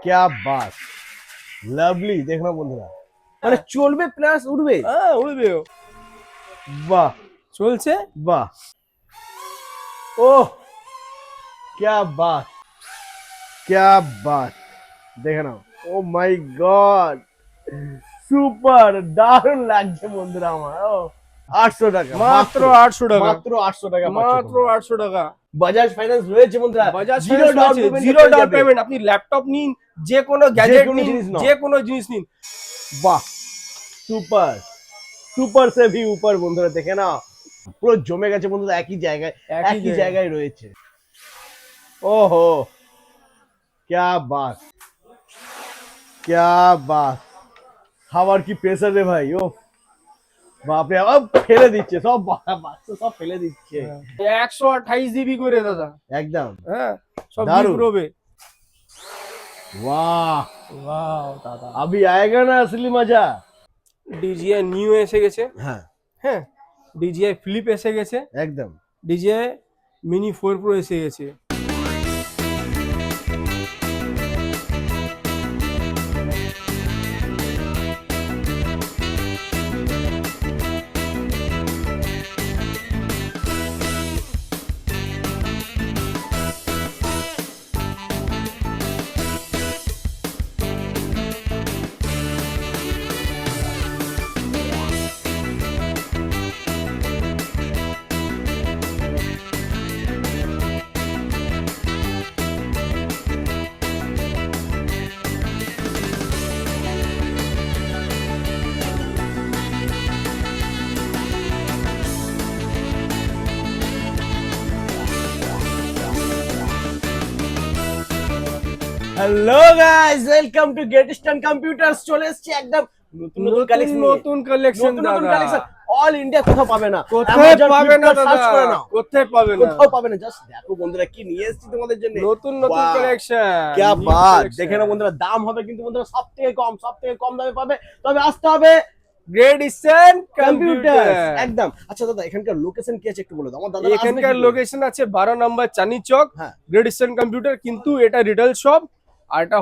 क्या बात, লাভলি। দেখো না বন্ধুরা, মানে চলবে প্লাস উড়বে। হ্যাঁ উড়বেও, বাহ চলছে। বাহ, ओह क्या बात, क्या बात। দেখে নাও, ও মাই গড, সুপার দারুণ লাগছে বন্ধুরা আমার। ও 800 টাকা মাত্র 800 টাকা, মাত্র 800 টাকা মাত্র 800 টাকা। বাজাজ ফাইন্যান্স রয়েছে বন্ধুরা, বাজাজ জিরো ফাইন্যান্স ডাউন রয়েছে, পেমেন্ট, জিরো ডাউন পেমেন্ট। আপনি ল্যাপটপ নিন, যে কোনো গ্যাজেট কোনো নিন, জিনিস নাও। যে কোনো জিনিস নিন। বাহ, সুপার সুপার সে ভি উপর বন্ধুরা, দেখে না পুরো জমে গেছে বন্ধুরা, একই জায়গায়, একই জায়গায় রয়েছে। ওহো क्या बात, क्या बात। খাবার কি প্রেসার রে ভাই, ও বাপরে, আবার ফেলে দিচ্ছে সব, বাক্স সব ফেলে দিচ্ছে। 128 জিবি করে দাদা, একদম হ্যাঁ সব দারুণ। রবে। वाह, ওয়াও দাদা, अभी आएगा ना असली मजा। ডিজিআই নিউ এসে গেছে। হ্যাঁ হ্যাঁ, ডিজিআই ফ্লিপ এসে গেছে, একদম। ডিজিআই মিনি 4 প্রো এসে গেছে। Hello guys, welcome to Great Eastern Computers. চলে এসেছি একদম নতুন নতুন কালেকশন, নতুন কালেকশন নতুন নতুন দাদা, কালেকশন। অল ইন্ডিয়া কোথাও পাবে না, কোথায় Amazon, পাবে না Flipkart দাদা, search করে নাও, কোথায় পাবে না, কোথাও পাবে না। জাস্ট দেখো বন্ধুরা কি নিয়ে এসেছি তোমাদের জন্য, নতুন নতুন Wow! কালেকশন। क्या बात। দেখে নাও বন্ধুরা, দাম হবে কিন্তু বন্ধুরা সব থেকে কম দামে পাবে, তবে আসতে হবে গ্রেট ইস্টার্ন কম্পিউটার কম্পিউটার। একদম। আচ্ছা দাদা, এখানকার লোকেশন কি আছে একটু বলে দাও, আমার দাদা এখানকার লোকেশন আছে 12 নম্বর চাঁদনি চক, হ্যাঁ গ্রেট ইস্টার্ন কম্পিউটার। কিন্তু এটা রিটেল শপ, আর এটা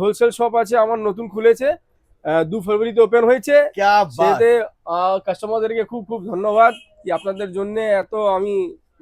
হোলসেল শপ আছে আমার, নতুন খুলেছে, 2 ফেব্রুয়ারিতে ওপেন হয়েছে। क्या बात। সেতে কাস্টমারদেরকে খুব খুব ধন্যবাদ, কি আপনাদের জন্য এত আমি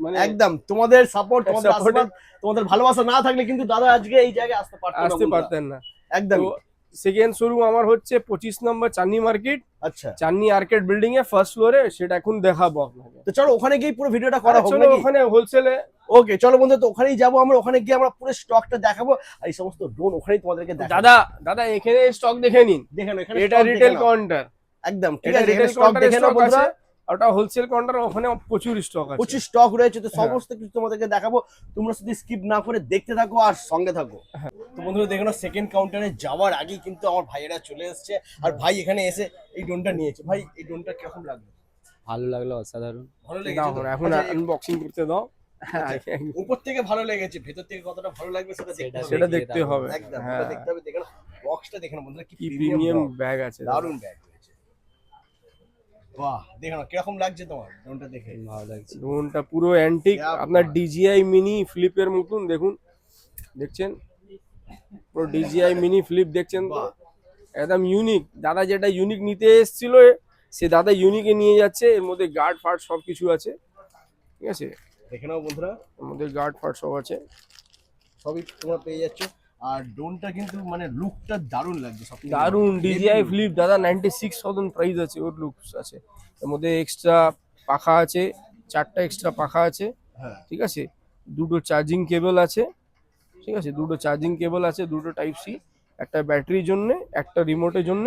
মানে একদম তোমাদের সাপোর্ট, তোমাদের Support আশীর্বাদ, তোমাদের ভালোবাসা না থাকলে কিন্তু দাদা আজকে এই জায়গায় আসতে পারতো না আসতে বন্ধুরা। পারতেন না। একদম। তো সেকেন্ড শোরুম আমার হচ্ছে 25 নম্বর চাঁদনি মার্কেট, আচ্ছা, চাঁদনি আর্কেড বিল্ডিং এ ফার্স্ট ফ্লোরে। সেটা এখন দেখাবো আপনাকে। তো চলো ওখানে গিয়ে পুরো ভিডিওটা করা হোক চলো নাকি? ওখানে হোলসেলে। ওকে চলো বন্ধু, তো ওখানেই যাবো আমরা, ওখানে গিয়ে আমরা পুরো স্টকটা দেখাবো, আর এই সমস্ত ড্রোন ওখানেই তোমাদেরকে দেখাবো। দাদা দাদা এখানে স্টক দেখে নিন, দেখেন এখানে এটা stock দেখে রিটেল নাও। কাউন্টার, একদম ঠিক এটা আছে, রিটেল এখানে স্টক কাউন্টারে দেখে নাও স্টক বন্ধুরা, আছে, আর ওটা হোলসেল কাউন্টার, ওখানে প্রচুর স্টক আছে। প্রচুর স্টক রয়েছে, তো হ্যাঁ। সমস্ত কিছু তোমাদেরকে দেখাবো। তোমরা শুধু স্কিপ না করে দেখতে থাকো আর সঙ্গে থাকো। তো বন্ধুরা দেখো না, সেকেন্ড কাউন্টারে যাওয়ার আগেই কিন্তু আমার ভাইয়েরা চলে এসেছে, আর ভাই এখানে এসে এই ড্রোনটা নিয়েছে। ভাই এই ড্রোনটা কিরকম লাগলো? ভালো লাগলো, অসাধারণ। ভালো দাও লেগেছে তো? এখন আচ্ছা, আনবক্সিং করতে দাও। আচ্ছা, উপর থেকে ভালো লেগেছে, ভেতর থেকে কতটা ভালো লাগবে সেটা দেখতে হবে। সেটা দেখতে হবে। একদম, হ্যাঁ, ওটা দেখতে হবে। দেখো না বক্সটা, দেখো না বন্ধুরা কি কি প্রিমিয়াম প্রিমিয়াম ব্যাগ আছে, দারুণ ব্যাগ রয়েছে। বাহ, দেখো না কিরকম লাগছে তোমার ড্রোনটা দেখে? ভালো লাগছে। ড্রোনটা পুরো অ্যান্টিক, क्या আপনার बात। ডিজিআই মিনি ফ্লিপের মতন। দেখুন, দেখছেন পুরো ডিজিআই মিনি ফ্লিপ, দেখছেন তো? বাহ। একদম ইউনিক। দাদা যেটা ইউনিক নিতে এসেছিল, সে দাদা ইউনিকে নিয়ে যাচ্ছে। এর মধ্যে গার্ড ফার্ড সব কিছু আছে, ঠিক আছে? দেখে নাও বন্ধুরা, এর মধ্যে গার্ড ফার্ড সব আছে। সবই তোমরা পেয়ে যাচ্ছ, আর ড্রোনটা কিন্তু মানে লুকটা দারুণ লাগছে সব থেকে। দারুন ডিজিআই Heavy look। ফ্লিপ দাদা, 96,000 প্রাইস আছে, ওর লুকস আছে। এর মধ্যে এক্সট্রা পাখা আছে, 4টা এক্সট্রা পাখা আছে, হ্যাঁ ঠিক আছে? দুটো চার্জিং কেবল আছে, ঠিক আছে? দুটো চার্জিং কেবল আছে, দুটো টাইপ সি, একটা ব্যাটারির জন্য, একটা রিমোটের জন্য।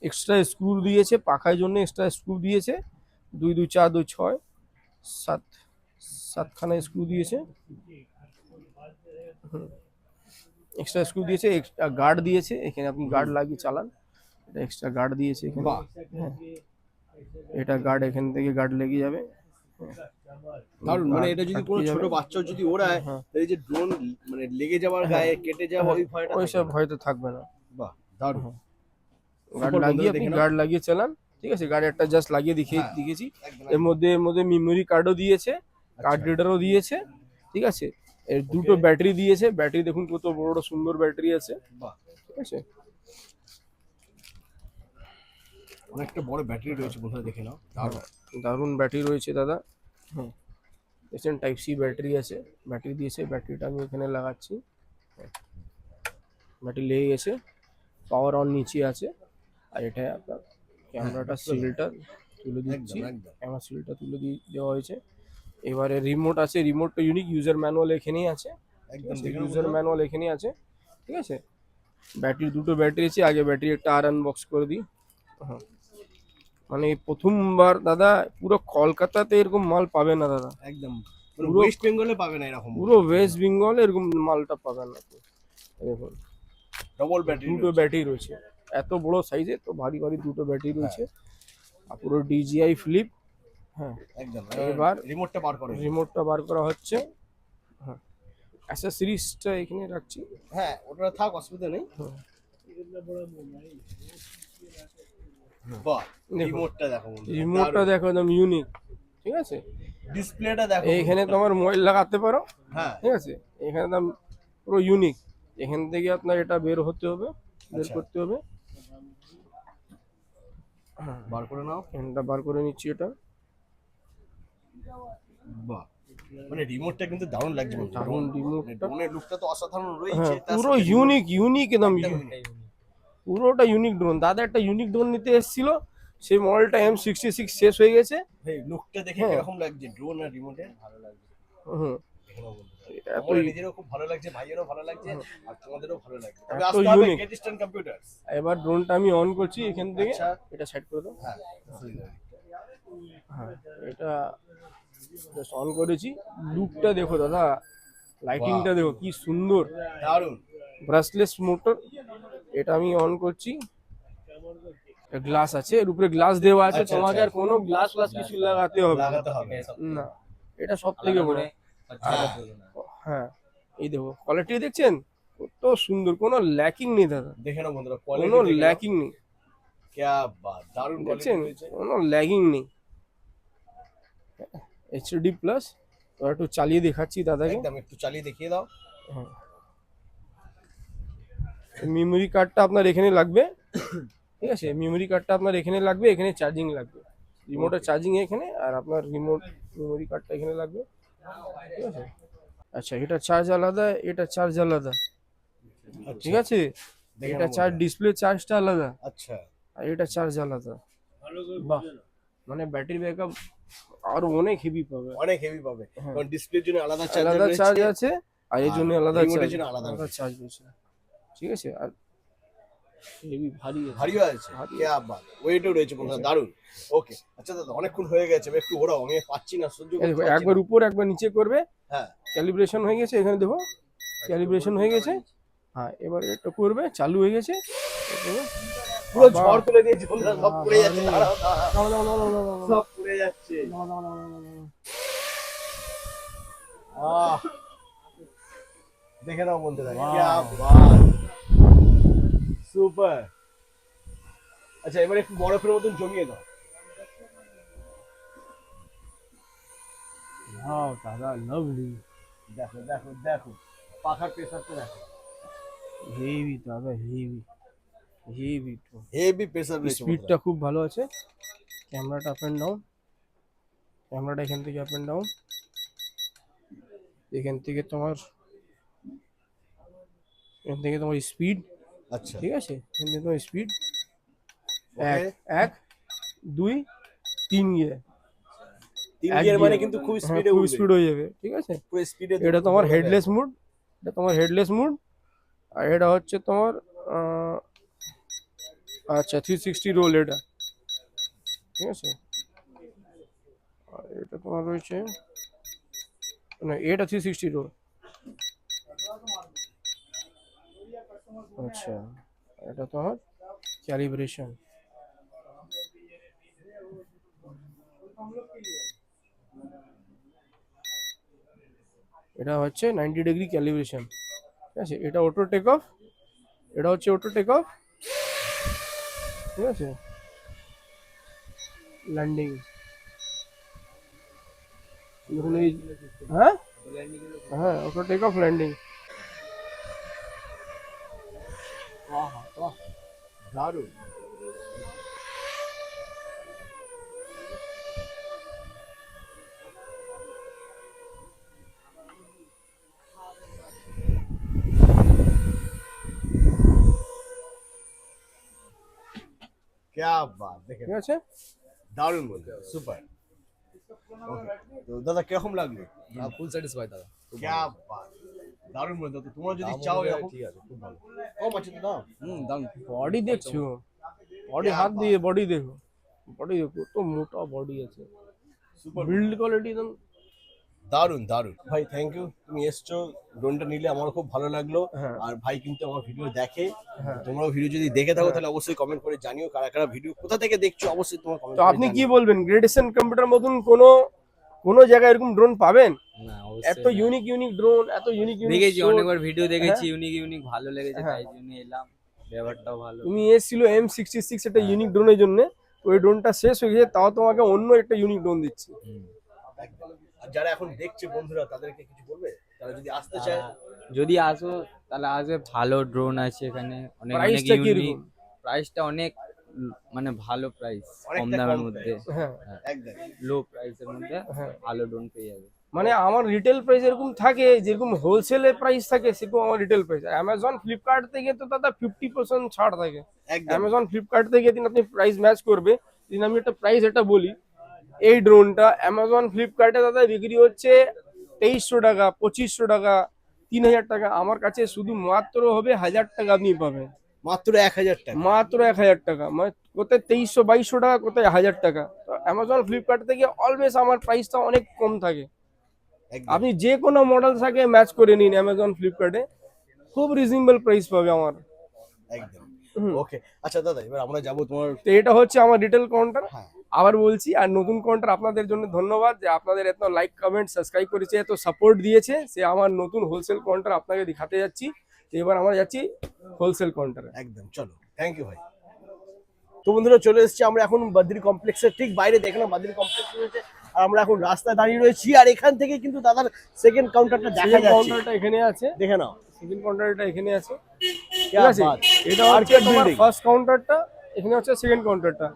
এক্সট্রা স্ক্রু দিয়েছে পাখার জন্য, এক্সট্রা স্ক্রু দিয়েছে 2 2 4 2 6 7 7খানা স্ক্রু দিয়েছে। এক্সট্রা স্ক্রু দিয়েছে, এক্সট্রা গার্ড দিয়েছে, এখানে আপনি গার্ড লাগিয়ে চালান। এটা এক্সট্রা গার্ড দিয়েছে এখানে। বাহ। হ্যাঁ, এটা গার্ড, এখান থেকে গার্ড লেগে যাবে। দারুণ, মানে এটা যদি কোনো আটকে ছোট যাবে। বাচ্চাও যদি ওড়ায়, হ্যাঁ। তাহলে এই যে ড্রোন মানে লেগে যাওয়ার গায়ে কেটে যাওয়া ওই ভয়টা থাকে ওইসব না। ভয় তো থাকবে না। বাহ দারুণ। গার্ড Super লাগিয়ে বন্ধুরা আপনি দেখে নাও। গার্ড লাগিয়ে চালান, ঠিক আছে? গার্ড একটা জাস্ট লাগিয়ে হ্যাঁ। দিয়েছি। একদম, এর মধ্যে মেমোরি কার্ডও দিয়েছে, কার্ড আচ্ছা। রিডারও দিয়েছে, ঠিক আছে? এর দুটো ব্যাটারি দিয়েছে, ব্যাটারি দেখুন কত বড় বড় সুন্দর ব্যাটারি আছে, বাহ, ঠিক আছে। অনেকটা বড় ব্যাটারি রয়েছে বন্ধুরা, দেখে নাও, দারুণ। দারুণ ব্যাটারি রয়েছে দাদা। হুম, দেখছেন টাইপ সি ব্যাটারি আছে, ব্যাটারি দিয়েছে, ব্যাটারিটা আমি এখানে লাগাচ্ছি, ব্যাটারি লেগে গেছে, পাওয়ার অন নিচে আছে। আর এটা আপনার ক্যামেরাটা সিলটা তুলে দিচ্ছি, একদম একদম ক্যামেরা সিলটা তুলে দেওয়া হয়েছে। এবারে রিমোট আছে, রিমোটটা ইউনিক, ইউজার ম্যানুয়াল এখানেই আছে, একদম দেখে নাও ইউজার বন্ধুরা। ম্যানুয়াল এখানেই আছে, ঠিক আছে। ব্যাটারি দুটো ব্যাটারি আছে, আগে ব্যাটারি একটা আর আনবক্স করে দিই। হ্যাঁ, মানে প্রথমবার দাদা, পুরো কলকাতাতে এরকম মাল পাবে না দাদা, একদম পুরো- ওয়েস্ট বেঙ্গলে পাবে না এরকম পুরো ওয়েস্ট বেঙ্গল এরকম মালটা পাবেন না আপনি। দেখুন ডবল ব্যাটারি দুটো ব্যাটারি রয়েছে, এত বড় সাইজে তো ভারী ভারী দুটো ব্যাটারি রয়েছে, আর পুরো ডিজিআই ফ্লিপ। হ্যাঁ, একদম। এবার রিমোটটা বার করো। রিমোটটা বার করা হচ্ছে। হ্যাঁ, অ্যাক্সেসরিজটা এখানে রাখছি। হ্যাঁ, ওটা থাক, অসুবিধা নেই। হুম। বাহ, দেখুন। রিমোটটা দেখো বন্ধুরা, রিমোটটা দেখো একদম ইউনিক, ঠিক আছে। ডিসপ্লেটা দেখো এইখানে বন্ধুরা। তোমার মোবাইল লাগাতে পারো, হ্যাঁ, ঠিক আছে। এখানে একদম পুরো ইউনিক, এখান থেকে আপনার এটা বের হতে হবে, বের আচ্ছা। করতে হবে। হ্যাঁ, বার করে নাও। এখানটা বার করে নিচ্ছি এটা। বাহ, মানে রিমোটটা কিন্তু দারুণ লাগছে বন্ধুরা। দারুণ রিমোটটা। ড্রোনের লুকটা তো অসাধারণ রয়েছে, হ্যাঁ, তার পুরো সাথে ইউনিক ইউনিক একদম একদম পুরোটা ইউনিক ড্রোন। দাদা একটা ইউনিক ড্রোন নিতে এসেছিল, সেই মডেলটা M66 শেষ হয়ে গেছে। এই লুকটা দেখে হ্যাঁ। কিরকম লাগছে, ড্রোন আর রিমোটে ভালো লাগছে। হুম, দেখে নাও বন্ধুরা। এত আমার নিজেরও খুব ভালো লাগছে, ভাইয়েরও ভালো লাগছে, আর তোমাদেরও ভালো লাগছে। তবে এত আসতে হবে unique। Gate eastern computers. এবার ড্রোনটা আমি অন করছি এখান থেকে, আচ্ছা। এটা সেট করে দাও। হ্যাঁ, হ্যাঁ, এটা অন করেছি, লুকটা দেখো দাদা, লাইটিংটা দেখো কি সুন্দর, দারুণ। Brushless motor. এটা আমি অন করছি, গ্লাস আছে, এর উপরে গ্লাস দেওয়া আছে, আচ্ছা, তোমাকে আচ্ছা। আর কোনো গ্লাস গ্লাস কিছু লাগাতে হবে না। লাগাতে হবে। না, এটা সব থেকে বড়। হ্যাঁ, হ্যাঁ, এই দেখো কোয়ালিটি দেখছেন কত সুন্দর, কোনো ল্যাকিং নেই দাদা, দেখে নাও বন্ধুরা, কোনো কোয়ালিটি ল্যাকিং নেই, क्या बात, দারুণ কোয়ালিটি দেখছেন রয়েছে। কোনো ল্যাগিং নেই। HD plus. এবার একটু চালিয়ে দেখাচ্ছি দাদাকে। একদম, একটু চালিয়ে দেখিয়ে দাও। মেমোরি কার্ডটা আপনার এখানে লাগবে, ঠিক আছে। মেমোরি কার্ডটা আপনার এখানে লাগবে, এখানে চার্জিং লাগবে, রিমোটের চার্জিং এখানে, আর আপনার রিমোট মেমোরি কার্ডটা এখানে লাগবে, ঠিক আছে। আচ্ছা, এটা চার্জ আলাদা, এটা চার্জ আলাদা, ঠিক আছে। দেখে এটা নাও চার্জ, বন্ধুরা। ডিসপ্লে চার্জটা আলাদা, আচ্ছা, আর এটা চার্জ আলাদা। বাহ, মানে ব্যাটারি ব্যাকআপ আরো অনেক হেভি পাবে। অনেক হেভি পাবে, হ্যাঁ। কারণ ডিসপ্লের জন্য আলাদা চার্জার আলাদা রয়েছে। চার্জ আছে, আর এর জন্য আর আলাদা remote এর চার্জ, জন্য আলাদা আলাদা চার্জ রয়েছে, ঠিক আছে। আর হেভি ভারী আছে। ভারীও আছে, क्या बात, ওয়েটও রয়েছে বন্ধুরা, দারুণ। ওকে, আচ্ছা দাদা, অনেকক্ষণ হয়ে গেছে, একটু ওরাও, আমি পাচ্ছি না, সহ্য এই করতে দেখো, পারছি একবার না। উপর একবার নিচে করবে, হ্যাঁ, ক্যালিব্রেশন হয়ে গেছে, এখানে দেখো ক্যালিব্রেশন হয়ে গেছে। হ্যাঁ, এবার এটা করবে, চালু হয়ে গেছে। পুরো বাবা। ঝড় তুলে দিয়েছে বন্ধুরা, সব পড়ে যাচ্ছে, বাবা রে। দাঁড়াও, দাঁড়াও, দাও, দাও, দাও, দাও, দাও, দাও, দাও। সব পড়ে যাচ্ছে। আহ, দেখে নাও বন্ধুরা, क्या बात, সুপার। আচ্ছা, এবার একটু বরফের মতন জমিয়ে দাও। ওয়াও দাদা, লাভলি, দেখো দেখো দেখো, পাখার প্রেসারটা দেখো, হেভি দাদা, হেভি হেভি। হেভি প্রেসার রয়েছে বন্ধুরা। স্পিডটা খুব ভালো আছে, ক্যামেরাটা আপ এন্ড ডাউন, ক্যামেরাটা এখান থেকে আপ এন্ড ডাউন, এখান থেকে তোমার স্পিড, আচ্ছা, ঠিক আছে, এখান থেকে তোমার স্পিড ওকে, এক দুই তিন গিয়ে, তিন এক গিয়ার মানে gear। কিন্তু খুব হ্যাঁ, স্পিডে খুব উঠবে, স্পিড হয়ে যাবে, ঠিক আছে। পুরো স্পিডে। এটা তোমার হেডলেস মুড, এটা তোমার হেডলেস মুড, আর এটা হচ্ছে তোমার আচ্ছা 360 রোল এটা, ঠিক আছে। আর এটা তোমার রয়েছে, না এটা 360 রোল। আচ্ছা, এটা তোমার ক্যালিব্রেশন, এটা হচ্ছে 90 ডিগ্রি ক্যালিব্রেশন, ঠিক আছে। এটা অটো টেক অফ, এটা হচ্ছে অটো টেক অফ, ঠিক আছে। ল্যান্ডিং, দেখুন এই, হ্যাঁ হ্যাঁ ওটা টেক অফ ল্যান্ডিং। দারুণ। क्या बात, দেখেন ঠিক আছে। দারুণ বলতে সুপার। তো দাদা কিরকম লাগলো? ফুল স্যাটিসফাই দাদা। क्या बात, দারুণ বলতে। তো তোমরা যদি চাও এরকম ঠিক আছে, খুব ভালো। কম আছে তো দাম? দাম বডি দেখছো, বডি হাত দিয়ে বডি দেখো, বডি দেখো কত মোটা বডি আছে, বিল্ড কোয়ালিটি একদম দারুণ দারুণ ভাই, থ্যাংক ইউ। তুমি এসছো, ড্রোনটা নিলে আমার খুব ভালো লাগলো। হ্যাঁ। আর ভাই কিন্তু আমার ভিডিও দেখে, হ্যাঁ। তোমরাও ভিডিও যদি দেখে থাকো তাহলে অবশ্যই কমেন্ট করে জানিও কারা কারা ভিডিও কোথা থেকে দেখছো, অবশ্যই তোমার কমেন্ট তো করে আপনি কি জানিও। বলবেন, গ্রেট ইস্টার্ন কম্পিউটার মতন কোনো জায়গায় এরকম ড্রোন পাবেন? না এত ইউনিক ইউনিক ড্রোন, এত ইউনিক দেখেছি, ইউনিক অনেকবার ভিডিও দেখেছি, হ্যাঁ। ইউনিক ভালো লেগেছে, হ্যাঁ। তাই জন্য এলাম। ব্যাপারটাও ভালো। তুমি এসেছিল M66 একটা ইউনিক ড্রোনের জন্য, ওই ড্রোনটা শেষ হয়ে গেছে, তাও তোমাকে অন্য একটা ইউনিক ড্রোন দিচ্ছি। হুম। একদম। আর যারা এখন দেখছে বন্ধুরা, তাদেরকে কিছু বলবে? তারা যদি আসতে চায়, যদি আসো তাহলে আসবে, ভালো ড্রোন আছে এখানে, অনেক অনেক প্রাইসটা কি ইউনিক। রকম? প্রাইসটা অনেক মানে ভালো প্রাইস, কম অনেকটা দামের কম মধ্যে, হ্যাঁ একদম লো প্রাইসের মধ্যে হ্যাঁ। ভালো ড্রোন পেয়ে যাবে। মানে আমার রিটেল প্রাইস এরকম থাকে, যেরকম হোলসেলের প্রাইস থাকে সেরকম আমার রিটেল প্রাইস। অ্যামাজন ফ্লিপকার্ট থেকে তো দাদা 50% ছাড় থাকে। একদম অ্যামাজন ফ্লিপকার্ট থেকে যেদিন আপনি প্রাইস ম্যাচ করবে, যেদিন আমি একটা প্রাইস এটা বলি, এই ড্রোনটা অ্যামাজন ফ্লিপকার্টে দাদা বিক্রি হচ্ছে 2300 টাকা, 2500 টাকা, 3000 টাকা। আমার কাছে শুধু মাত্র হবে 1000 টাকা আপনি পাবেন, মাত্র 1000 টাকা। মাত্র 1000 টাকা। মানে কোথায় 2300 2200 টাকা, কোথায় 1000 টাকা। তো অ্যামাজন ফ্লিপকার্ট থেকে অলওয়েজ আমার প্রাইসটা অনেক কম থাকে। একদম আপনি যে কোনো মডেল থাকে ম্যাচ করে নিন অ্যামাজন ফ্লিপকার্টে, খুব রিজনেবল প্রাইস পাবে আমার। একদম ওকে। আচ্ছা দাদা, এবার আমরা যাব তোমার। তো এটা হচ্ছে আমার রিটেল কাউন্টার। হ্যাঁ আবার বলছি, আর নতুন কাউন্টার আপনাদের জন্য ধন্যবাদ যে আপনাদের এত লাইক কমেন্ট সাবস্ক্রাইব করেছে, এত সাপোর্ট দিয়েছে। সে আমার নতুন হোলসেল কাউন্টার আপনাকে দেখাতে যাচ্ছি। তো এবার আমরা যাচ্ছি হোলসেল কাউন্টারে। একদম, চলো, থ্যাংক ইউ ভাই। তো বন্ধুরা চলে এসেছি আমরা এখন বদ্রি কমপ্লেক্সের ঠিক বাইরে। দেখে না বদ্রি কমপ্লেক্স রয়েছে, আর আমরা এখন রাস্তায় দাঁড়িয়ে রয়েছি। আর এখান থেকে কিন্তু দাদার সেকেন্ড কাউন্টারটা দেখা সেকেন্ড যাচ্ছে। কাউন্টারটা এখানে আছে, দেখে নাও, সেকেন্ড কাউন্টারটা এখানে আছে, ঠিক क्या আছে। बात। এটা হচ্ছে Arcade তোমার building। ফার্স্ট কাউন্টারটা, এখানে হচ্ছে সেকেন্ড কাউন্টারটা।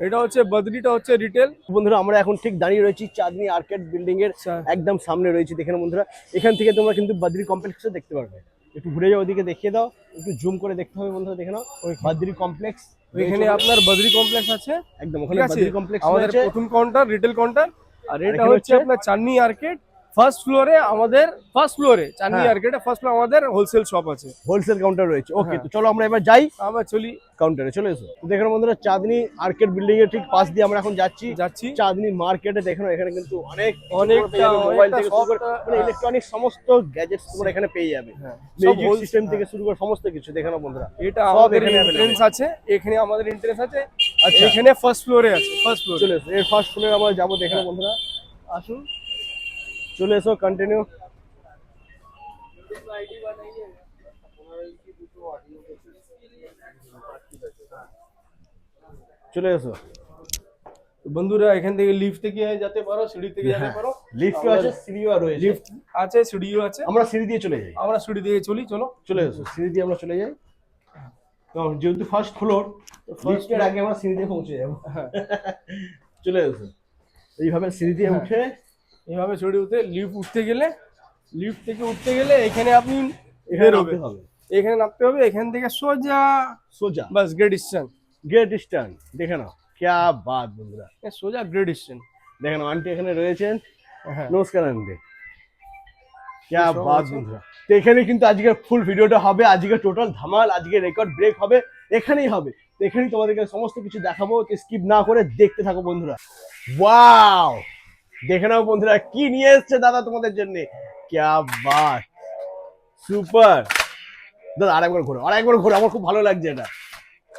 এটা হচ্ছে বদ্রিটা হচ্ছে রিটেল। বন্ধুরা আমরা এখন ঠিক দাঁড়িয়ে রয়েছি চাঁদনি আর্কেড বিল্ডিং এর আচ্ছা। একদম সামনে রয়েছে। দেখে নাও বন্ধুরা, এখান থেকে তোমরা কিন্তু বদ্রি কমপ্লেক্সও দেখতে পারবে। একটু ঘুরে যাও, ওদিকে দেখিয়ে দাও, একটু জুম করে দেখতে হবে বন্ধুরা। দেখে নাও বদ্রি কমপ্লেক্স, এখানে আপনার বদ্রি কমপ্লেক্স আছে, একদম ঠিক ওখানে আছে। বদ্রি কমপ্লেক্স আমাদের রয়েছে। প্রথম কাউন্টার রিটেল কাউন্টার। আর এটা এখানে হচ্ছে হচ্ছে আপনার চাঁদনি আর্কেড ফার্স্ট ফ্লোরে। আমাদের ফার্স্ট ফ্লোরে চাঁদনি হ্যাঁ। আর্কেডে ফার্স্ট ফ্লোরে আমাদের হোলসেল শপ আছে। হোলসেল কাউন্টার রয়েছে। ওকে, হ্যাঁ। তো চলো আমরা এবার যাই আমরা চলি, কাউন্টারে। চলে এসো। তো দেখে নাও বন্ধুরা, চাঁদনি আর্কেড বিল্ডিং এর ঠিক পাশ দিয়ে আমরা এখন যাচ্ছি। চাঁদনি মার্কেটে দেখে নাও, এখানে কিন্তু অনেকটা মোবাইল থেকে শুরু করে মানে হ্যাঁ। ইলেকট্রনিক সমস্ত গ্যাজেটস তোমরা এখানে পেয়ে যাবে। হ্যাঁ, সব মিউজিক wholesale, সিস্টেম থেকে হ্যাঁ। শুরু করে সমস্ত কিছু। দেখে নাও বন্ধুরা, এটা সব আমাদের এখানে এন্ট্রেন্স available। আছে, এখানে আমাদের এন্ট্রেন্স আছে। আচ্ছা। এখানে ফার্স্ট ফ্লোরে আছে, ফার্স্ট ফ্লোরে। চলে এসো, এর ফার্স্ট ফ্লোরে আমরা যাবো। দেখে নাও বন্ধুরা, আসুন। চলে এসো, কন্টিনিউ। চলে এসো বন্ধুরা, এখান থেকে লিফট থেকে যেতে পারো, সিঁড়ি থেকে যেতে পারো। লিফট আছে, সিঁড়িও রয়েছে। লিফট আছে, সিঁড়িও আছে। আমরা সিঁড়ি দিয়ে চলে যাই। আমরা সিঁড়ি দিয়ে চলি, চলো। চলে এসো, সিঁড়ি দিয়ে আমরা চলে যাই। তো যেহেতু ফার্স্ট ফ্লোর, লিফটের আগে আমরা সিঁড়ি দিয়ে পৌঁছে যাবো। হ্যাঁ। চলে এসো, এইভাবে সিঁড়ি দিয়ে হ্যাঁ। উঠে এইভাবে সিঁড়ি উঠে লিফট উঠতে গেলে, লিফট থেকে উঠতে গেলে এখানে আপনি এখানে বেরোবে, নামতে হবে। এখানে নামতে হবে। এখান থেকে সোজা সোজা বাস গ্রেট ইস্টার্ন, গ্রেট ইস্টার্ন। দেখে নাও, क्या बात বন্ধুরা। সোজা গ্রেট ইস্টার্ন। দেখে নাও, আন্টি এখানে রয়েছেন। হ্যাঁ। নমস্কার আন্টি, क्या সব बात আছে। বন্ধুরা। তো এখানে কিন্তু আজকে ফুল ভিডিওটা হবে, আজকে টোটাল ধামাল, আজকে রেকর্ড ব্রেক হবে, এখানেই হবে। তো এখানেই তোমাদেরকে সমস্ত কিছু দেখাবো, তো স্কিপ না করে দেখতে থাকো বন্ধুরা। ওয়াও, দেখে নাও বন্ধুরা কি নিয়ে এসেছে দাদা তোমাদের জন্য। क्या बात, সুপার। দাদা আরেকবার ঘোরো, আরেকবার ঘোরো, আমার খুব ভালো লাগছে এটা।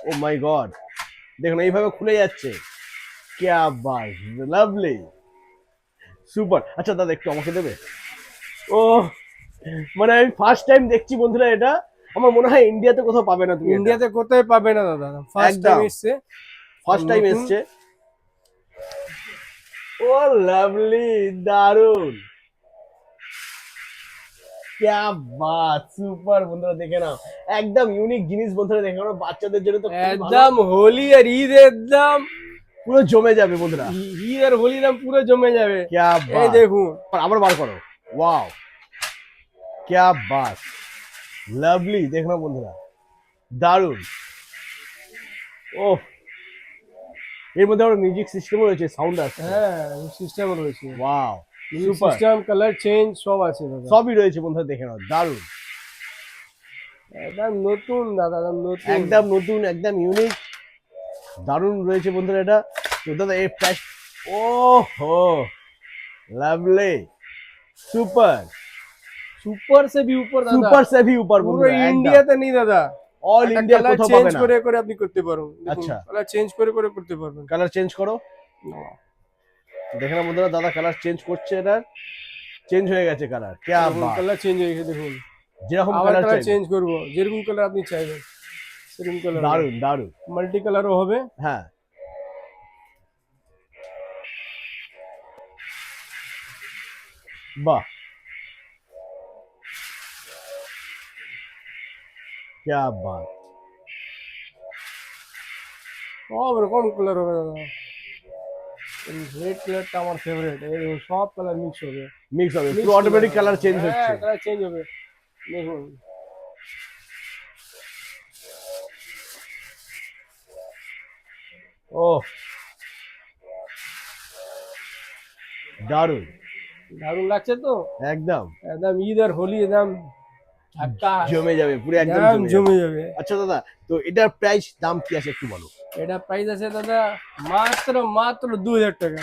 ও মাই গড, দেখুন এইভাবে খুলে যাচ্ছে। क्या बात, লাভলি, সুপার। আচ্ছা দাদা একটু আমাকে দেবে? ও মানে আমি ফার্স্ট টাইম দেখছি বন্ধুরা এটা। আমার মনে হয় ইন্ডিয়াতে কোথাও পাবে না তুমি। ইন্ডিয়াতে কোথায় পাবে না দাদা, ফার্স্ট একদম। টাইম এসছে, ফার্স্ট টাইম নতুন। এসছে। ও লাভলি, দারুন। ক্যা বাত, সুপার বন্ধুরা দেখে নাও, একদম ইউনিক জিনিস বন্ধুরা দেখে নাও, বাচ্চাদের জন্য তো খুবই ভালো। একদম হোলি আর ঈদ একদম পুরো জমে যাবে বন্ধুরা, ঈদ আর হোলি দাম পুরো জমে যাবে। ক্যা এই বাত, দেখুন আবার বার করো, ওয়াও ক্যা বাত, লাভলি, দেখো না বন্ধুরা, দারুন। ও, এর মধ্যে আবার মিউজিক সিস্টেমও রয়েছে, সাউন্ড আসছে, হ্যাঁ সিস্টেম রয়েছে, wow super, system colour change সব আছে দাদা, সবই রয়েছে বন্ধুরা দেখে নাও, দারুন, একদম নতুন দাদা, একদম নতুন, একদম নতুন, একদম ইউনিক, দারুন রয়েছে বন্ধুরা এটা। তো দাদা এর প্রাইস, ও হো, লাভলি, সুপার, সুপার সে भी ऊपर দাদা, সুপার সে भी ऊपर পুরো বন্ধুরা, ইন্ডিয়াতে নেই দাদা, অল ইন্ডিয়া কালার কোথাও চেঞ্জ পাবে না। করে করে আপনি করতে পারবেন, আচ্ছা। কালার চেঞ্জ করে করে করতে পারবেন। কালার চেঞ্জ করো, দেখে না বন্ধুরা, দাদা কালার চেঞ্জ করছে, এটা চেঞ্জ হয়ে গেছে কালার, ক্যা বাত, কালার চেঞ্জ হয়ে গেছে দেখুন, যেরকম আবার কালার কালার চাই, চেঞ্জ করব, যেরকম কালার আপনি চাইবেন সেরকম কালার, দারুন দারুন, মাল্টি কালারও হবে। হ্যাঁ বাহ, ক্যা বাত, সব রকম কালার হবে দাদা, রেড কালারটা আমার ফেভারিট, এই সব কালার মিক্স হবে, মিক্স হবে, পুরো অটোমেটিক কালার চেঞ্জ হচ্ছে, কালার চেঞ্জ হবে দেখুন। ও দারুন, দারুণ লাগছে তো, একদম একদম ঈদ আর হোলি একদম ঝাক্কাস, জমে যাবে, পুরো একদম একদম জমে জমে যাবে। যাবে। আচ্ছা দাদা, তো এটার প্রাইস দাম কি আছে একটু বলো। এটা প্রাইস আছে দাদা মাত্র মাত্র 2000 টাকা,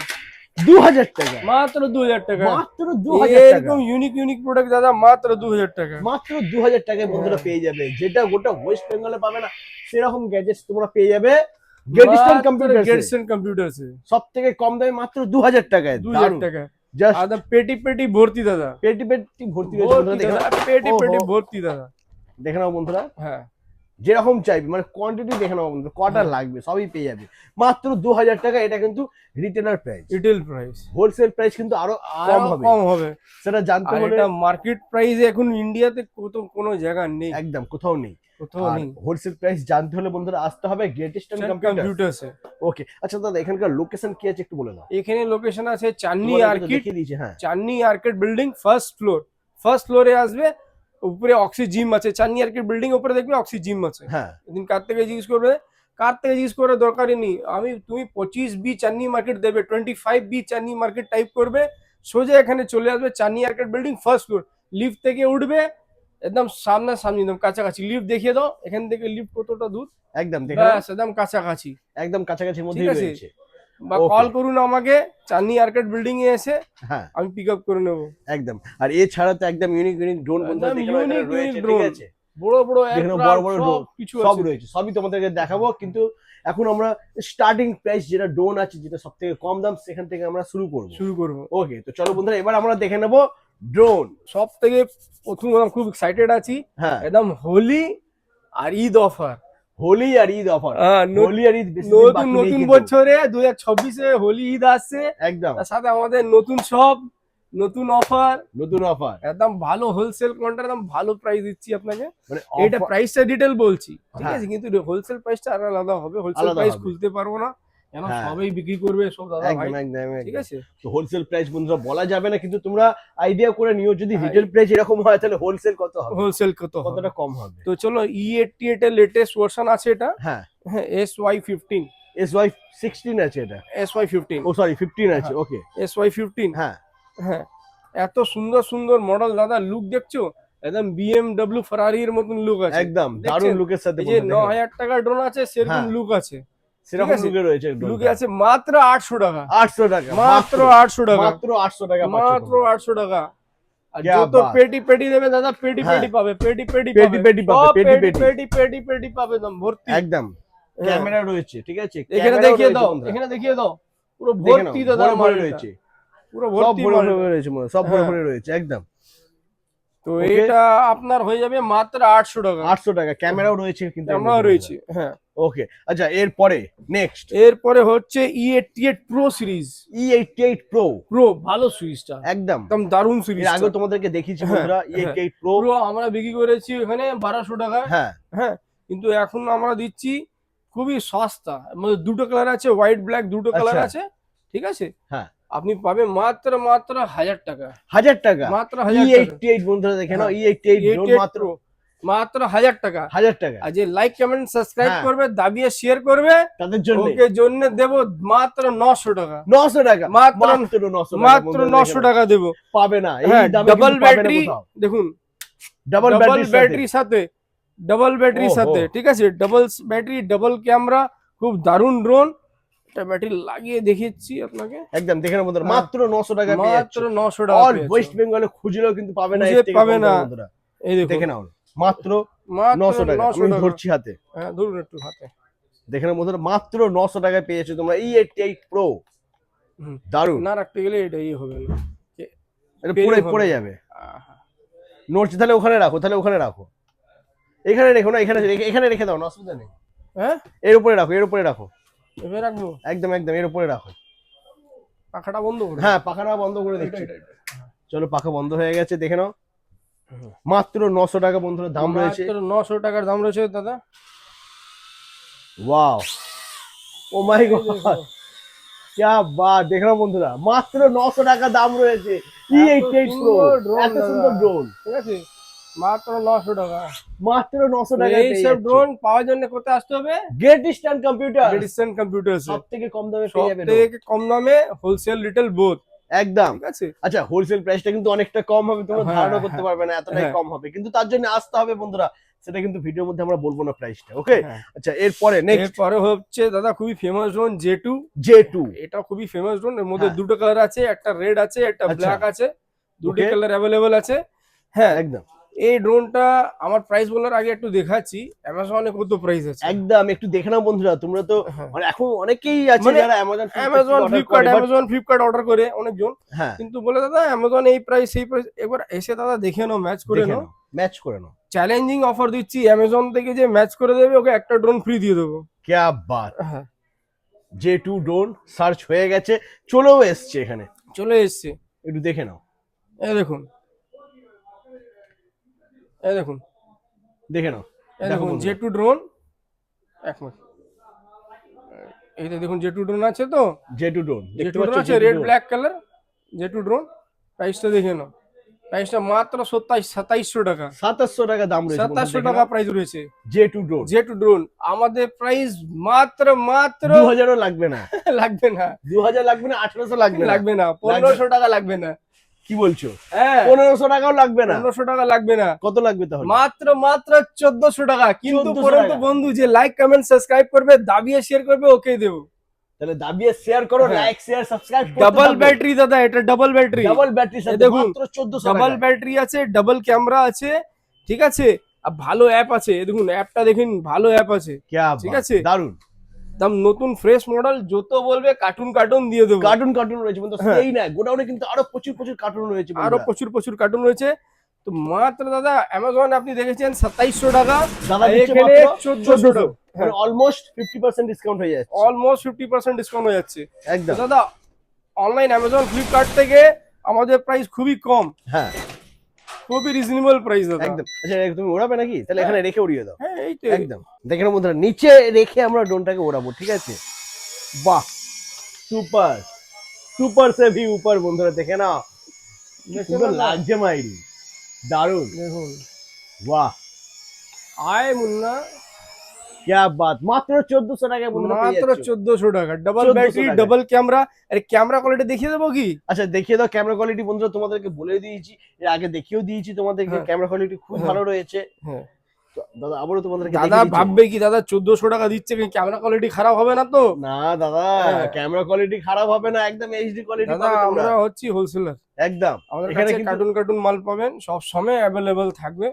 2000 টাকা, মাত্র 2000 টাকা, মাত্র 2000 টাকা, এরকম ইউনিক ইউনিক প্রোডাক্ট দাদা মাত্র 2000 টাকা, মাত্র 2000 টাকায় বন্ধুরা পেয়ে যাবে, যেটা গোটা ওয়েস্ট বেঙ্গলে পাবে না সেরকম গ্যাজেটস তোমরা পেয়ে যাবে গেটিস্টন কম্পিউটার, গেটসন কম্পিউটারসে সব থেকে কম দামে মাত্র 2000 টাকায়, 2000 টাকা, জাস্ট আদা পেটি পেটি ভর্তি দাদা, পেটি পেটি ভর্তি রয়েছে বন্ধুরা, ভর্তি দেখে দাদা, নাও, পেটি ওহো। পেটি ভর্তি দাদা, দেখে নাও বন্ধুরা, হ্যাঁ যেরকম চাইবে মানে কোয়ান্টিটি দেখে নাও বন্ধুরা, কটা লাগবে সবই পেয়ে যাবে মাত্র 2000 টাকা। এটা কিন্তু retailer price, retail price, wholesale price কিন্তু আরো আরো কম হবে, কম হবে, সেটা জানতে আর হলে এটা মার্কেট প্রাইস এখন ইন্ডিয়াতে কোনো জায়গা নেই, একদম কোথাও নেই, কোথাও আর নেই, হোলসেল প্রাইস জানতে হলে বন্ধুরা আসতে হবে গ্রেট ইস্টার্ন কম্পিউটার। কম্পিউটারসে। ওকে, আচ্ছা দাদা এখানকার লোকেশন কি আছে একটু বলে দাও। এখানে লোকেশন আছে চাঁদনি তোমাদের তো আর্কিড, দেখিয়ে দিয়েছে, হ্যাঁ Chandni Arcade building first floor, first ফ্লোরে আসবে, উপরে অক্সি জিম আছে, চাঁদনি আর্কিড বিল্ডিং উপরে দেখবে অক্সি জিম আছে, হ্যাঁ এদিন কার থেকে জিজ্ঞেস করবে, কার থেকে জিজ্ঞেস করে দরকারই নেই, তুমি 25B চাঁদনি মার্কেট দেবে, 25B চাঁদনি মার্কেট টাইপ করবে, সোজা এখানে চলে আসবে Chandni Arcade building first floor, lift থেকে উঠবে একদম সামনাসামনি, একদম কাছাকাছি, লিফট দেখিয়ে দাও এখান থেকে লিফট কতটা দূর, একদম দেখে নাও, ব্যাস একদম কাছাকাছি, একদম কাছাকাছির মধ্যেই ঠিক আছে? রয়েছে, বা Okay. কল করুন আমাকে, চাঁদনি আর্কেড বিল্ডিং এ এসে হ্যাঁ আমি পিক আপ করে নেবো, একদম। আর এছাড়া তো একদম ইউনিক ইউনিক ড্রোন বন্ধুরা একদম দেখে নাও, এখানে unique রয়েছে, unique ঠিক drone। আছে, বড় বড় দেখে নাও, aircraft, বড় বড় সব ড্রোন কিছু সব আছে, রয়েছে, সবই তোমাদেরকে দেখাবো, কিন্তু এখন আমরা স্টার্টিং প্রাইস যেটা ড্রোন আছে, যেটা সব থেকে কম দাম, সেখান থেকে আমরা শুরু করবো। শুরু করবো। ওকে, তো চলো বন্ধুরা এবার আমরা দেখে নেবো ড্রোন। সব থেকে প্রথম আমি খুব এক্সাইটেড আছি, হ্যাঁ, একদম হোলি আর ঈদ অফার, হোলি আর ঈদ অফার, হোলি আর ঈদ বেশি দিন নতুন বাকি নেই নতুন কিন্তু। বছরে 2026-এ হোলি ঈদ আসছে, একদম তার সাথে আমাদের নতুন সব নতুন অফার, নতুন অফার, একদম ভালো হোলসেল কন্ট্রাক্ট, একদম ভালো প্রাইস দিচ্ছি আপনাকে, মানে এটা offer- প্রাইসটা ডিটেল বলছি, ঠিক হ্যাঁ। আছে, কিন্তু হোলসেল প্রাইসটা আর আলাদা হবে, হোলসেল আলাদা প্রাইস হবে। খুলতে পারবো না, কেন হ্যাঁ। সবাই বিক্রি করবে সব দাদা ভাই, একদম একদম ঠিক একদম। আছে, তো হোলসেল প্রাইস বন্ধুরা বলা যাবে না, কিন্তু তোমরা আইডিয়া করে নিও, যদি হ্যাঁ। রিটেল প্রাইস এরকম হয় তাহলে হোলসেল কত হবে, হোলসেল কত হবে। কতটা কম হবে। তো চলো E88 এর লেটেস্ট ভার্সন আছে এটা, হ্যাঁ, হ্যাঁ SY15, SY16 আছে এটা, SY15, ও সরি 15 আছে, ওকে SY15, হ্যাঁ হ্যাঁ এত সুন্দর সুন্দর মডেল দাদা, লুক দেখছো একদম BMW ফারারির মতন লুক আছে, একদম দেখছেন? দারুণ লুকের সাথে এই যে বন্ধুরা, দেখো, 9000 টাকা ড্রোন আছে সেরকম হ্যাঁ। লুক আছে, সেরকম আছে? লুকে রয়েছে লুকে আছে মাত্র 800 টাকা, 800 টাকা, মাত্র 800 টাকা, মাত্র 800 টাকা পাচ্ছ মাত্র তোমরা। 800 টাকা, আর क्या যত बात। পেটি পেটি দেবে দাদা, পেটি হ্যাঁ। পেটি পাবে, পেটি পেটি পেটি পেটি পাবে, সব পেটি পেটি। পেটি পেটি পেটি পাবে একদম ভর্তি, একদম হ্যাঁ। ক্যামেরা রয়েছে, ঠিক আছে, এখানে ক্যামেরাও দেখিয়ে রয়েছে দাও, বন্ধুরা। এখানে দেখিয়ে দাও, পুরো দেখে নাও, ভর্তি দাদা ভরে ভরে মালটা, রয়েছে, পুরো সব ভর্তি ভরে মালটা। ভরে রয়েছে সব ভরে হ্যাঁ। ভরে রয়েছে একদম। তো Okay. এটা আপনার হয়ে যাবে মাত্র 800 টাকা, 800 টাকা, ক্যামেরাও রয়েছে কিন্তু এর ক্যামেরা মধ্যে রয়েছে, হ্যাঁ ওকে, আচ্ছা এরপরে নেক্সট এরপরে হচ্ছে E88 pro series. E88 pro, pro ভালো সুইচটা, একদম একদম দারুণ এর সুইচ। আগে তোমাদেরকে দেখিয়েছি বন্ধুরা E88 প্রো। প্রো আমরা বিক্রি করেছি এখানে 1200 টাকা। হ্যাঁ হ্যাঁ, কিন্তু এখন আমরা দিচ্ছি খুবই সস্তা, মানে দুটো কালার আছে, হোয়াইট ব্ল্যাক দুটো কালার আচ্ছা। আছে, ঠিক আছে। হ্যাঁ, আপনি পাবেন মাত্র 1000 টাকা, 1000 টাকা মাত্র 1000 টাকা। E88 বন্ধুরা দেখে নাও, E88 ড্রোন 88 মাত্র Pro, মাত্র 1000 টাকা। 1000 টাকা আর যে লাইক কমেন্ট সাবস্ক্রাইব হ্যাঁ। করবে, দাবিয়ে শেয়ার করবে, তাদের জন্য ওকে জন্য দেব মাত্র 900 টাকা। 900 টাকা, মাত্র 900 টাকা, মাত্র বন্ধুরা 900 দেখে নাও। টাকা দেব। পাবে না এই হ্যাঁ, দামে, ডাবল কিন্তু পাবে না ব্যাটারি কোথাও। দেখুন, ডাবল ডাবল ব্যাটারির ব্যাটারির সাথে, ডাবল ব্যাটারির ওহো। সাথে, ঠিক আছে, ডাবল ব্যাটারি, ডাবল ক্যামেরা, খুব দারুণ ড্রোন। এটা ব্যাটারি লাগিয়ে দেখিয়েছি আপনাকে, একদম দেখে নাও বন্ধুরা, হ্যাঁ। মাত্র 900 টাকা পেয়ে যাচ্ছ। মাত্র 900 টাকা অল পেয়ে ওয়েস্ট যাচ্ছ। বেঙ্গলে খুঁজলেও কিন্তু পাবে না, খুঁজে এর থেকে পাবে কম না। দামে বন্ধুরা এই দেখুন, দেখে নাও, মাত্র মাত্র 900 টাকা। 900 আমি টাকা। ধরছি হাতে, হ্যাঁ, ধরুন একটু হাতে। দেখে নাও বন্ধুরা, মাত্র 900 টাকায় পেয়েছো তোমরা E88 প্রো। হুম। দারুন, না রাখতে গেলে এটাই হবে না, এটা পেরে পড়ে হবে। পড়ে যাবে। আহা। নড়ছে, তাহলে ওখানে রাখো, তাহলে ওখানে রাখো, এখানে রেখো না, এখানে রেখে দাও না, অসুবিধা নেই। হ্যাঁ, এর উপরে রাখো, এর উপরে রাখো, এভাবে রাখবো, একদম একদম এর উপরে রাখো। পাখাটা বন্ধ করে। হ্যাঁ, পাখাটা বন্ধ করে দিচ্ছি। এটা। চলো, পাখা বন্ধ হয়ে গেছে, দেখে নাও। হুম। মাত্র 900 টাকা বন্ধুরা দাম রয়েছে। মাত্র 900 টাকার দাম রয়েছে দাদা। ওয়াও, ও মাই গড, क्या बात, দেখে নাও বন্ধুরা, মাত্র 900 টাকা দাম রয়েছে E88 প্রো। সুন্দর drone এত দাদা। সুন্দর ড্রোন ঠিক আছে, মাত্র 900 টাকা। মাত্র 900 টাকায় পেয়ে এইসব যাচ্ছ। ড্রোন পাওয়ার জন্য কোথায় আসতে হবে? Great eastern computer, Edison computers. সব থেকে কম দামে সব পেয়ে যাবে drone। থেকে কম দামে, হোলসেল রিটেল বোথ, একদম। ঠিক আছে। আচ্ছা, হোলসেল প্রাইসটা কিন্তু অনেকটা কম হবে, তোমরা হ্যাঁ, ধারণা করতে হ্যাঁ, পারবে না এতটাই হ্যাঁ। কম হবে, কিন্তু তার জন্য আসতে হবে বন্ধুরা, সেটা কিন্তু ভিডিওর মধ্যে আমরা বলবো না প্রাইসটা, ওকে। হ্যাঁ। আচ্ছা, এরপরে নেক্সট এরপরে হচ্ছে দাদা খুবই ফেমাস ড্রোন J2। J2। এটা খুবই ফেমাস ড্রোন, এর মধ্যে হ্যাঁ। দুটো কালার আছে, একটা রেড আছে, একটা আচ্ছা। ব্ল্যাক আছে, দুটো Okay. কালার অ্যাভেলেবল আছে। হ্যাঁ, একদম এই ড্রোনটা আমার প্রাইস বলার আগে একটু দেখাচ্ছি অ্যামাজনে কত প্রাইস আছে। একদম একটু দেখে নাও বন্ধুরা, তোমরা তো হ্যাঁ। মানে এখন অনেকেই আছে মানে যারা অ্যামাজন ফ্লিপকার্ট অর্ডার করে অনেকজন, হ্যাঁ, কিন্তু বলে দাদা অ্যামাজন এই প্রাইস সেই প্রাইস, একবার এসে দাদা দেখে নাও, ম্যাচ করে দেখে নাও। নাও, ম্যাচ করে নাও। চ্যালেঞ্জিং অফার দিচ্ছি, অ্যামাজন থেকে যে ম্যাচ করে দেবে ওকে একটা ড্রোন ফ্রি দিয়ে দেবো। क्या बात, হ্যাঁ, J2 ড্রোন সার্চ হয়ে গেছে, চলেও এসছে এখানে, চলে এসছে। একটু দেখে নাও, এই দেখুন, এই দেখুন, দেখে নাও, এই দেখো দেখুন বন্ধুরা। J2 drone. এক মিনিট, এইটা দেখুন J2 ড্রোন আছে তো, J2 ড্রোন দেখতে J2 ড্রোন পাচ্ছ, আছে, J2 red drone। Black colour J2 drone. প্রাইসটা দেখে নাও, প্রাইসটা মাত্র 2700 টাকা। 2700 টাকা দাম রয়েছে, 2700 টাকা প্রাইস রয়েছে J2 ড্রোন। J2 drone. আমাদের প্রাইস মাত্র 2000ও লাগবে না, লাগবে না, 2000 লাগবে না, 1800 লাগবে না, লাগবে না, 1500 টাকা লাগবে না। কি বলছো, হ্যাঁ, 1500 টাকাও লাগবে না, 1500 টাকা লাগবে না, কত লাগবে তাহলে? মাত্র 1400 টাকা। কিন্তু 1400 পরন্তু টাকা। বন্ধু যে লাইক কমেন্ট সাবস্ক্রাইব করবে, দাবিয়ে শেয়ার করবে, ওকে দেবো। তাহলে দাবিয়ে শেয়ার করো, হ্যাঁ। লাইক শেয়ার সাবস্ক্রাইব করতে ডাবল ব্যাটারি দাদা, এটা ডাবল ব্যাটারি, ডাবল ব্যাটারি সাথে দেখুন, মাত্র 1400 ডাবল টাকা। ব্যাটারি আছে, ডাবল ক্যামেরা আছে, ঠিক আছে, আর ভালো অ্যাপ আছে। এই দেখুন অ্যাপটা দেখুন, ভালো অ্যাপ আছে, क्या ঠিক बात, আছে। দারুন। একদম নতুন ফ্রেশ মডেল, যত বলবে কার্টুন দিয়ে দেবো। কার্টুন কার্টুন রয়েছে বন্ধু, হ্যাঁ। সেই না, গোডাউনে কিন্তু আরো প্রচুর প্রচুর কার্টুন রয়েছে আরো বন্ধুরা। প্রচুর কার্টুন রয়েছে। তো মাত্র দাদা অ্যামাজন আপনি দেখেছেন 2700 টাকা, দাদা আর দিচ্ছে এখানে মাত্র 1400 টাকা, মানে অলমোস্ট 50% ডিসকাউন্ট হয়ে যাচ্ছে, অলমোস্ট 50% ডিসকাউন্ট হয়ে যাচ্ছে। তো একদম। দাদা অনলাইন অ্যামাজন ফ্লিপকার্ট থেকে আমাদের প্রাইস খুবই কম, হ্যাঁ, খুবই রিজনেবল প্রাইস দাদা। একদম। আচ্ছা, তুমি ওড়াবে নাকি? তাহলে এখানে রেখে উড়িয়ে দাও, হ্যাঁ, এই তো একদম। দেখে নাও বন্ধুরা, নিচে রেখে আমরা ড্রোনটাকে ওড়াবো, ঠিক আছে। বাহ, সুপার সুপার সে ভি উপর বন্ধুরা, দেখে নাও কি সুন্দর লাগছে মাইরি, দারুন, দেখুন, বাহ, আয় মুন্না, क्या बात, মাত্র 1400 টাকায় বন্ধুরা পেয়ে মাত্র যাচ্ছ। 1400 টাকা, ডাবল 1400 ব্যাটারি, টাকায়। Double camera. আরে ক্যামেরা কোয়ালিটি দেখিয়ে দেবো কি? আচ্ছা, দেখিয়ে দাও ক্যামেরা কোয়ালিটি বন্ধুরা, তোমাদেরকে বলে দিয়েছি, এর আগে দেখিয়েও দিয়েছি তোমাদেরকে, হ্যাঁ। ক্যামেরা কোয়ালিটি খুব হ্যাঁ। ভালো রয়েছে। হ্যাঁ, তো দাদা আবারও তোমাদেরকে দাদা দেখিয়ে দিচ্ছি। ভাববে কি দাদা 1400 টাকা দিচ্ছে, ক্যামেরা কোয়ালিটি খারাপ হবে না তো? না দাদা, হ্যাঁ। ক্যামেরা কোয়ালিটি খারাপ হবে না, একদম এইচডি কোয়ালিটি দাদা পাবে তোমরা, আমরা হচ্ছি হোলসেলার, একদম। আমাদের এখানে কাছে কিন্তু কার্টুন মাল পাবেন, সব সময় অ্যাভেলেবল থাকবে,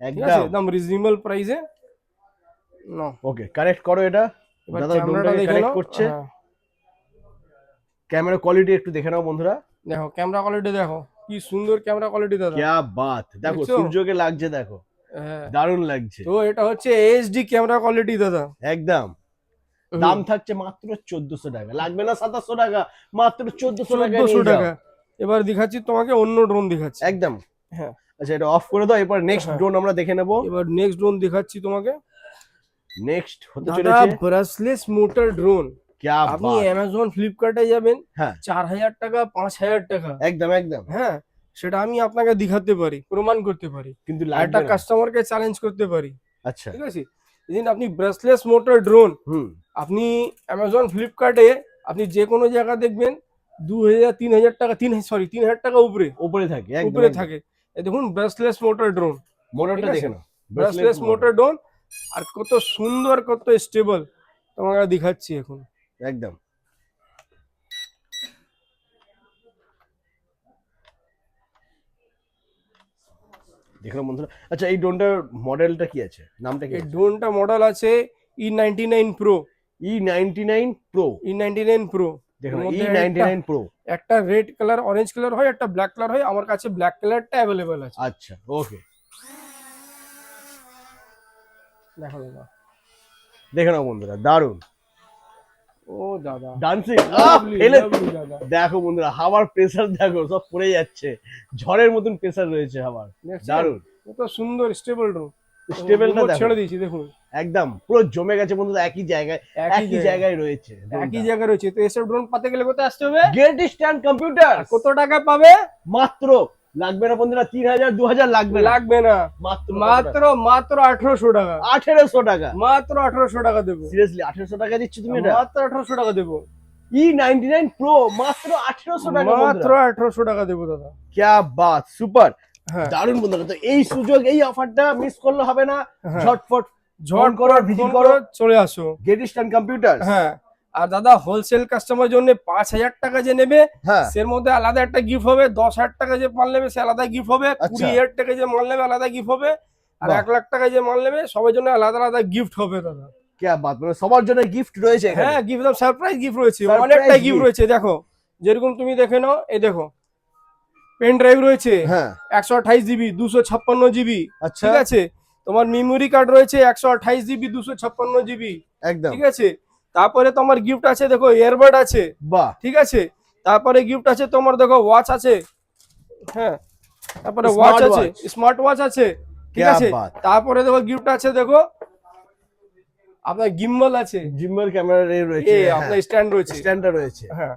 ঠিক আছে, একদম। একদম রিজনেবল প্রাইসে। না, ওকে, কানেক্ট করো এটা, এবার দাদা ক্যামেরাটা ড্রোনটাকে দেখে কানেক্ট নাও। করছে। হ্যাঁ, ক্যামেরা কোয়ালিটি একটু দেখে নাও বন্ধুরা, দেখো ক্যামেরা কোয়ালিটি দেখো, কি সুন্দর ক্যামেরা কোয়ালিটি দাদা। क्या बात, দেখো দেখছো? সূর্যকে লাগছে, দেখো হ্যাঁ দারুণ লাগছে তো এটা হচ্ছে এইচডি ক্যামেরা কোয়ালিটি দাদা। একদম। দাম থাকছে মাত্র 1400 টাকা, লাগবে না 2700 টাকা, মাত্র 1400 টাকা 1400 নিয়ে যাও। টাকা। এবার দেখাচ্ছি তোমাকে অন্য ড্রোন দেখাচ্ছি। একদম। হ্যাঁ আচ্ছা এটা অফ করে দাও, এরপর নেক্সট হ্যাঁ। ড্রোন আমরা দেখে নেব। এবার নেক্সট ড্রোন দেখাচ্ছি তোমাকে। নেক্সট হতে দাদা চলেছে ব্রাসলেস মোটর ড্রোন। क्या আপনি बात। অ্যামাজন ফ্লিপকার্টে যাবেন, হ্যাঁ 4000 টাকা 5000 টাকা, একদম একদম, হ্যাঁ সেটা আমি আপনাকে দেখাতে পারি, প্রমাণ করতে পারি, কিন্তু একটা লাগবে না। কাস্টমারকে চ্যালেঞ্জ করতে পারি। আচ্ছা ঠিক আছে, যেদিন আপনি ব্রাসলেস মোটর ড্রোন হুম আপনি অ্যামাজন ফ্লিপকার্টে আপনি যে কোনো জায়গা দেখবেন 2000 3000 টাকা, 3000 টাকা উপরে উপরে থাকে, একদম উপরে একদম। থাকে। এই দেখুন ব্রাসলেস মোটর ড্রোন, মোটরটা ঠিক আছে? দেখে নাও, ব্রাসলেস মোটর ড্রোন, আর কত সুন্দর কত স্টেবল তোমাকে দেখাচ্ছি এখন। একদম। দেখলাম বন্ধুরা। আচ্ছা এই ড্রোনটার মডেলটা কি আছে, নামটা কি এই আছে? ড্রোনটা মডেল আছে E99 Pro। E99 Pro। E99 Pro দেখুন এর মধ্যে E99 Pro। একটা রেড কালার, অরেঞ্জ কালার হয়, একটা ব্ল্যাক কালার হয়, আমার কাছে ব্ল্যাক কালারটা অ্যাভেলেবল আছে। আচ্ছা ওকে, দেখো দাদা, দেখে নাও বন্ধুরা, দারুন ও দাদা ডান্সিং। lovely, lovely দাদা। দেখো বন্ধুরা, হাওয়ার প্রেসার দেখো, সব পড়ে যাচ্ছে, ঝড়ের মতন প্রেসার রয়েছে হাওয়ার, দেখছেন? দারুন। কত সুন্দর স্টেবল ড্রোন। স্টেবলটা দেখো, ছেড়ে দিয়েছি দেখুন, একদম পুরো জমে গেছে বন্ধুরা, একই জায়গায়, একই জায়গায় রয়েছে একই জায়গায় রয়েছে। তো এসব ড্রোন পাতে গেলে কোথায় আসতে হবে? Gate stand computer. কত টাকা পাবে? মাত্র লাগবে না বন্ধুরা 3000 2000 লাগবে না, লাগবে না, মাত্র মাত্র মাত্র 1800 টাকা, 1800 টাকা। মাত্র 1800 টাকা দেবো, সিরিয়াসলি 1800 টাকা দিচ্ছ তুমি এটা? মাত্র 1800 টাকা দেবো, E99 Pro মাত্র 1800 টাকা মাত্র বন্ধুরা। 1800 টাকা দেবো দাদা। क्या बात, সুপার, হ্যাঁ দারুণ বন্ধুরা। তো এই সুযোগ, এই অফারটা মিস করলে হবে না, হ্যাঁ। ঝটফট ঝট করো, করে ভিজিট ফোন করো করে চলে আসো। Gate stand computer. হ্যাঁ, আর দাদা হোলসেল কাস্টমার জন্য 5000 টাকা যে নেবে হ্যাঁ সের মধ্যে আলাদা একটা গিফট হবে, 10000 টাকা যে মাল নেবে সে আলাদা গিফট হবে, আচ্ছা। 20000 টাকা যে মাল নেবে আলাদা গিফট হবে, আর বাহ। 1 লাখ টাকা যে মাল নেবে সবার জন্য আলাদা আলাদা গিফট হবে দাদা। क्या बात, মানে সবার জন্য গিফট রয়েছে এখানে। হ্যাঁ গিফট, সারপ্রাইজ গিফট রয়েছে, Surprise অনেকটা gift। গিফট রয়েছে। দেখো যেরকম তুমি দেখে নাও, এই দেখো পেন ড্রাইভ রয়েছে হ্যাঁ 128 জিবি 256 জিবি, আচ্ছা ঠিক আছে। তোমার মেমোরি কার্ড রয়েছে 128 জিবি 256 জিবি, একদম, ঠিক আছে। তারপরে তোমার গিফট আছে দেখো ইয়ারবাড আছে, বাহ ঠিক আছে। তারপরে গিফট আছে তোমার দেখো ওয়াচ আছে, হ্যাঁ তারপরে Smart ওয়াচ আছে, watch। স্মার্ট ওয়াচ আছে, ঠিক क्या আছে। बात। তারপরে দেখো গিফট আছে দেখো আপনার গিম্বল আছে, জিম্বার ক্যামেরা রয়েছে, এ আপনার স্ট্যান্ড রয়েছে, স্ট্যান্ডটা রয়েছে, হ্যাঁ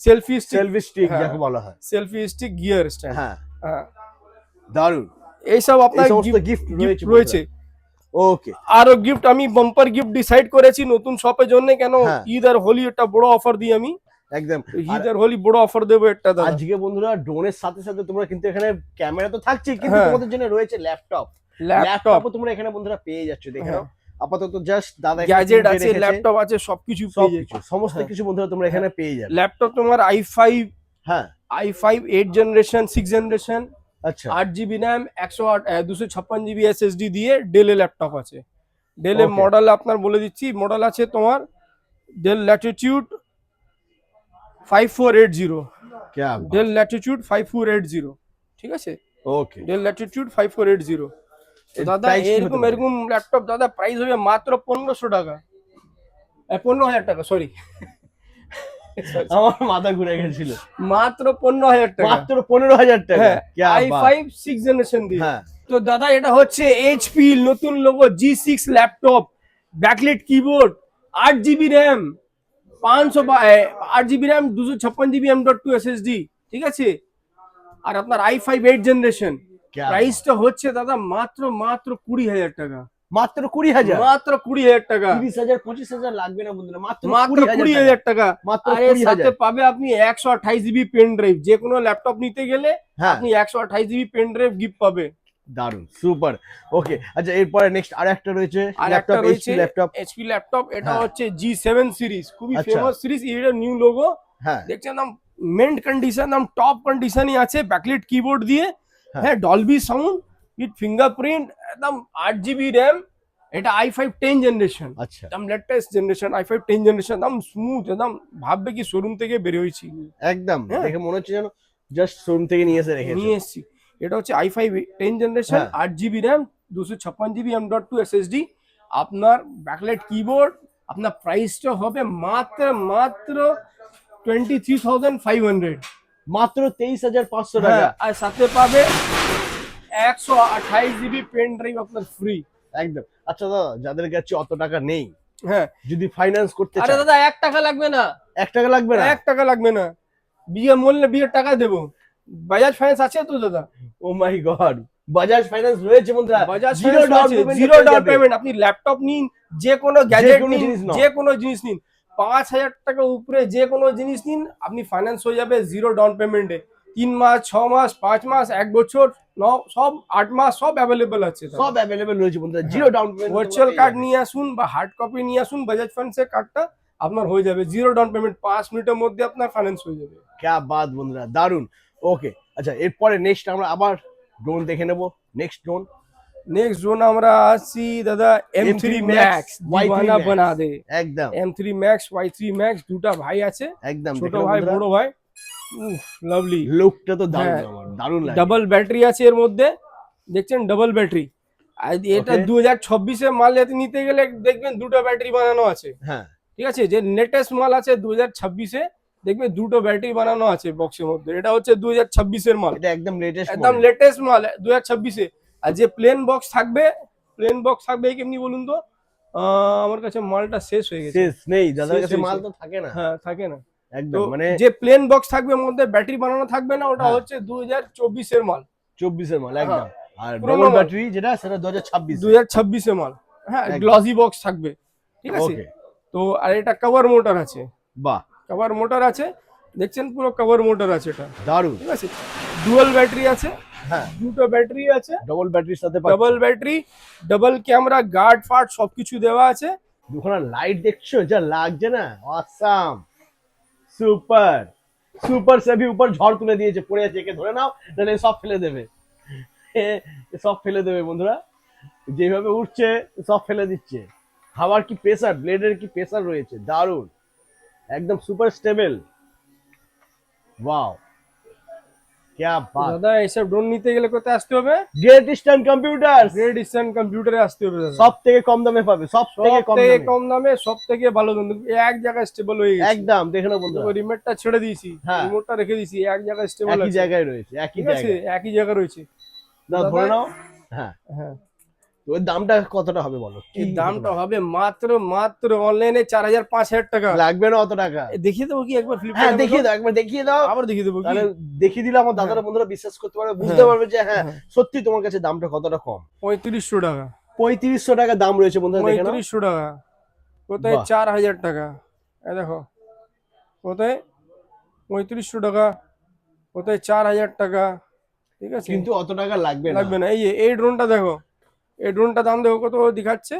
সেলফি স্টিক, সেলফি স্টিক হ্যাঁ। যাকে বলা হয়, সেলফি স্টিক গিয়ার স্ট্যান্ড, হ্যাঁ হ্যাঁ দারুন। এইসব আপনার এই সমস্ত গিফট গিফট রয়েছে। ওকে আরো গিফট আমি বাম্পার গিফট ডিসাইড করেছি নতুন শপের জন্য, কেন হ্যাঁ। ঈদ আর হোলি একটা বড় অফার দিই আমি, একদম। ঈদ আর হোলি বড় অফার দেবো একটা দাদা। আজকে বন্ধুরা ড্রোনের সাথে সাথে তোমরা কিন্তু এখানে ক্যামেরা তো থাকছে, কিন্তু হ্যাঁ। তোমাদের জন্য রয়েছে ল্যাপটপ। ল্যাপটপ, ল্যাপটপও তোমরা এখানে বন্ধুরা পেয়ে যাচ্ছ, দেখে নাও। আপাতত জাস্ট দাদা এখানে গ্যাজেট কিনে আছে, রেখেছে, ল্যাপটপ আছে, সবকিছু পেয়ে সবকিছু, যাচ্ছে। সমস্ত হ্যাঁ। কিছু বন্ধুরা তোমরা এখানে পেয়ে যাবে। ল্যাপটপ তোমার i5 হ্যাঁ i5 8 জেনারেশন 6 জেনারেশন, আচ্ছা 8 জিবি র্যাম, 256 জিবি এসএসডি দিয়ে ডেল ল্যাপটপ আছে। Dell Okay. মডেল আপনার বলে দিচ্ছি, মডেল আছে তোমার ডেল ল্যাটিটিউড 5480, क्या ডেল ল্যাটিটিউড 5480, ঠিক আছে। ওকে। Dell Latitude 5480। তো এর দাদা price কি হতে এরকম পারে? এরকম ল্যাপটপ দাদা প্রাইস হবে মাত্র 1500 টাকা, 15000 টাকা, সরি আমার মাথা ঘুরে গেছিল, মাত্র 15000 টাকা, মাত্র 15000 টাকা। হ্যাঁ क्या बात। i5 6 জেনারেশন দিয়ে। হ্যাঁ তো দাদা এটা হচ্ছে এইচপি নতুন logo G6 laptop, backlight keyboard, 8 GB RAM, 8 GB RAM, 256 GB M.2 SSD, ঠিক আছে। আর আপনার i5 8 জেনারেশন, क्या প্রাইসটা হচ্ছে দাদা মাত্র মাত্র 20000 টাকা, মাত্র 20000, মাত্র 20000 টাকা, 30000 25000 লাগবে না বন্ধুরা, মাত্র মাত্র 20000 20000 টাকা। মাত্র আর এর সাথে 20000। পাবে আপনি 128 জিবি পেন ড্রাইভ, যে কোনো ল্যাপটপ নিতে গেলে হ্যাঁ আপনি 128 জিবি পেন ড্রাইভ গিফট পাবে। দারুন, সুপার। ওকে আচ্ছা এরপরে নেক্সট আরেকটা রয়েছে আর একটা ল্যাপটপ, রয়েছে এইচপি ল্যাপটপ। এইচপি ল্যাপটপ, এটা হ্যাঁ। হচ্ছে G7 সিরিজ, খুবই আচ্ছা। Famous series. এটা নিউ লোগো, হ্যাঁ দেখছেন একদম মেন্ট কন্ডিশন, একদম টপ কন্ডিশনই আছে, ব্যাকলাইট কিবোর্ড দিয়ে, হ্যাঁ। হ্যাঁ ডলবি সাউন্ড উইথ ফিঙ্গারপ্রিন্ট, একদম 8 জিবি র্যাম। এটা i5 10 জেনারেশন, আচ্ছা একদম লেটেস্ট জেনারেশন, i5 10 জেনারেশন, একদম স্মুথ, একদম ভাববে কি শোরুম থেকে বের হয়েছি, একদম হ্যাঁ। দেখে মনে হচ্ছে যেন জাস্ট শোরুম থেকে নিয়ে এসে রেখেছে। নিয়ে এসেছি। এটা হচ্ছে i5 10 জেনারেশন, হ্যাঁ। 8 GB RAM, 256 GB M.2 SSD, আপনার ব্যাকলাইট কিবোর্ড, আপনার প্রাইসটা হবে মাত্র মাত্র 23,500। মাত্র 23,500 টাকা। হ্যাঁ, আর সাথে পাবে 128 GB পেন ড্রাইভ আপনার ফ্রি। একদম। আচ্ছা দাদা, যাদের কাছে অত টাকা নেই, হ্যাঁ, যদি ফাইন্যান্স করতে আরে চায়, দাদা 1 টাকা লাগবে না, 1 টাকা লাগবে না? 1 টাকা লাগবে না, বিয়ে মূল্যে বিয়ের টাকা দেবো। বাজাজ ফাইন্যান্স আছে তো দাদা? ও মাই গড, বাজাজ ফাইন্যান্স রয়েছে বন্ধুরা। বাজাজ জিরো ফাইন্যান্স ডাউন আছে, পেমেন্ট, জিরো ডাউন পেমেন্ট। আপনি ল্যাপটপ নিন, যে কোনো গ্যাজেট কোনো নিন, জিনিস নাও। যে কোনো জিনিস নিন, 5,000 টাকা উপরে যে কোনো জিনিস নিন, আপনি ফাইন্যান্স হয়ে যাবে জিরো ডাউন পেমেন্টে। 3 মাস, 6 মাস, 5 মাস, 1 বছর, সব 8 মাস সব অ্যাভেলেবেল আছে। সব অ্যাভেলেবল রয়েছে বন্ধুরা, zero down payment. Virtual card নিয়ে আসুন বা হার্ড কপি নিয়ে আসুন, বাজাজ ফাইন্যান্সের কার্ডটা আপনার হয়ে যাবে জিরো ডাউন পেমেন্ট, 5 মিনিটের মধ্যে আপনার ফাইন্যান্স হয়ে যাবে। ক্যা বাত বন্ধুরা, দারুন। ওকে, আচ্ছা এরপরে নেক্সট আমরা আবার ড্রোন দেখে নেব। নেক্সট ড্রোন আমরা আসছি দাদা M3 Max, Y3 দিওয়ানা Max। বানা দে। একদম M3 Max, Y3 Max, দুটা ভাই আছে, একদম। ছোট ভাই বড় ভাই। লাভলি লুকটা তো দারুন, হ্যাঁ। আমার দারুন লাগে। ডাবল ব্যাটারি আছে এর মধ্যে, দেখছেন ডাবল ব্যাটারি। আর এটা Okay। 2026 মাল যাতে নিতে গেলে দেখবেন দুটো ব্যাটারি বানানো আছে। হ্যাঁ, ঠিক আছে, যে লেটেস্ট মাল আছে 2026 দেখবে দুটো ব্যাটারি বানানো আছে বক্সের মধ্যে। এটা হচ্ছে 2026 এর মাল, এটা একদম লেটেস্ট একদম লেটেস্ট মাল 2026। আর যে প্লেন বক্স থাকবে, কেমনি বলুন তো? আমার কাছে মালটা শেষ হয়ে গেছে। শেষ নেই দাদার শেষ কাছে, মাল হয়েছে। তো থাকে না। হ্যাঁ, থাকে না। তো একদম মানে যে প্লেন বক্স থাকবে মধ্যে ব্যাটারি বানানো থাকবে না, ওটা হ্যাঁ। হচ্ছে 2024 এর মাল, 24 এর মাল একদম। আর পুরোনো ডবল মাল। ব্যাটারি যেটা, সেটা 2026 2026 এর মাল। হ্যাঁ, একদম। গ্লসি বক্স থাকবে। ঠিক আছে। ওকে, তো আর এটা কভার মোটর আছে, বাহ কভার মোটর আছে, দেখছেন পুরো কভার মোটর আছে এটা। দারুন। ঠিক আছে, ডুয়াল ব্যাটারি আছে, হ্যাঁ, দুটো ব্যাটারি আছে, ডবল ব্যাটারির সাথে double battery, double camera, guard ফার্ড সবকিছু দেওয়া আছে। দুখানা লাইট দেখছো যা লাগছে না, অসাম, সুপার। সুপার সে भी ऊपर ঝড় তুলে দিয়েছে, পড়ে আছে, একে ধরে নাও, নাহলে সব ফেলে দেবে। সব ফেলে দেবে বন্ধুরা, যেভাবে উঠছে সব ফেলে দিচ্ছে। হাওয়ার কি প্রেসার, ব্লেডের কি প্রেসার রয়েছে, দারুন, একদম সুপার স্টেবল। ওয়াও, क्या बात। দাদা এইসব ড্রোন নিতে গেলে কোথায় আসতে হবে? Great eastern computer, great eastern কম্পিউটারে আসতে হবে দাদা। সব থেকে কম দামে পাবে, সব থেকে কম দামে, কম দামে, সব থেকে ভালো দাম, এক জায়গায় স্টেবল হয়ে গেছে। একদম। দেখে নাও বন্ধুরা, রিমোটটা ছেড়ে দিয়েছি, হ্যাঁ। রিমোটটা রেখে দিয়েছি, এক জায়গায় স্টেবল একই আছে। জায়গায় রয়েছে, একই ঠিক আছে, জায়গায়। একই জায়গায় রয়েছে। দাও ধরে নাও। হ্যাঁ, হ্যাঁ, তো এর দামটা কতটা হবে বলো? এই দামটা হবে মাত্র মাত্র অনলাইনে 4,000-5,000 টাকা। লাগবে না অত টাকা। দেখিয়ে দেবো কি একবার হ্যাঁ ফ্লিপকার্টে? দেখিয়ে দাও, একবার দেখিয়ে দাও, আবার দেখিয়ে দেবো কি? তাহলে দেখিয়ে দিলে আমার দাদারা বন্ধুরা বিশ্বাস করতে পারবে, বুঝতে হ্যাঁ। পারবে যে হ্যাঁ হ্যাঁ। সত্যি তোমার কাছে দামটা কতটা কম। 3500 টাকা, 3500 টাকা দাম রয়েছে বন্ধুরা, দেখে নাও। 3500 টাকা। কোথায় বাহ। 4,000 টাকা, এই দেখো কোথায় 3500 টাকা, কোথায় 4,000 টাকা। ঠিক আছে, কিন্তু অত টাকা লাগবে না। লাগবে না। এই যে এই ড্রোনটা দেখো, এই ড্রোনটা দাম দেখো কত দেখাচ্ছে,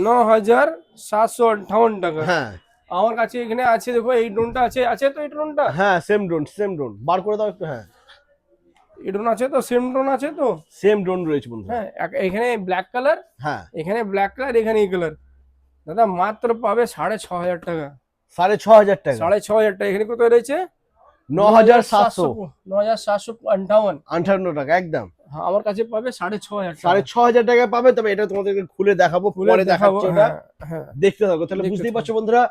9,758 টাকা। হ্যাঁ আমার কাছে এখানে আছে, দেখো এই ড্রোনটা আছে, আছে তো এই ড্রোনটা? হ্যাঁ, সেম ড্রোন বার করে দাও একটু। হ্যাঁ, এই ড্রোন আছে তো, সেম ড্রোন আছে তো। সেম ড্রোন রয়েছে বন্ধুরা। হ্যাঁ, এখানে ব্ল্যাক কালার, হ্যাঁ, এখানে ব্ল্যাক কালার, এখানে এই কালার। দাদা মাত্র পাবে 6,500 টাকা, 6,500 টাকা, 6,500 টাকা। এখানে কোথায় রয়েছে? 9,758 9,758 টাকা একদম। হ্যাঁ, আমার কাছে পাবে 6,500 টাকা। 6,500 টাকা পাবে। তবে এটা তোমাদেরকে খুলে দেখাবো, পরে দেখাচ্ছি ওটা, হ্যাঁ, হ্যাঁ। দেখতে থাকো, তাহলে দেখতে বুঝতেই থাকো। পারছো বন্ধুরা।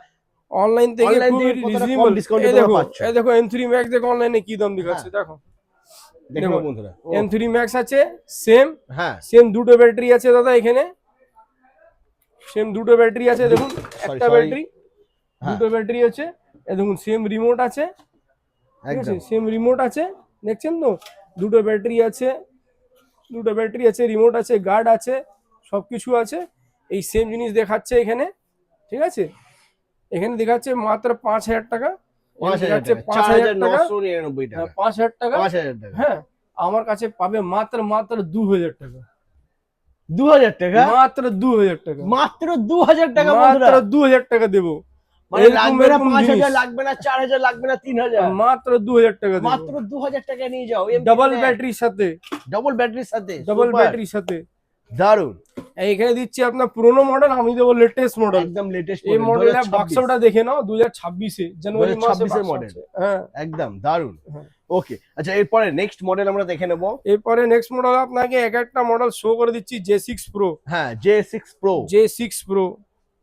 অনলাইন থেকে Online খুবই থেকে কতটা কম রিজনেবল discount এ এই তোমরা দেখো, পাচ্ছ। এই দেখো M3 Max দেখো অনলাইনে কি দাম দেখাচ্ছে, দেখো দেখো দেখো। বন্ধুরা, ও, M3 Max আছে, সেম হ্যাঁ সেম দুটো ব্যাটারি আছে দাদা, এখানে সেম দুটো ব্যাটারি আছে, দেখুন একটা sorry। ব্যাটারি, হ্যাঁ। দুটো ব্যাটারি আছে, এই দেখুন সেম রিমোট আছে। ঠিক আছে, একদম সেম রিমোট আছে, দেখছেন তো, দুটো ব্যাটারি আছে, দুটো ব্যাটারি আছে, রিমোট আছে, গার্ড আছে, সবকিছু আছে। এই সেম জিনিস দেখাচ্ছে এখানে। ঠিক আছে, এখানে দেখাচ্ছে মাত্র 5,000 টাকা, এখানে 5,000 দেখাচ্ছে টাকা, 5,000 টাকা, 4,999 টাকা, 5,000 টাকা। 5,000 টাকা, হ্যাঁ, আমার কাছে পাবে মাত্র মাত্র 2,000 টাকা, 2,000 টাকা, মাত্র 2,000 টাকা, মাত্র 2,000 টাকা মাত্র বন্ধুরা। 2,000 টাকা দেবো। মানে এরকম লাগবে না এরকম 5,000, জিনিস। লাগবে না 4,000, লাগবে না 3,000, মাত্র 2,000 টাকা দেবো, মাত্র 2,000 টাকা নিয়ে যাও। ডাবল ব্যাটারির সাথে, ডবল ব্যাটারির সাথে, ডাবল super, ব্যাটারির সাথে। দারুন, এইখানে দিচ্ছি আপনার পুরোনো মডেল, আমি দেবো লেটেস্ট মডেল। একদম লেটেস্ট এই মডেলের বাক্সটা দেখে নাও, 2026 জানুয়ারি মাসে 2026 এর বাক্স model। আছে। হ্যাঁ, একদম দারুন। হ্যাঁ। ওকে, আচ্ছা এরপরে নেক্সট মডেল আমরা দেখে নেব। এরপরে নেক্সট মডেল আপনাকে এক একটা মডেল শো করে দিচ্ছি। J6 Pro, হ্যাঁ J6 Pro, J6 Pro,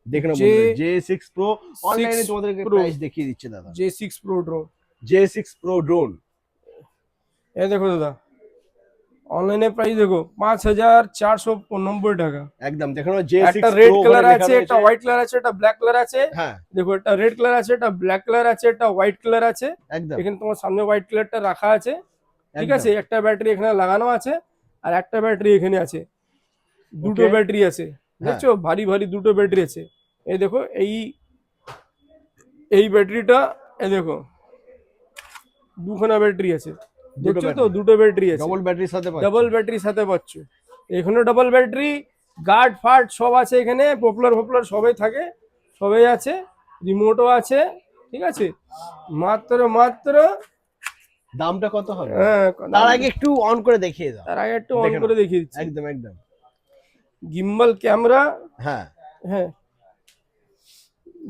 দেখে নেব J6 Pro। অনলাইনে তোমাদেরকে Pro, প্রাইস দেখিয়ে দিচ্ছে দাদা। J6 Pro drone, J6 Pro drone, এই দেখো দাদা, অনলাইনে প্রাইস দেখো 5,490 টাকা। একদম দেখো J6 একটা Pro রেড ওখানে কালার লেখা আছে, রয়েছে। একটা হোয়াইট কালার আছে, একটা ব্ল্যাক কালার আছে। হ্যাঁ দেখো একটা রেড কালার আছে, একটা ব্ল্যাক কালার আছে, একটা হোয়াইট কালার আছে। একদম এখানে তোমার সামনে হোয়াইট কালারটা রাখা আছে, ঠিক একদম। আছে। একটা ব্যাটারি এখানে লাগানো আছে, আর একটা ব্যাটারি এখানে আছে, দুটো Okay. ব্যাটারি আছে, দেখছো ভারী ভারী দুটো ব্যাটারি আছে। এই দেখো এই ব্যাটারিটা, এই দেখো দুখানা ব্যাটারি আছে, দেখছো তো, দুটো ব্যাটারি আছে, ডবল ব্যাটারির সাথে পাচ্ছ। ডাবল ব্যাটারির সাথে পাচ্ছ। এখানে ডাবল ব্যাটারি, গার্ড ফার্ড সব আছে এখানে, পপুলার সবাই থাকে, সবাই আছে, রিমোটও আছে, ঠিক আছে। মাত্র দামটা কত হবে? হ্যাঁ, তার আগে একটু অন করে দেখিয়ে দাও। তার আগে একটু অন দেখে করে নাও। দেখিয়ে দিচ্ছি। একদম একদম। গিম্বল ক্যামেরা, হ্যাঁ হ্যাঁ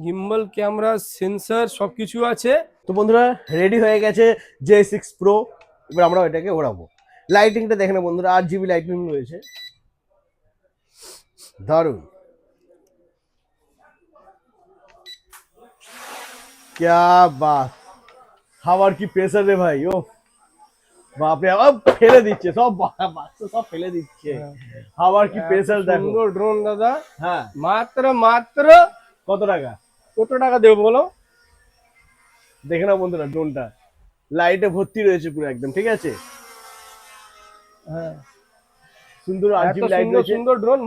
গিম্বল ক্যামেরা, সেন্সর সবকিছু আছে। তো বন্ধুরা রেডি হয়ে গেছে J6 Pro। এবার আমরা এটাকে ওড়াবো। লাইটিংটা দেখে না বন্ধুরা, 8 GB লাইটিং রয়েছে, দারুণ। क्या बात, হাওয়ার কি প্রেসার রে ভাই, ও বাপরে, ফেলে দিচ্ছে সব, বাচ্চা সব ফেলে দিচ্ছে। হাওয়ার কি প্রেসার দেখো। সুন্দর ড্রোন দাদা, হ্যাঁ মাত্র কত টাকা? কত টাকা দেবো বলো? দেখে না বন্ধুরা ড্রোনটা লাইটে ভর্তি রয়েছে পুরো একদম, ঠিক আছে। হ্যাঁ, সুন্দর 8 GB এত লাইট সুন্দর রয়েছে। সুন্দর ড্রোন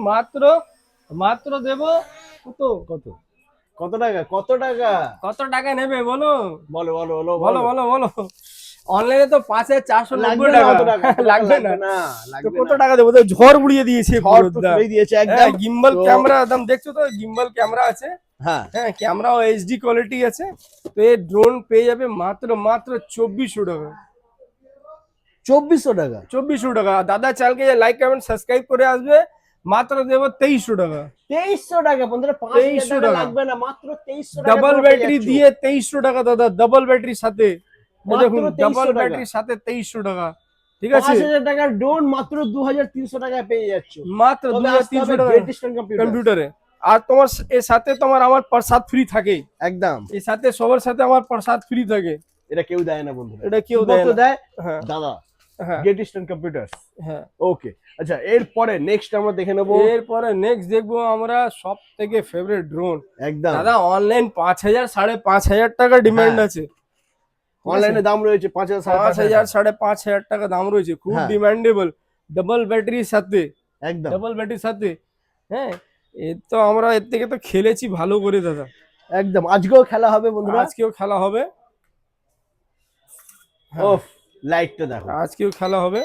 মাত্র দেবো কত? কত কত টাকা? কত টাকা? কত টাকা নেবে বলো? বলো বলো বলো বলো বলো বলো। অনলাইনে তো 5,490 লাগবে না অত টাকা, টাকা, লাগবে না। তো লাগবে কত না। টাকা দেবো? তো ঝড় উড়িয়ে দিয়েছে ঝড় তো তুলেই দিয়েছে একদম। গিম্বল তো- ক্যামেরা একদম, দেখছো তো গিম্বল ক্যামেরা আছে, হ্যাঁ হ্যাঁ ক্যামেরাও এইচডি কোয়ালিটি আছে। তো এই ড্রোন পেয়ে যাবে মাত্র 2400 টাকা। 2400 টাকা? 2400 টাকা। দাদা চ্যানেলকে লাইক কমেন্ট সাবস্ক্রাইব করে আসবে, মাত্র দেবো 2300 টাকা। 2300 টাকা বন্ধুরা, 2300 5,000 টাকা টাকা। লাগবে না, মাত্র 2300 টাকা। ডাবল ব্যাটারি দিয়ে 2300 টাকা দাদা, ডাবল ব্যাটারির সাথে, এই মাত্র দেখুন 2300 ডাবল টাকা। ব্যাটারির সাথে 2300 টাকা, ঠিক আছে। 5000 টাকার ড্রোন মাত্র 2300 টাকায় পেয়ে যাচ্ছ। মাত্র তবে আসতে 2300 হবে টাকা Great Eastern Computer। কম্পিউটারে। আর তোমার এর সাথে তোমার আমার প্রসাদ ফ্রি থাকে, একদম, এর সাথে সবার সাথে আমার প্রসাদ ফ্রি থাকে। এটা কেউ দেয় না বন্ধুরা, এটা কেউ শুধুমাত্র দেয় না। দেয় হ্যাঁ দাদা, হ্যাঁ Great Eastern Computers। হ্যাঁ। ওকে, আচ্ছা এরপরে নেক্সট আমরা দেখে নেবো। এরপরে নেক্সট দেখবো আমরা সব থেকে ফেভারিট ড্রোন। একদম দাদা অনলাইন 5000 5,500 টাকা ডিমান্ড হ্যাঁ। আছে, অনলাইনে দাম রয়েছে 5000 5,000 5,500 টাকা দাম রয়েছে, খুব হ্যাঁ। ডিমান্ডেবল, ডাবল ব্যাটারির সাথে, একদম ডাবল ব্যাটারির সাথে। হ্যাঁ, এর তো আমরা এর থেকে তো খেলেছি ভালো করে দাদা, একদম। আজকেও খেলা হবে বন্ধুরা, আজকেও খেলা হবে। হ্যাঁ, ওফ লাইটটা দেখো, আজকেও খেলা হবে।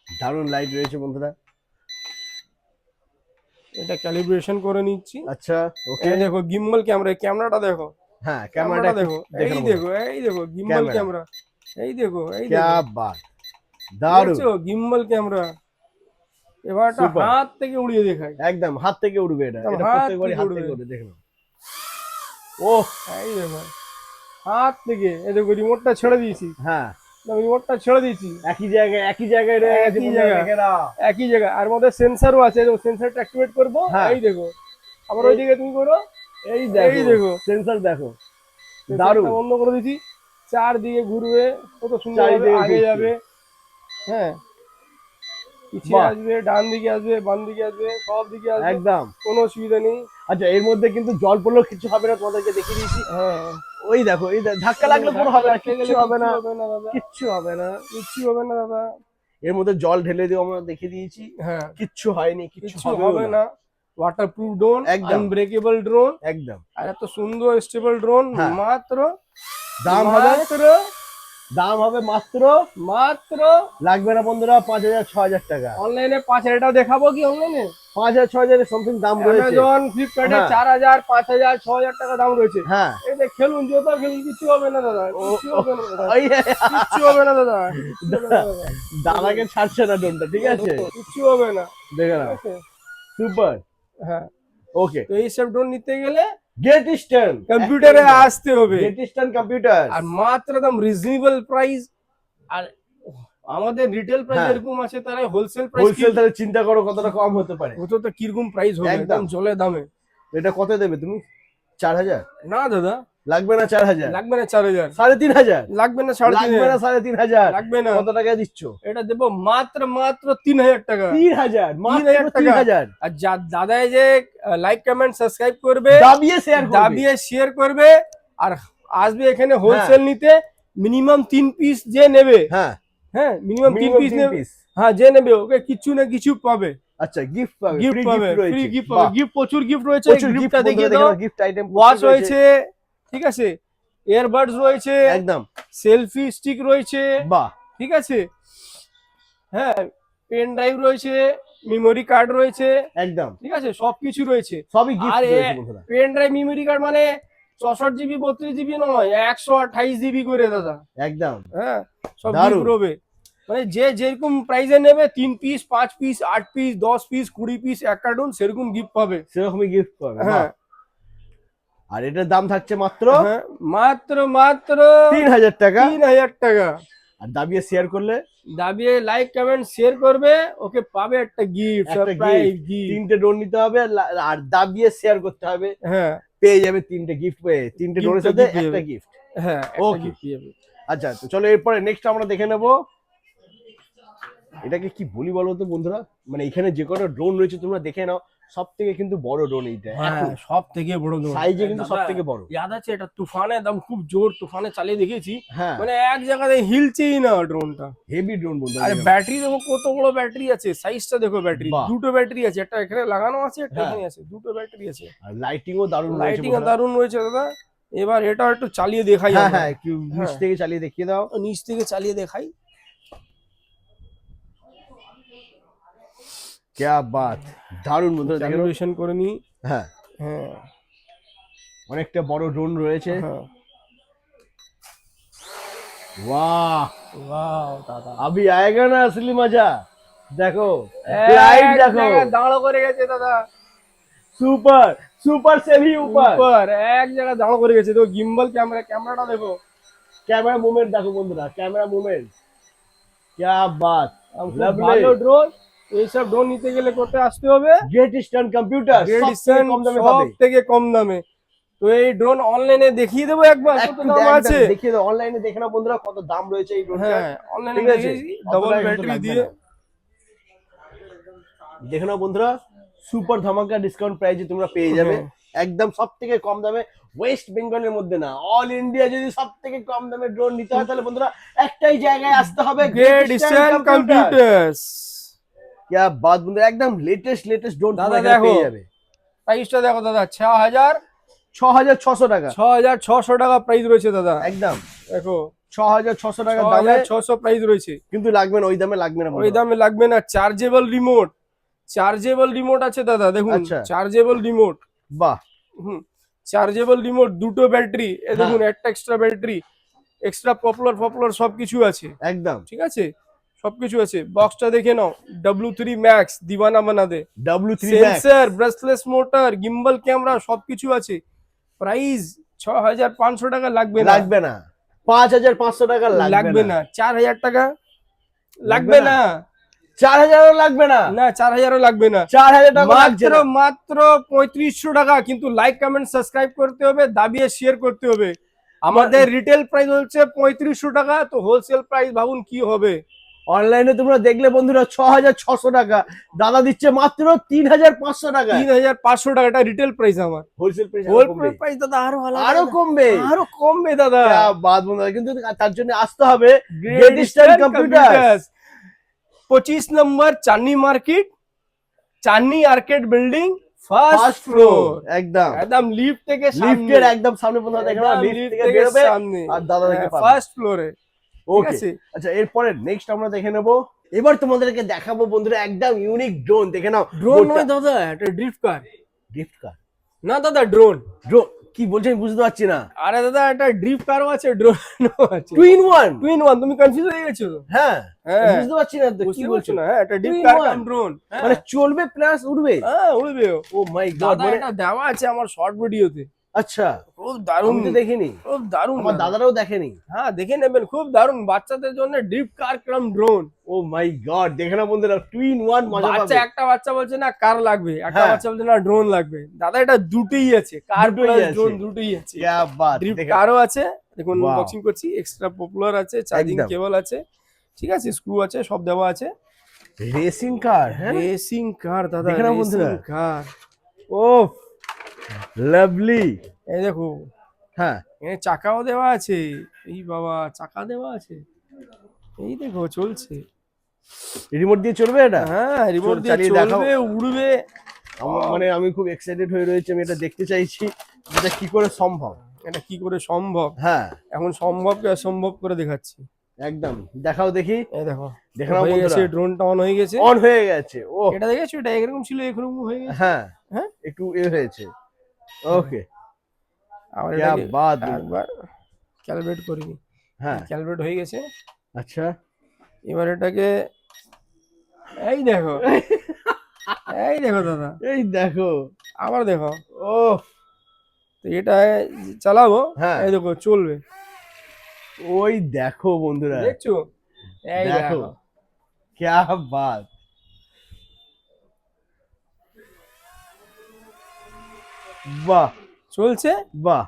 দারুণ লাইট রয়েছে বন্ধুরা। এটা ক্যালিব্রেশন করে নিচ্ছি। আচ্ছা ওকে, এই দেখো গিম্বল ক্যামেরা, ক্যামেরাটা দেখো, হ্যাঁ ক্যামেরাটা ক্যামেরাটা দেখো, এই দেখো গিম্বল ক্যামেরা। ক্যামেরা, এই দেখো क्या बात, দারুণ। দেখছো গিম্বল ক্যামেরা। এবারটা Super। হাত থেকে উড়িয়ে দেখাই, একদম হাত থেকে উড়বে এটা, একদম এটা হাত প্রত্যেকবারই থেকে হাত উড়বে। থেকে উড়বে, দেখে নাও। ওহ এই দেখো হাত থেকে, এই দেখো রিমোটটা ছেড়ে দিয়েছি, হ্যাঁ, রিমোটটা ছেড়ে দিয়েছি, একই জায়গায় রয়ে গেছে একই বন্ধুরা, জায়গায়। দেখে নাও। একই জায়গায়। আর মধ্যে সেন্সরও আছে, সেন্সরটা অ্যাক্টিভেট করবো, হ্যাঁ। এই দেখো আবার ওইদিকে তুমি করো, এই এই দেখো দেখো। সেন্সর দেখো, দারুণ দারুণ। বন্ধ করে দিয়েছি, চারদিকে ঘুরবে, কত সুন্দর চারিদিকে আগে ঘুরছে। যাবে, হ্যাঁ পিছিয়ে বাহ। আসবে, ডান দিকে আসবে, বাম দিকে আসবে, সব দিকে আসবে, একদম। কোনো অসুবিধা নেই। আচ্ছা এর মধ্যে কিন্তু জল পড়লেও কিছু হবে না, তোমাদেরকে দেখিয়ে দিয়েছি। হ্যাঁ, ওই দেখো, এই ধাক্কা লাগলে কোনো হবে না, কিচ্ছু হবে না, দাদা, কিচ্ছু হবে না। কিচ্ছু হবে না দাদা। এর মধ্যে জল ঢেলে দিও, আমরা দেখিয়ে দিয়েছি, হ্যাঁ, কিচ্ছু হয়নি, কিচ্ছু কিচ্ছু হবে হবে না। ওয়াটারপ্রুফ ড্রোন, একদম। আনব্রেকেবল ড্রোন, একদম। আর এত সুন্দর স্টেবল ড্রোন। হ্যাঁ। মাত্র দাম হবে মাত্র, মাত্র লাগবে না বন্ধুরা 5000 6000 টাকা। অনলাইনে 5,000 টাকা দেখাবো কি? অনলাইনে 5000 6000 সামথিং দাম রয়েছে। অ্যামাজন ফ্লিপকার্টে হ্যাঁ। 4,000 5,000 6,000 টাকা দাম রয়েছে। হ্যাঁ এটা খেলুন, যত খেলুন, কিছু হবে না দাদা, কিচ্ছু হবে না দাদা, ওই কিচ্ছু হবে না দাদা, কিচ্ছু হবে না দাদা, দাদাকে ছাড়ছে না ডোনটা, ঠিক আছে, কিচ্ছু হবে না, দেখে ঠিক নাও। আছে? সুপার। হ্যাঁ, ওকে, তো এইসব ড্রোন নিতে গেলে গ্রেট ইস্টার্ন কম্পিউটারে আসতে হবে, গ্রেট ইস্টার্ন কম্পিউটার। আর মাত্র একদম রিজনেবল প্রাইস, আর আমাদের রিটেল প্রাইস হ্যাঁ। এরকম আছে, তাহলে হোলসেল প্রাইস হোলসেল তাহলে চিন্তা করো কতটা কম হতে পারে। ওটা তো কিরকম প্রাইস হবে, একদম। একদম জলে দামে। এটা কত দেবে তুমি? 4000? না দাদা, লাগবে না 4000? লাগবে না 4000, 3500? লাগবে না লাগবে না 3500, 3500? লাগবে না। কত টাকা দিচ্ছ? এটা দেবো মাত্র 3000 টাকা। 3000? মাত্র 3000 টাকা। 3000? আর দাদা এই যে লাইক কমেন্ট সাবস্ক্রাইব করবে, দাবিয়ে শেয়ার করবে। দাবিয়ে শেয়ার করবে, আর আসবে এখানে হোলসেল নিতে। মিনিমাম 3 পিস যে নেবে, হ্যাঁ হ্যাঁ মিনিমাম 3 minimum পিস 3 নেবে, piece। হ্যাঁ যে নেবে ওকে কিছু না কিছু পাবে, আচ্ছা গিফট পাবে, গিফট ফ্রি পাবে, গিফট রয়েছে। ফ্রি গিফট পাবে, গিফট প্রচুর গিফট রয়েছে। প্রচুর গিফট গিফটটা দেখিয়ে দাও। গিফট আইটেম ওয়াচ রয়েছে, ঠিক আছে, ইয়ারবাডস রয়েছে, একদম। সেলফি স্টিক রয়েছে, বাহ, ঠিক আছে, হ্যাঁ পেন ড্রাইভ রয়েছে, মেমোরি কার্ড রয়েছে, একদম ঠিক আছে, সবকিছু রয়েছে। সবই গিফট আর রয়েছে বন্ধুরা। পেন ড্রাইভ মেমোরি কার্ড মানে 64 জিবি 32 জিবি নয়, 128 জিবি করে দাদা, একদম হ্যাঁ সব দারুণ। গিফট হবে। মানে যে যেরকম প্রাইসে নেবে 3 piece 5 piece 8 piece 10 piece 20 piece এক কার্টুন সেরকম গিফট পাবে। সেরকমই গিফট পাবে। হ্যাঁ বাহ। আর এটার দাম থাকছে মাত্র হ্যাঁ মাত্র মাত্র 3000 টাকা। 3000 টাকা। আর দাবিয়ে শেয়ার করলে দাবিয়ে লাইক কমেন্ট শেয়ার করবে, ওকে পাবে একটা গিফট, একটা সারপ্রাইজ gift। গিফট। 3টে ডোর নিতে হবে আর দাবিয়ে শেয়ার করতে হবে, হ্যাঁ পেয়ে যাবে 3টে গিফট, পেয়ে 3টে Gift ডোরের টা সাথে gift পেয়ে একটা যাবে। গিফট। হ্যাঁ Okay. একটা gift পাবে। আচ্ছা তো চলো এরপরে নেক্সট আমরা দেখে নেব। এটাকে কি বলি বলো তো বন্ধুরা, মানে এখানে যে কটা ড্রোন রয়েছে তোমরা দেখে নাও, সব থেকে কিন্তু বড় ড্রোন এইটা। হ্যাঁ সব থেকে বড় drone। সাইজে কিন্তু দাদা, সব থেকে বড়। ইয়াদ আছে এটা তুফানে একদম খুব জোর তুফানে চালিয়ে দেখেছি, হ্যাঁ মানে এক জায়গাতে হিলছেই না ড্রোনটা। হেভি ড্রোন বন্ধুরা। আরে ব্যাটারি দেখো কত বড় ব্যাটারি আছে, সাইজটা দেখো ব্যাটারি, বাহ। দুটো ব্যাটারি আছে, একটা এখানে লাগানো আছে একটা হ্যাঁ। এখানে আছে, দুটো ব্যাটারি আছে। আর লাইটিংও দারুণ রয়েছে লাইটিং বন্ধুরা। দারুণ রয়েছে দাদা। এবার এটা একটু চালিয়ে দেখাই হ্যাঁ আমরা। হ্যাঁ একটু নিচ হ্যাঁ। থেকে চালিয়ে দেখিয়ে দাও। নিচ থেকে চালিয়ে দেখাই। क्या बात, দারুণ বন্ধুরা দেখো। ক্যালিব্রেশন করে নি। হ্যাঁ হ্যাঁ অনেকটা বড় ড্রোন রয়েছে। হ্যাঁ वाह ওয়াও দাদা, अभी आएगा ना असली मजा। देखो এক लाइट देखो, জায়গায় দাঁড় করে গেছে দাদা, सुपर सुपर से भी ऊपर। উপর এক জায়গায় দাঁড় করে গেছে। দেখো গিম্বল ক্যামেরা, ক্যামেরাটা দেখো, कैमरा मूवमेंट देखो বন্ধুরা, कैमरा मूवमेंट, क्या बात, খুব Lovely। ভালো ড্রোন। এইসব ড্রোন নিতে গেলে করতে আসতে হবে গ্রেট ইস্টার্ন কম্পিউটার, গ্রেট সব ইস্টার্ন, কম দামে সব পাবে। থেকে কম দামে। তো এই ড্রোন অনলাইনে দেখিয়ে দেবো একবার কত একটু দাম আছে। দেখিয়ে দাও, অনলাইনে দেখে নাও বন্ধুরা কত দাম রয়েছে এই ড্রোনটার। হ্যাঁ অনলাইনে ঠিক আছে, দেখেছি অত ডাবল টাকা কিন্তু ব্যাটারি লাগবে দিয়ে। না। দেখে নাও বন্ধুরা, সুপার ধামাকা ডিসকাউন্ট প্রাইসে তোমরা পেয়ে যাবে একদম সব থেকে কম দামে। ওয়েস্ট বেঙ্গলের মধ্যে না, অল ইন্ডিয়া যদি সব থেকে কম দামে ড্রোন নিতে হয় তাহলে বন্ধুরা একটাই জায়গায় আসতে হবে, গ্রেট ইস্টার্ন কম্পিউটার্স। क्या बात বন্ধুরা, একদম লেটেস্ট ড্রোন দাদা তোমরা এখানে দেখো। পেয়ে যাবে। প্রাইসটা দেখো দাদা, 6600 টাকা, 6600 টাকা প্রাইস রয়েছে দাদা। একদম দেখো 6600 টাকা দামে। 6600 প্রাইস রয়েছে, কিন্তু লাগবে না, ওই দামে লাগবে না ওই বন্ধুরা। দামে লাগবে না। চার্জেবল রিমোট, চার্জেবল রিমোট আছে দাদা দেখুন, আচ্ছা। Chargeable remote. বাহ হুম চার্জেবল রিমোট, দুটো ব্যাটারি, এ দেখুন একটা এক্সট্রা ব্যাটারি, এক্সট্রা পপুলার সবকিছু আছে, একদম ঠিক আছে সবকিছু আছে। বক্সটা দেখে নাও, W3 ম্যাক্স দিওয়ানা বানা দে, W3 Max। Sensor, brushless motor, gimbal camera সবকিছু আছে। প্রাইস 6500 টাকা লাগবে না, লাগবে না, 5500 টাকা লাগবে না। 4000 টাকা লাগবে না, 4000ও লাগবে না, না 4000ও লাগবে না। 4000 টাকা লাগছে মাত্র না। মাত্র 3500 টাকা। কিন্তু লাইক কমেন্ট সাবস্ক্রাইব করতে হবে, দাবিয়ে শেয়ার করতে হবে। আমাদের রিটেল প্রাইস হচ্ছে 3500 টাকা, তো হোলসেল প্রাইস ভাবুন কি হবে। অনলাইনে তোমরা দেখলে বন্ধুরা 6600 টাকা, দাদা দিচ্ছে মাত্র 3500 টাকা। 3500 টাকা এটা রিটেল প্রাইস আমার। হোলসেল প্রাইস হোলসেল প্রাইস দাদা আরো ভালো, আরো কমবে। আরো কমবে দাদা। क्या बात বন্ধুরা, কিন্তু তার জন্য আসতে হবে গ্রেট ইস্টার্ন কম্পিউটার্স। 25 নম্বর Chandni market, Chandni Arcade building, first first floor, floor, একদম একদম লিফট থেকে সামনে, লিফটের একদম সামনে বন্ধুরা দেখো, লিফট থেকে বেরোবে আর দাদা দেখে পাবে। ফার্স্ট ফ্লোরে, ঠিক ওকে আছে। আচ্ছা এরপরে নেক্সট আমরা দেখে নেব। এবার তোমাদেরকে দেখাবো বন্ধুরা একদম ইউনিক ড্রোন, দেখে নাও। ড্রোন নয় দাদা, এটা ড্রিফট কার। গিফট কার না দাদা ড্রোন। ড্রোন কি বলছেন বুঝতে পারছি না। আরে দাদা এটা ড্রিফট কারও আছে, ড্রোনও আছে। Two in one. Two in one, তুমি কনফিউজ হয়ে গেছো। হ্যাঁ হ্যাঁ বুঝতে পারছি না তো কি বুঝতে বলছো পারছো না, হ্যাঁ এটা Two drift in car one। Cam drone, মানে চলবে প্লাস উড়বে। হ্যাঁ উড়বে। ও মাই গড, দাদা মানে এটা দেওয়া আছে আমার শর্ট ভিডিওতে। আচ্ছা, খুব দারুণ, আমি তো দেখিনি, খুব দারুণ আমার দাদা। দাদারাও দেখেনি। হ্যাঁ দেখে নেবেন, খুব দারুণ বাচ্চাদের জন্য drift car come drone. O my god, দেখে না বন্ধুরা, 2 in 1 মজা বাচ্চা পাবে। একটা বাচ্চা বলছে না কার লাগবে, একটা হ্যাঁ। বাচ্চা বলছে না ড্রোন লাগবে। দাদা এটা দুটোই আছে, কার দুটোই প্লাস আছে। ড্রোন দুটোই আছে। क्या बात, ড্রিফট দেখে কারও আছে, দেখুন Wow. বক্সিং করছি, এক্সট্রা পপুলার আছে, চার্জিং একদম। কেবল আছে, ঠিক আছে, স্ক্রু আছে, সব দেওয়া আছে। রেসিং কার, হ্যাঁ রেসিং কার দাদা, দেখে নাও রেসিং বন্ধুরা। কার। ও লাভলি। এই দেখো হ্যাঁ, এখানে চাকাও দেওয়া আছে, এই বাবা চাকা দেওয়া আছে, এই দেখো চলছে। রিমোট দিয়ে চলবে এটা? হ্যাঁ রিমোট দিয়ে চালিয়ে দেখাও। চলবে, উড়বে। মানে আমি খুব এক্সাইটেড হয়ে রয়েছি, আমি এটা দেখতে চাইছি এটা কি করে সম্ভব। এটা কি করে সম্ভব, হ্যাঁ এখন সম্ভবকে অসম্ভব করে দেখাচ্ছি। একদম, দেখাও দেখি। এই দেখো দেখে নাও হয়ে বন্ধুরা, গেছে, ড্রোনটা অন হয়ে গেছে। অন হয়ে গেছে। ও এটা দেখেছো, এটা এরকম ছিল, এরকম হয়ে গেছে। হ্যাঁ হ্যাঁ একটু হয়েছে। ওকে, আবার क्या এটাকে बात। একবার ক্যালকুলেট করিনি, হ্যাঁ ক্যালকুলেট হয়ে গেছে। আচ্ছা, এবার এটাকে এই দেখো, এই দেখো দাদা, এই দেখো। আবার দেখো। ও তো এটা চালাবো, হ্যাঁ। এই দেখো চলবে, ওই দেখো বন্ধুরা, দেখছো, এই দেখো, দেখো। क्या बात। বাহ চলছে। বাহ।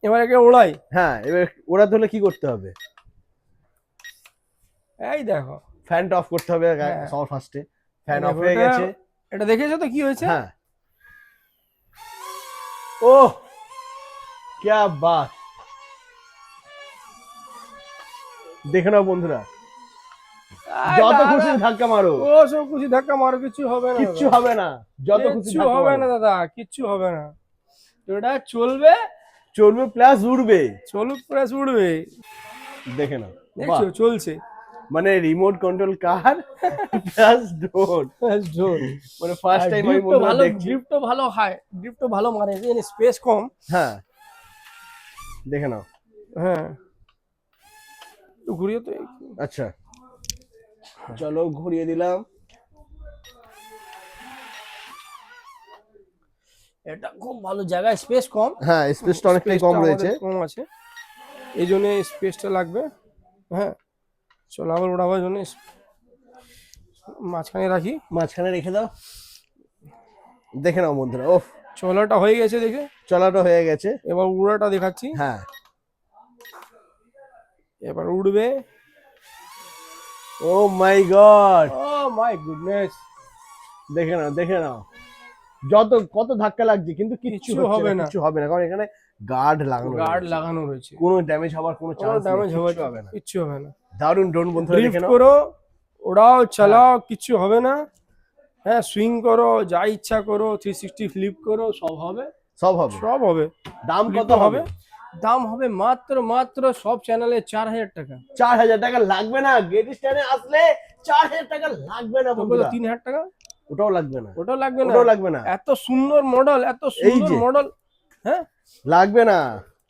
এবার একে ওড়াই, হ্যাঁ, এবার ওড়াতে হলে কি করতে হবে? এই দেখো। ফ্যানটা অফ করতে হবে হ্যাঁ। সবার ফার্স্টে। ফ্যান এই অফ দেখো, হয়ে এটা- গেছে। এটা দেখেছো তো কি হয়েছে? হ্যাঁ, ও क्या बात। দেখে নাও বন্ধুরা, আয় যত দাদা, খুশি ধাক্কা মারো, ও সব খুশি ধাক্কা মারো, কিছু হবে না কিচ্ছু দাদা। হবে না। যত খুশি কিচ্ছু ধাক্কা হবে না মারো, দাদা, কিচ্ছু হবে না। তো এটা চলবে, চলবে প্লাস উড়বে। চলুক প্লাস উড়বে। দেখে নাও, দেখছো বাহ। চলছে। মানে remote control car plus drone, জোর। মানে ফার্স্ট টাইম আমি ড্রিফটও বন্ধুরা ভালো, দেখছি। ড্রিফটও ভালো হয়, ড্রিফটও ভালো মারে, স্পেস কম। হ্যাঁ দেখে নাও। হ্যাঁ একটু ঘুরিয়ে তো আচ্ছা চলো ঘুরিয়ে দিলাম। এটা খুব ভালো জায়গায়, স্পেস কম, হ্যাঁ স্পেসটা অনেকটাই স্পেসটা কম রয়েছে। আমাদের কম আছে, এই জন্য স্পেসটা লাগবে। হ্যাঁ চলো আবার ওড়াবার জন্য মাঝখানে রাখি। মাঝখানে রেখে দাও। দেখে নাও বন্ধুরা, ওফ, চলাটা হয়ে গেছে দেখে, চলাটা হয়ে গেছে। এবার উড়াটা দেখাচ্ছি। হ্যাঁ এবার উড়বে। ও my god, O my goodness. দেখে নাও, দেখে নাও, যত কত ধাক্কা লাগছে কিন্তু কিচ্ছু কিচ্ছু হবে হবে না, না। কিচ্ছু হবে না, কারণ এখানে গার্ড লাগানো গার্ড রয়েছে। লাগানো রয়েছে, কোনো ড্যামেজ হওয়ার কোনো কোনো চান্স ড্যামেজ নেই, কিচ্ছু হবে না। কিচ্ছু হবে না। দারুণ ড্রোন বন্ধুরা, দেখে ড্রিফট নাও। করো, ওড়াও, চালাও, কিচ্ছু হবে না। হ্যাঁ সুইং করো, যা ইচ্ছা করো, 360 ফ্লিপ করো, সব হবে, সব হবে। সব হবে। দাম Flip কত ও হবে? দাম হবে মাত্র মাত্র সব চ্যানেলে 4000 টাকা। 4000 টাকা লাগবে না, গেট স্ট্যান্ডে আসলে 4000 টাকা লাগবে না তো বন্ধুরা, 3000 টাকা, ওটাও লাগবে না, ওটাও লাগবে না। ওটাও লাগবে না, এত সুন্দর মডেল, এত সুন্দর যে। মডেল। হ্যাঁ লাগবে না।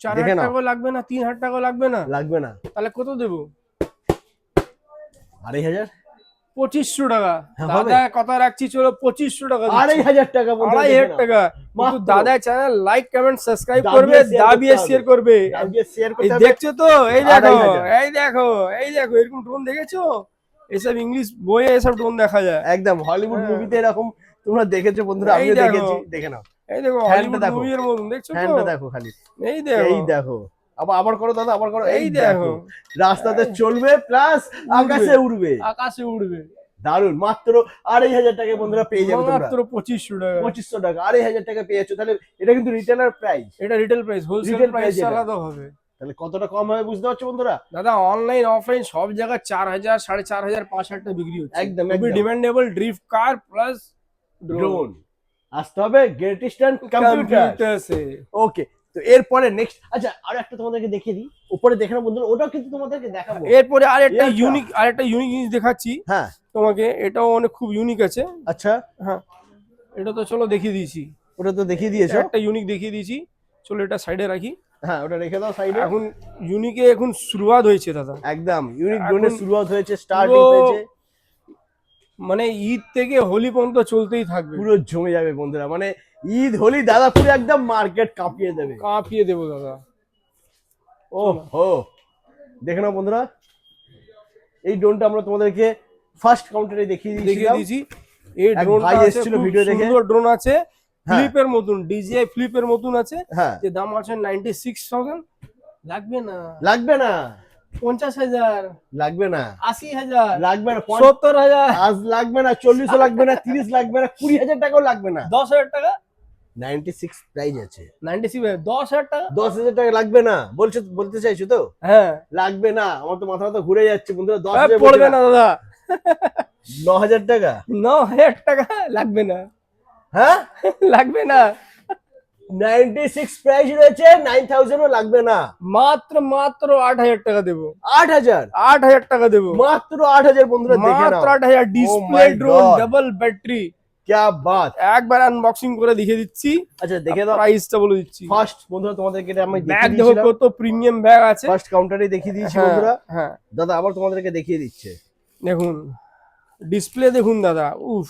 4000 দেখে নাও, টাকা লাগবে না, 3000 টাকা লাগবে না, লাগবে না। তাহলে কত দেবো? 2500, 2500 টাকা। হ্যাঁ, হবে। দাদা কথা রাখছি, চলো 2500 টাকা দিচ্ছি। 2500 টাকা বন্ধুরা, 2500 দেখে নাও। টাকা। কিন্তু মাত্র। দাদা চ্যানেল লাইক কমেন্ট সাবস্ক্রাইব দাবিয়ে করবে, share দাবিয়ে করতে শেয়ার হবে। করবে। দাবিয়ে শেয়ার এই করতে হবে। দেখছো তো, এই দেখো, 2500 এই দেখো, এই দেখো, এরকম ড্রোন দেখেছো? এসব ইংলিশ বইয়ে এসব ড্রোন দেখা যায়। একদম হলিউড হ্যাঁ। মুভিতে এরকম তোমরা দেখেছো বন্ধুরা, এই আমিও দেখো। দেখেছি। দেখে নাও, এই দেখো ফ্যানটা হলিউড দেখো। মুভির মতন, দেখছো তো? ফ্যানটা দেখো খালি, এই দেখো, এই দেখো। আবার আবার করো দাদা, আবার করো, এই দেখো, রাস্তাতে চলবে প্লাস আকাশে উড়বে। আকাশে উড়বে। দারুন, মাত্র 2500 টাকায় বন্ধুরা পেয়ে যাবে তোমরা। মাত্র 2500 টাকা। 2500 টাকা, 2500 টাকা পেয়ে যাচ্ছ। তাহলে এটা কিন্তু রিটেলার প্রাইস, এটা retail price, wholesale Retail price price এটা। আলাদা হবে। তাহলে কতটা কম হবে বুঝতে পারছো বন্ধুরা? দাদা অনলাইন অফলাইন সব জায়গায় 4000, 4500, 5000 টাকা বিক্রি হচ্ছে। একদম, খুবই একদম। ডিমান্ডেবল ড্রিফট কার প্লাস ড্রোন আসতে হবে গ্রেট ইস্টার্ন কম্পিউটার। কম্পিউটারসে। ওকে, তো এরপরে নেক্সট, আচ্ছা আর একটা তোমাদেরকে দেখিয়ে দিই, উপরে দেখে নাও বন্ধুরা, ওটাও কিন্তু তোমাদেরকে দেখাবো। এরপরে আরেকটা Aircraft। ইউনিক, আরেকটা ইউনিক জিনিস দেখাচ্ছি হ্যাঁ তোমাকে, এটাও অনেক খুব ইউনিক আছে। আচ্ছা, হ্যাঁ এটা তো চলো দেখিয়ে দিয়েছি, ওটা তো দেখিয়ে দিয়েছো। একটা ইউনিক দেখিয়ে দিয়েছি, চলো এটা সাইডে রাখি। হ্যাঁ ওটা রেখে দাও সাইডে। এখন ইউনিকে এখন শুরুয়াত হয়েছে দাদা, একদম ইউনিক এখন ড্রোনের শুরুয়াত হয়েছে, স্টার্টিং পুরো হয়েছে। মানে ঈদ থেকে হোলি পর্যন্ত চলতেই থাকবে, পুরো জমে যাবে বন্ধুরা, মানে ঈদ হোলি দাদা পুরো একদম মার্কেট কাঁপিয়ে দেবে। কাঁপিয়ে দেবো দাদা। ও হো, দেখে নাও বন্ধুরা, এই ড্রোনটা আমরা তোমাদেরকে ফার্স্ট কাউন্টারে দেখিয়ে দেখিয়ে দিয়েছিলাম। দিয়েছি। এই এক ড্রোনটা ভাই আছে এসেছিল খুব ভিডিও দেখে। সুন্দর ড্রোন আছে, হ্যাঁ। ফ্লিপের মতন, DJI ফ্লিপের মতন আছে, হ্যাঁ, যে দাম আছে 96,000। লাগবে না লাগবে না, 50,000, লাগবে না, 80,000, লাগবে না, 70,000, আজ লাগবে না, 40ও লাগবে না, 30 লাগবে না, 20,000 টাকাও লাগবে না। 10,000 টাকা, 96 প্রাইস আছে। 96, 10,000 টাকা। 10,000 টাকা লাগবে না বলতে চাইছো তো? হ্যাঁ, লাগবে না, আমার তো মাথা ঘুরে যাচ্ছে বন্ধুরা। 10,000 পড়বে না দাদা। 9,000 টাকা। 9,000 টাকা লাগবে না, হ্যাঁ, লাগবে না, 96 প্রাইস রয়েছে, 9,000ও লাগবে না, মাত্র 8,000 টাকা দেবো, 8,000, 8,000 টাকা দেবো, মাত্র 8,000 বন্ধুরা, দেখে নাও। মাত্র 8,000। Display my drone, God. Double battery, क्या बात। একবার আনবক্সিং করে দেখিয়ে দিচ্ছি। আচ্ছা দেখে দাও, প্রাইসটা বলে দিচ্ছি। ফার্স্ট বন্ধুরা তোমাদেরকে এটা আমি ব্যাগ দেখিয়ে দেখো দিয়েছিলাম, কত প্রিমিয়াম ব্যাগ আছে। ফার্স্ট কাউন্টারে দেখিয়ে দিয়েছি হ্যাঁ, বন্ধুরা। হ্যাঁ, দাদা আবার তোমাদেরকে দেখিয়ে দিচ্ছে, দেখুন ডিসপ্লে দেখুন দাদা, উফ,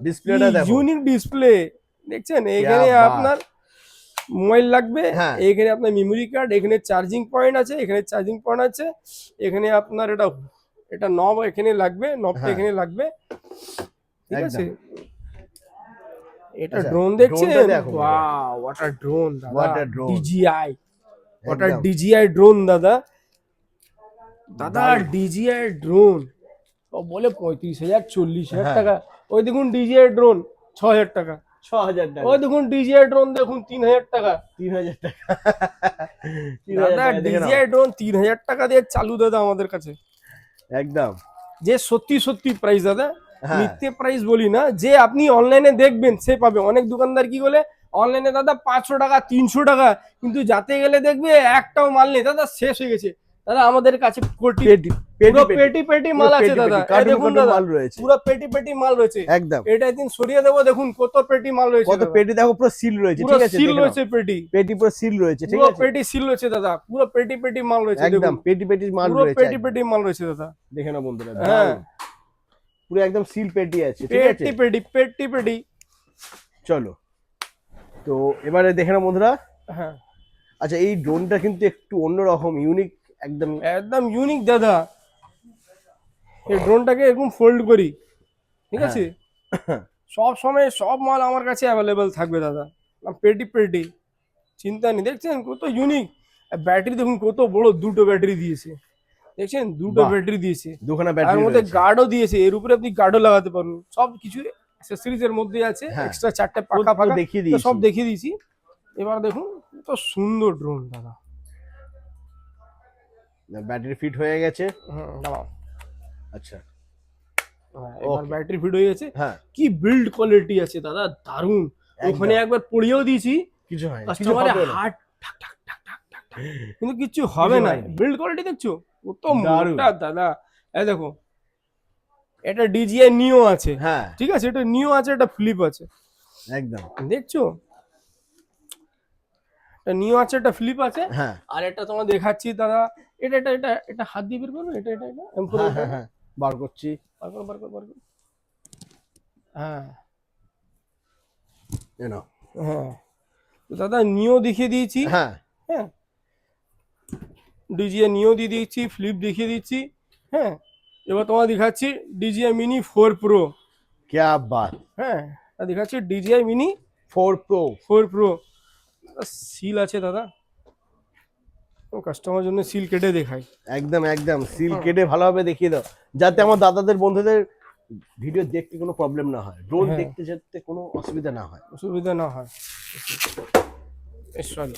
ডিসপ্লেটা দেখো। ইউনিক ডিসপ্লে দেখছেন। এখানে বাত। আপনার মোবাইল লাগবে, হ্যাঁ। এখানে আপনার মেমোরি কার্ড, এখানে চার্জিং পয়েন্ট আছে, এখানে চার্জিং পয়েন্ট আছে, এখানে আপনার এটা নব এখানে লাগবে, নবটা হ্যাঁ। এখানে লাগবে, ঠিক একদম। আছে। এটা আচ্ছা, ড্রোন দেখছেন, ড্রোনটা দেখো। ওয়াও, হোয়াট আ ড্রোন দাদা, What a drone. DJI, what a একদম। DJI ড্রোন দাদা, দাদা দারুণ। DJI drone. ও বলে 35,000 40,000 হ্যাঁ। টাকা, ওই দেখুন DJI ড্রোন 6,000 টাকা, 6,000 টাকা, ওই দেখুন DJI ড্রোন দেখুন 3,000 টাকা। 3,000 টাকা। 3,000 দাদা টাকা দেখে নাও। DJI ড্রোন 3,000 টাকা দিয়ে চালু দাদা আমাদের কাছে, একদম। যে সত্যি সত্যি প্রাইস দাদা, হ্যাঁ। মিথ্যে প্রাইস বলি না, যে আপনি অনলাইনে দেখবেন সে পাবে। অনেক দোকানদার কি বলে অনলাইনে দাদা 500 টাকা 300 টাকা, কিন্তু যাতে গেলে দেখবে একটাও মাল নেই দাদা, শেষ হয়ে গেছে। দাদা আমাদের কাছে কোটি পেটি পুরো পেটি পেটি মাল আছে দাদা, এই কার্টুন দেখুন কার্টুন দাদা, মাল রয়েছে। পুরো পেটি পেটি মাল রয়েছে। একদম। এটা একদিন সরিয়ে দেবো, দেখুন কত পেটি মাল রয়েছে কত দাদা। পেটি দেখো, পুরো সিল রয়েছে, পুরো ঠিক আছে, সিল দেখে নাও। রয়েছে পেটি, পেটি পুরো সিল রয়েছে, ঠিক পুরো আছে, পেটি সিল রয়েছে দাদা, পুরো পেটি পেটি মাল রয়েছে, একদম দেখুন পেটি পেটি মাল পুরো রয়েছে, পেটি পেটি মাল রয়েছে দাদা। দেখে নাও বন্ধুরা। হ্যাঁ, দারুণ। পুরো একদম সিল পেটি আছে, ঠিক আছে। পেটি পেটি পেটি পেটি। চলো, তো এবারে দেখে নাও বন্ধুরা। হ্যাঁ, আচ্ছা এই ড্রোনটা কিন্তু একটু অন্যরকম, ইউনিক, একদম। একদম ইউনিক দাদা। এই ড্রোনটাকে এরকম ফোল্ড করি, ঠিক হ্যাঁ। আছে, সব সময় সব মাল আমার কাছে অ্যাভেলেবেল থাকবে দাদা, পেটি পেটি, চিন্তা নেই। দেখছেন কত ইউনিক ব্যাটারি, দেখুন কত বড়, দুটো ব্যাটারি দিয়েছে, দেখছেন দুটো বাহ। ব্যাটারি দিয়েছে, দুখানা তার ব্যাটারি মধ্যে রয়েছে। গার্ডও দিয়েছে, এর উপরে আপনি গার্ডও লাগাতে পারবেন, সব কিছু অ্যাক্সেসরিজ এর মধ্যে আছে, হ্যাঁ। এক্সট্রা 4টে পুরো পাখা ফাঁকা দেখিয়ে তো দিয়েছি। সব দেখিয়ে দিয়েছি। এবার দেখুন কত সুন্দর ড্রোন দাদা। ব্যাটারি ফিট হয়ে গেছে। দাঁড়াও, আচ্ছা, এবার Okay. ব্যাটারি ফিট হয়ে গেছে। হ্যাঁ, কি বিল্ড কোয়ালিটি আছে দাদা, দারুন। ওখানে একবার পড়িয়েও দিয়েছি, কিছু হয় না, কিছু কাস্টমারের হবে না। হার্ট ঠাক ঠাক ঠাক ঠাক ঠাক ঠাক, কিন্তু কিচ্ছু হবে না। হয়নি। বিল্ড কোয়ালিটি দেখছো কত দারুণ। মোটা দাদা। এই দেখো, এটা DJI নিও আছে, হ্যাঁ, ঠিক আছে, এটা নিও আছে, এটা ফ্লিপ আছে, একদম। দেখছো, এটা নিও আছে, এটা ফ্লিপ আছে। হ্যাঁ, আর এটা তোমার দেখাচ্ছি দাদা, এটা এটা এটা এটা হাত দিয়ে বের করবে, এটা এটা এটা এমন করে হ্যাঁ, হ্যাঁ, হ্যাঁ, বার করছি। বার করো, বার করো, বার করো। হ্যাঁ, এই নাও। হ্যাঁ, তো দাদা নিও দেখিয়ে দিয়েছি, হ্যাঁ, হ্যাঁ, DJI নিও দিয়ে দিচ্ছি, ফ্লিপ দেখিয়ে দিচ্ছি। হ্যাঁ, এবার তোমার দেখাচ্ছি DJI মিনি 4 প্রো। क्या बात। হ্যাঁ, আর দেখাচ্ছি DJI mini 4 Pro। 4 pro. Seal আছে দাদা, কাস্টমার জন্য সিল কেটে দেখাই। একদম একদম সিল কেটে ভালোভাবে দেখিয়ে দাও, যাতে আমার দাদাদের বন্ধুদের ভিডিও দেখতে কোনো প্রবলেম না হয়, ড্রোন হ্যাঁ। দেখতে যেতে কোনো অসুবিধা না হয়। অসুবিধা না হয়। সরি,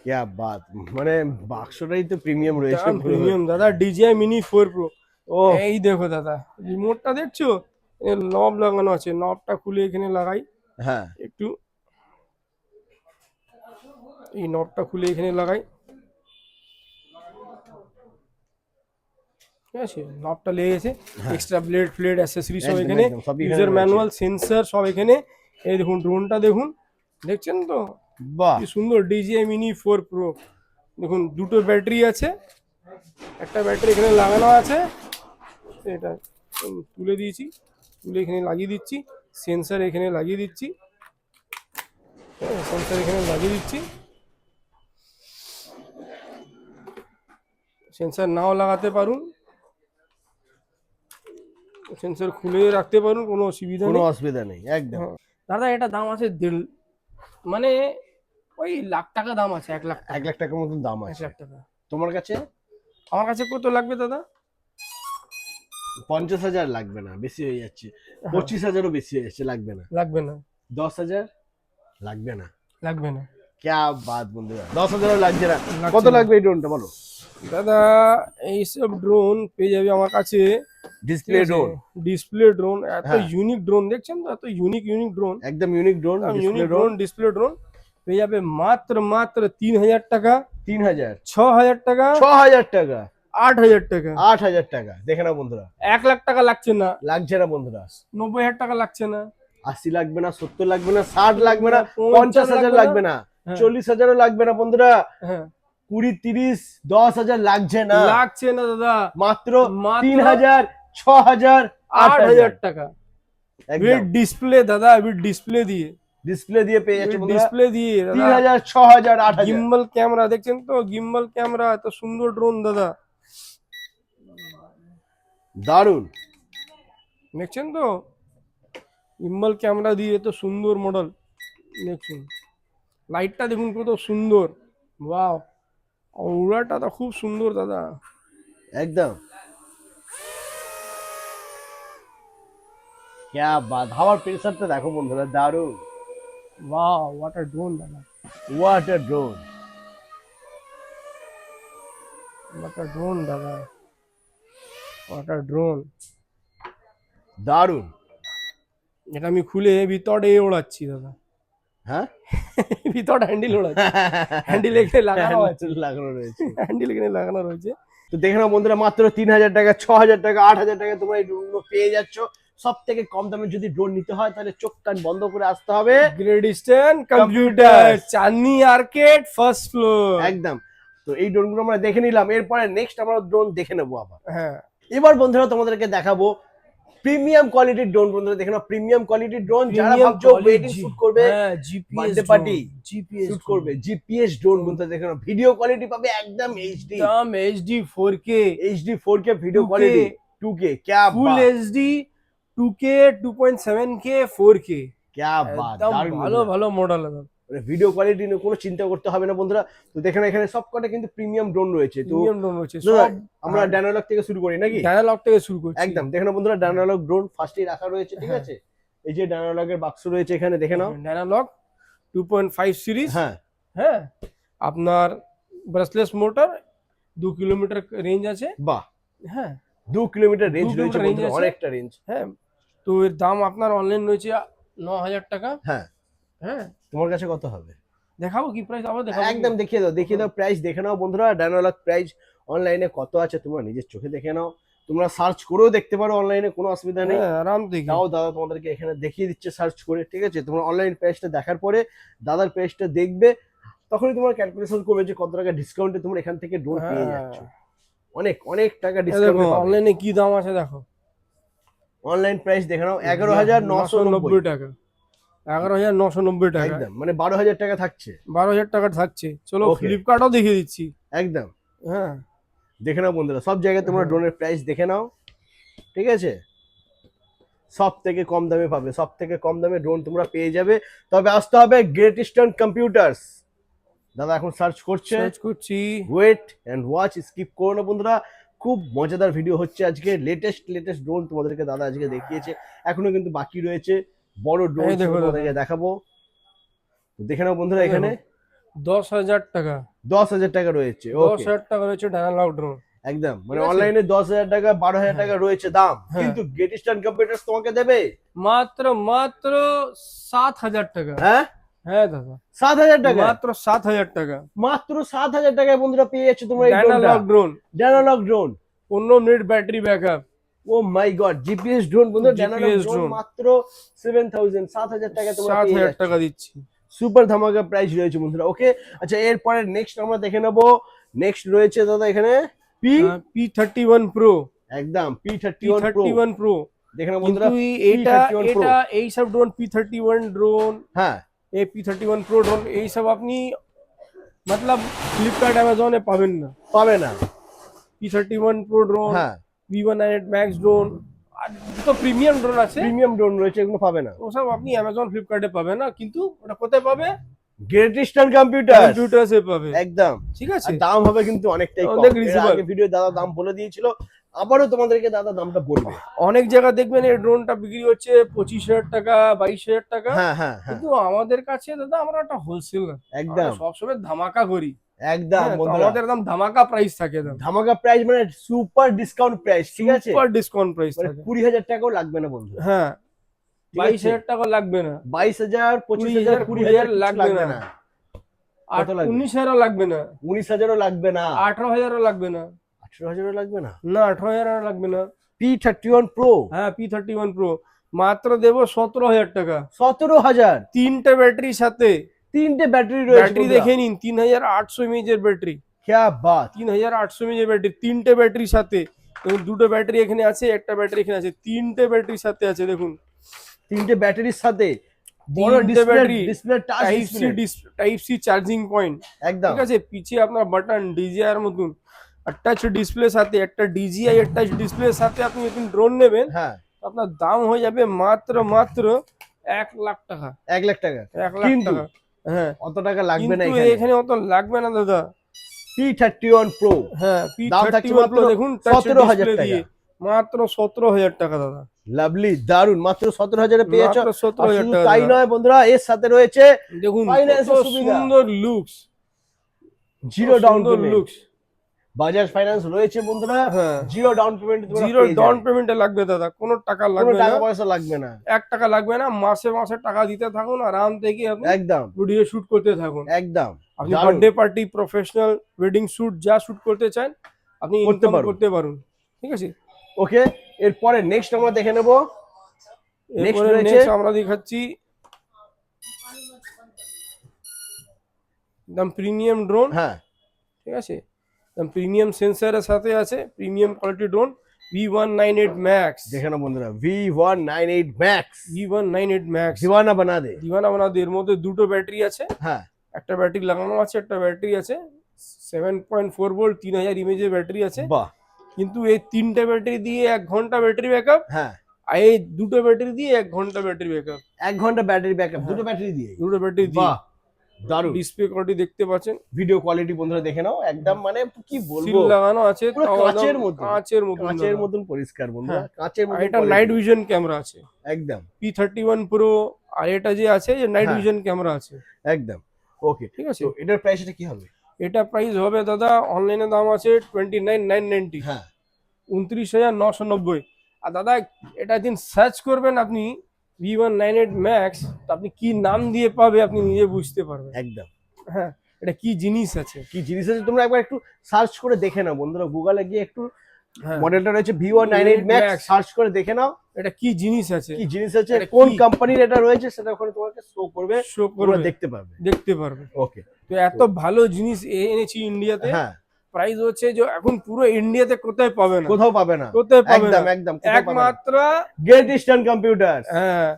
क्या बात, মানে বাক্সটাই তো প্রিমিয়াম রয়েছে পুরো। প্রিমিয়াম দাদা, DJI মিনি 4 প্রো। ও এই দেখো দাদা, রিমোটটা দেখছো, নব লাগানো আছে, নবটা খুলে এখানে লাগাই হ্যাঁ, একটু, এই নবটা খুলে এখানে লাগাই, ঠিক আছে, নবটা লেগে গেছে। এক্সট্রা ব্লেড ফ্লেড অ্যাক্সেসরি সব একদম, এখানে, একদম, সবই এখানে ইউজার রয়েছে। ম্যানুয়াল, সেন্সর সব এখানে। এই দেখুন ড্রোনটা দেখুন, দেখছেন তো বাহ, কি সুন্দর, DJI মিনি 4 প্রো। দেখুন দুটো ব্যাটারি আছে, একটা ব্যাটারি এখানে লাগানো আছে, এটা তুলে দিয়েছি, তুলে এখানে লাগিয়ে দিচ্ছি, সেন্সার এখানে লাগিয়ে দিচ্ছি, সেন্সার এখানে লাগিয়ে দিচ্ছি। সেন্সার নাও লাগাতে পারুন, সেন্সার খুলে রাখতে পারুন, কোনো অসুবিধা কোনো নেই। অসুবিধা নেই একদম। হ্যাঁ। দাদা এটা দাম আছে মানে ওই লাখ টাকা দাম আছে, 1 লাখ 1 টাকা, লাখ টাকার মতন দাম 1 আছে। লাখ টাকা। তোমার কাছে আমার কাছে কত লাগবে দাদা? 50,000 লাগবে না, বেশি হয়ে যাচ্ছে। হ্যাঁ। 25,000ও বেশি হয়ে যাচ্ছে, লাগবে না। লাগবে না, 10,000 লাগবে না। লাগবে না क्या बात বন্ধুরা, 10,000ও লাগছে না। লাগছে কত না। লাগবে এই ড্রোনটা বলো? দাদা এইসব ড্রোন পেয়ে যাবে আমার কাছে। ডিসপ্লে ড্রোন, ডিসপ্লে ড্রোন, এত হ্যাঁ। ইউনিক ড্রোন দেখছেন তো, এত ইউনিক ড্রোন, একদম unique drone, display unique drone. Drone, display drone পেয়ে যাবে মাত্র 3,000 টাকা, 3,000, 6,000 টাকা, 6,000 টাকা, 8,000 টাকা, 8,000 টাকা। দেখে নাও বন্ধুরা, 1 লাখ টাকা লাগছে না, লাগছে না বন্ধুরা। 90,000 টাকা লাগছে না, 80 লাগবে না, 70 লাগবে না, 60 লাগবে না, 50 50,000 লাগবে না, হ্যাঁ। 40,000ও লাগবে না বন্ধুরা, হ্যাঁ 20, 30, 10,000 লাগছে না। লাগছে না দাদা, মাত্র মাত্র 3,000, 6,000, 8,000 টাকা একদম উইথ ডিসপ্লে দাদা, উইথ ডিসপ্লে দিয়ে, ডিসপ্লে দিয়ে পেয়ে যাচ্ছে বন্ধুরা। ডিসপ্লে দিয়ে দাদা। 3,000, 6,000, 8,000। গিম্বল ক্যামেরা দেখছেন তো, গিম্বল ক্যামেরা, এত সুন্দর ড্রোন দাদা, দারুন। দেখছেন তো, গিম্বল ক্যামেরা দিয়ে এত সুন্দর মডেল দেখছেন, লাইটটা দেখুন কত সুন্দর, ওয়াও, উড়াটা তো খুব সুন্দর দাদা। একদম क्या बात, হাওয়ার প্রেসারটা দেখো বন্ধুরা, দারুন। ওয়াও, হোয়াট আ ড্রোন দাদা, what a drone, what a drone দাদা, হোয়াট আ ড্রোন। দারুন। এটা আমি খুলে ভিতরে ওড়াচ্ছি দাদা, হ্যাঁ ভিতরটা হ্যান্ডেল ওড়াচ্ছি, হ্যান্ডেল এখানে লাগানো আছে, লাগানো রয়েছে। হ্যান্ডেল এখানে লাগানো রয়েছে। তো দেখে নাও বন্ধুরা, মাত্র 3,000 টাকা, 6,000 টাকা, 8,000 টাকা তোমরা এই ড্রোন পেয়ে যাচ্ছ। সব থেকে কম দামে যদি ড্রোন নিতে হয় তাহলে চোখ কান বন্ধ করে আসতে হবে গ্রেট ইস্টার্ন কম্পিউটার, চাঁদনি আর্কেড, ফার্স্ট ফ্লোর। একদম। তো এই ড্রোনগুলো আমরা দেখে নিলাম, এরপরে নেক্সট আমরা ড্রোন দেখে নেবো আবার। হ্যাঁ এবার বন্ধুরা তোমাদেরকে দেখাবো প্রিমিয়াম কোয়ালিটির ড্রোন। বন্ধুরা দেখে নাও, প্রিমিয়াম কোয়ালিটির ড্রোন, যারা ভাবছো ওয়েডিং শুট করবে, বার্থডে পার্টি শুট করবে, জিপিএস ড্রোন। বন্ধুরা দেখে নাও, ভিডিও কোয়ালিটি পাবে একদম এইচডি, একদম HD 4K, HD 4K video quality, 2K, क्या ফুল बात, এইচডি 2K, 2.7K, 4K, क्या बात, একদম দারুণ ভালো বন্ধুরা। ভালো মডেল একদম, ভিডিও কোয়ালিটি নিয়ে কোনো চিন্তা করতে হবে না বন্ধুরা। তো দেখেন এখানে সবকটা কিন্তু প্রিমিয়াম ড্রোন রয়েছে। তো প্রিমিয়াম ড্রোন রয়েছে দাদা, সব। আমরা ডায়নালগ থেকে শুরু করি নাকি? ডায়ালগ থেকে শুরু করছি একদম। দেখে নাও বন্ধুরা, ডায়নালগ ড্রোন ফার্স্টেই রাখা রয়েছে, ঠিক আছে? এই যে ডায়নালগের বাক্স রয়েছে এখানে, দেখে নাও। ডায়ালগ 2.5 সিরিজ, হ্যাঁ হ্যাঁ, আপনার ব্রাসলেস মোটর, 2 কিলোমিটার রেঞ্জ আছে, বাহ, হ্যাঁ 2 কিলোমিটার রেঞ্জ 2 রয়েছে কিলোমিটার বন্ধুরা, range আছে। অনেকটা রেঞ্জ। হ্যাঁ। তো এর দাম আপনার অনলাইন রয়েছে 9,000 টাকা। হ্যাঁ, হ্যাঁ, তোমার কাছে কত হবে? দেখাবো কি প্রাইস, আবার দেখাবো? একদম দেখিয়ে দাও, দেখিয়ে দাও, প্রাইস দেখে নাও বন্ধুরা। ডায়নালগ প্রাইস অনলাইনে কত আছে তোমরা নিজের চোখে দেখে নাও, তোমরা সার্চ করেও দেখতে পারো অনলাইনে, কোনো অসুবিধা নেই। হ্যাঁ, আরাম থেকে। তাও দাদা তোমাদেরকে এখানে দেখিয়ে দিচ্ছে সার্চ করে, ঠিক আছে? তোমরা অনলাইন প্রাইসটা দেখার পরে দাদার প্রাইসটা দেখবে, তখনই তোমার ক্যালকুলেশন করবে যে কত টাকা ডিসকাউন্টে তোমরা এখান থেকে ড্রোন পেয়ে যাচ্ছ। অনেক অনেক টাকা দেখো ডিসকাউন্ট। অনলাইনে কি দাম আছে দেখো, অনলাইন প্রাইস দেখে নাও, 11,990 টাকা, 11,990 টাকা, একদম, মানে 12,000 টাকা থাকছে। 12,000 টাকা থাকছে। চলো Okay. ফ্লিপকার্টও দেখিয়ে দিচ্ছি। একদম হ্যাঁ, দেখে নাও বন্ধুরা, সব জায়গায় তোমরা ড্রোনের প্রাইস দেখে নাও, ঠিক আছে? সব থেকে কম দামে পাবে, সব থেকে কম দামে ড্রোন তোমরা পেয়ে যাবে। তবে আসতে হবে গ্রেট ইস্টার্ন কম্পিউটার্স। দাদা এখন সার্চ করছে, সার্চ করছি। ওয়েট এন্ড ওয়াচ, স্কিপ করো না বন্ধুরা। খুব মজাদার ভিডিও হচ্ছে আজকে, লেটেস্ট ড্রোন তোমাদেরকে দাদা আজকে দেখিয়েছে, এখনো কিন্তু বাকি রয়েছে বড় ড্রোন এই দেখো তোমাদেরকে দেখাবো। তো দেখে নাও বন্ধুরা, এখানে 10,000 টাকা, 10,000 টাকা রয়েছে। ওকে, 10,000 টাকা রয়েছে ডায়ালগ ড্রোন। একদম, মানে ঠিক আছে? অনলাইনে 10,000 টাকা, 12,000 টাকা রয়েছে দাম, হ্যাঁ। কিন্তু গ্রেট ইস্টার্ন কম্পিউটার্স তোমাকে দেবে মাত্র 7,000 টাকা। হ্যাঁ হ্যাঁ দাদা, 7,000 টাকা, মাত্র 7,000 টাকা, মাত্র 7,000 টাকায় বন্ধুরা পেয়ে যাচ্ছে তোমরা এই Dialog drone, Dynalog drone. 15 minute battery backup. Oh my God, GPS drone বন্ধুরা, ডায়নালগ GPS ড্রোন drone। মাত্র 7,000, 7,000 টাকা তোমরা পেয়ে 7,000 যাচ্ছ। টাকা দিচ্ছি। সুপার ধামাকা প্রাইস রয়েছে বন্ধুরা। ওকে, আচ্ছা এরপরে নেক্সট আমরা দেখে নেব। নেক্সট রয়েছে দাদা এখানে পি P31 Pro, একদম P31 Pro P31 Pro। দেখেন কিন্তু বন্ধুরা এটা P31 Pro। এটা এই সব ড্রোন P31 ড্রোন, হ্যাঁ এই P31 Pro ড্রোন এই সব আপনি मतलब ফ্লিপকার্ট অ্যামাজনে পাবেন না। পাবে না। P31 Pro ড্রোন, হ্যাঁ V198 Max ড্রোন, আর তো প্রিমিয়াম ড্রোন আছে প্রিমিয়াম ড্রোন রয়েছে, এগুলো পাবে না। ওসব আপনি অ্যামাজন ফ্লিপকার্টে পাবেন না, কিন্তু ওটা কোথায় পাবে? গ্রেট ইস্টার্ন কম্পিউটার কম্পিউটার্সে পাবে। একদম। ঠিক আছে, আর দাম হবে কিন্তু অনেকটাই কম। অনেক এর reasonable। আগে ভিডিও দাদা দাম বলে দিয়েছিল, আবারও তোমাদেরকে দাদা দামটা বলবে। অনেক জায়গা দেখবেন এই ড্রোনটা বিক্রি হচ্ছে 25,000 টাকা, 22,000 টাকা। হ্যাঁ হ্যাঁ হ্যাঁ কিন্তু আমাদের কাছে দাদা আমরা একটা হোলসেলার, একদম সবসময় ধামাকা করি। একদম হ্যাঁ, তো বন্ধুরা, আমাদের একদম ধামাকা প্রাইস থাকে, ধামাকা প্রাইস মানে সুপার ডিসকাউন্ট প্রাইস, ঠিক আছে? সুপার ডিসকাউন্ট প্রাইস মানে থাকে। 20,000 টাকাও লাগবে না বন্ধু। হ্যাঁ, ঠিক আছে? 22,000 টাকা লাগবে না, 22,000 25,000 20,000 লাগবে না। আর কত লাগবে? 19,000ও লাগবে না, 19,000ও লাগবে না, 18,000ও লাগবে না, 18,000ও লাগবে না। না 18,000ও লাগবে না। P31 Pro হ্যাঁ, P31 Pro মাত্র দেবো 17,000 টাকা, 17,000, তিনটে ব্যাটারির সাথে। তিনটে ব্যাটারি রয়েছে। ব্যাটারি দেখে নিন, 3800 mAh এর ব্যাটারি, क्या बात, 3800 mAh এর ব্যাটারি, তিনটে ব্যাটারির সাথে। দেখুন দুটো ব্যাটারি এখানে আছে, একটা ব্যাটারি এখানে আছে, তিনটে ব্যাটারির সাথে আছে। দেখুন তিনটে ব্যাটারির সাথে বড় তিনটে display, battery, display touch type C charging point, একদম। ঠিক আছে? পিছে আপনার বাটন ডিজিআই এর মতন, আর টাচ ডিসপ্লে সাথে, একটা ডিজিআই এর টাচ ডিসপ্লের সাথে আপনি যখন ড্রোন নেবেন, হ্যাঁ আপনার দাম হয়ে যাবে মাত্র 1 লাখ টাকা। 1 লাখ টাকা 1 লাখ কিন্তু টাকা, হ্যাঁ। অত টাকা লাগবে না কিন্তু এখানে। এখানে অত লাগবে না দাদা। P31 Pro হ্যাঁ, দাম থাকছে P31 মাত্র Pro দেখুন টাচ 17,000 ডিসপ্লে টাকা। দিয়ে মাত্র 17,000 টাকা দাদা। লাভলি, দারুন, মাত্র 17,000 এ পেয়েছো। মাত্র আর 17,000 শুধু টাকা তাই দাদা। নয় বন্ধুরা, এর সাথে রয়েছে দেখুন Finance কত এর সুবিধা। সুন্দর লুকস, জিরো ডাউন সুন্দর পেমেন্ট, লুকস। বাজাজ ফাইন্যান্স রয়েছে বন্ধুরা। হ্যাঁ, zero down payment, zero down পেমেন্টে লাগবে দাদা, কোনো টাকা কোনো লাগবে না, টাকা পয়সা লাগবে না, 1 টাকা লাগবে না। মাসে মাসে টাকা দিতে থাকুন, আরাম থেকে আপনি একদম ভিডিও শুট করতে থাকুন। একদম। আপনি দারুণ। Birthday party, professional, wedding shoot যা শুট করতে চান আপনি করতে ইনকাম পারুন। করতে পারুন, ঠিক আছে? ওকে, এরপরে নেক্সট আমরা দেখে নেব। এরপরে রয়েছে- নেক্সট আমরা দেখাচ্ছি একদম প্রিমিয়াম ড্রোন, হ্যাঁ ঠিক আছে? একদম প্রিমিয়াম সেন্সরের সাথে আছে, premium quality drone V198 Max। দেখে নাও বন্ধুরা, V198 Max V198 Max দিওয়ানা বানা দে। দিওয়ানা বানাতে। এর মধ্যে দুটো ব্যাটারি আছে, হ্যাঁ একটা ব্যাটারি লাগানো আছে, একটা ব্যাটারি আছে 7.4 ভোল্ট, 3000 ইমেজের ব্যাটারি আছে। বাহ, কিন্তু এই তিনটে ব্যাটারি দিয়ে 1 ঘন্টা ব্যাটারি ব্যাকআপ, হ্যাঁ আর এই দুটো ব্যাটারি দিয়ে 1 ঘন্টা ব্যাটারি ব্যাকআপ। 1 ঘন্টা ব্যাটারি ব্যাকআপ, হ্যাঁ। দুটো ব্যাটারি দিয়ে। দুটো ব্যাটারি দিয়ে। বাহ, দারুণ। ডিসপ্লে কোয়ালিটি দেখতে পাচ্ছেন, ভিডিও কোয়ালিটি বন্ধুরা দেখে নাও, একদম মানে কি সিল বলবো, লাগানো আছে, পুরো তাও একদম কাঁচের মতো। কাঁচের মতো, কাঁচের মতন পরিষ্কার বন্ধুরা, হ্যাঁ। কাঁচের আর মতন এটা quality। নাইট ভিশন ক্যামেরা আছে একদম P31 Pro, আর এটা যে আছে যে নাইট হ্যাঁ। ভিশন ক্যামেরা আছে, একদম। ওকে, ঠিক আছে? তো এটার প্রাইসটা কি হবে? এটা প্রাইস হবে দাদা, অনলাইনে দাম আছে 29,990, হ্যাঁ 29,990। আর দাদা এটা দিন সার্চ করবেন আপনি V198 Max, তো আপনি কি নাম দিয়ে পাবে আপনি নিজে বুঝতে পারবেন। একদম। হ্যাঁ, এটা কি জিনিস আছে। কি জিনিস আছে তোমরা একবার একটু সার্চ করে দেখে নাও বন্ধুরা, গুগলে গিয়ে একটু হ্যাঁ, মডেলটা রয়েছে V198 Max, Max। সার্চ করে দেখে নাও এটা কি জিনিস আছে, কি জিনিস আছে, এটা কোন কি? কোম্পানির এটা রয়েছে সেটা ওখানে তোমাকে শো করবে, শো তোমরা করবে, দেখতে পাবে। দেখতে পারবে। ওকে, তো এত ভালো জিনিস এনেছি ইন্ডিয়াতে, হ্যাঁ প্রাইস হচ্ছে যে এখন পুরো ইন্ডিয়াতে কোথায় পাবে না, কোথাও পাবে না, কোথায় পাবে না, একদম একদম কোথাও পাবে না। একমাত্র। Great eastern computer. হ্যাঁ,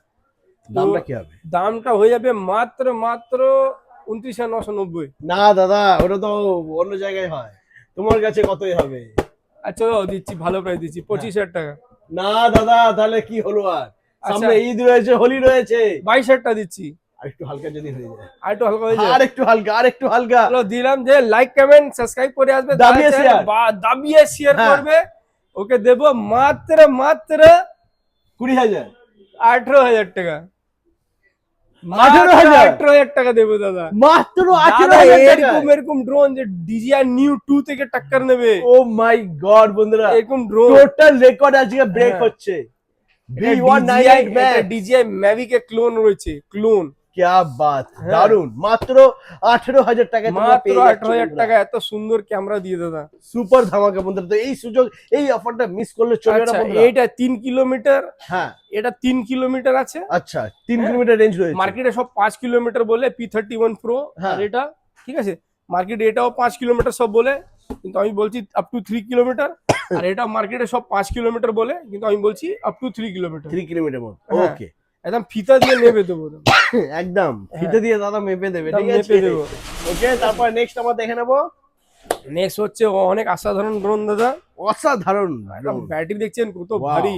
দামটা কি হবে? দামটা হয়ে যাবে মাত্র 29,990। না দাদা, ওটা তো অন্য জায়গায় হয়, তোমার কাছে কতই হবে? আচ্ছা দিচ্ছি, ভালো প্রাইস দিচ্ছি, 25,000 টাকা। না দাদা, তাহলে কি হলো আর, আচ্ছা। সামনে ঈদ রয়েছে, হোলি রয়েছে, 22,000 টাকা দিচ্ছি, আর একটু হালকা যদি হয়ে যায়, আর একটু হালকা হয়ে যায়। আর একটু হালকা, আর একটু হালকা। চলো দিলাম, যে লাইক কমেন্ট সাবস্ক্রাইব করে আসবে, দাবিয়ে share। দাবিয়ে শেয়ার হ্যাঁ। করবে, ওকে দেবো মাত্র 20,000, 18,000 টাকা। 18,000? 18,000 টাকা দেবো দাদা। মাত্র দাদা 18,000 টাকা। এরকম এরকম ড্রোন যে DJI Neo 2 থেকে টক্কর নেবে, ও মাই গড বন্ধুরা, এরকম ড্রোন টোটাল রেকর্ড আজকে ব্রেক হ্যাঁ। হচ্ছে। V198 Max, DJI Mavic এর ক্লোন রয়েছে, ক্লোন। क्या बात, হ্যাঁ। দারুন। মাত্র 18,000 টাকায় তোমরা মাত্র পেয়ে যাচ্ছ 18,000 বন্ধুরা। টাকা এত সুন্দর ক্যামেরা দিয়ে দাদা। সুপার ধামাকা বন্ধুরা, তো এই সুযোগ, এই অফারটা মিস করলে চলবে না আচ্ছা, বন্ধুরা। এইটা 3 কিলোমিটার, হ্যাঁ এটা 3 কিলোমিটার আছে, আচ্ছা, 3 হ্যাঁ। কিলোমিটার রেঞ্জ রয়েছে। মার্কেটে সব 5 কিলোমিটার বলে P31 Pro, হ্যাঁ। আর এটা ঠিক আছে, মার্কেটে এটাও 5 কিলোমিটার সব বলে, কিন্তু আমি বলছি আপ টু 3 কিলোমিটার। আর এটা মার্কেটে সব 5 কিলোমিটার বলে, কিন্তু আমি বলছি আপ টু 3 কিলোমিটার। 3 কিলোমিটার মতো, হ্যাঁ। ওকে। একদম ফিতা দিয়ে নেবে দেবো, একদম ফিতে দিয়ে দাদা মেপে দেবে, একদম ঠিক আছে মেপে দেবো। ওকে। তারপর নেক্সট আমরা দেখে নেবো, নেক্সট হচ্ছে অনেক অসাধারণ ড্রোন দাদা। অসাধারণ একদম drone। ব্যাটারি দেখছেন কত Wow. ভারী,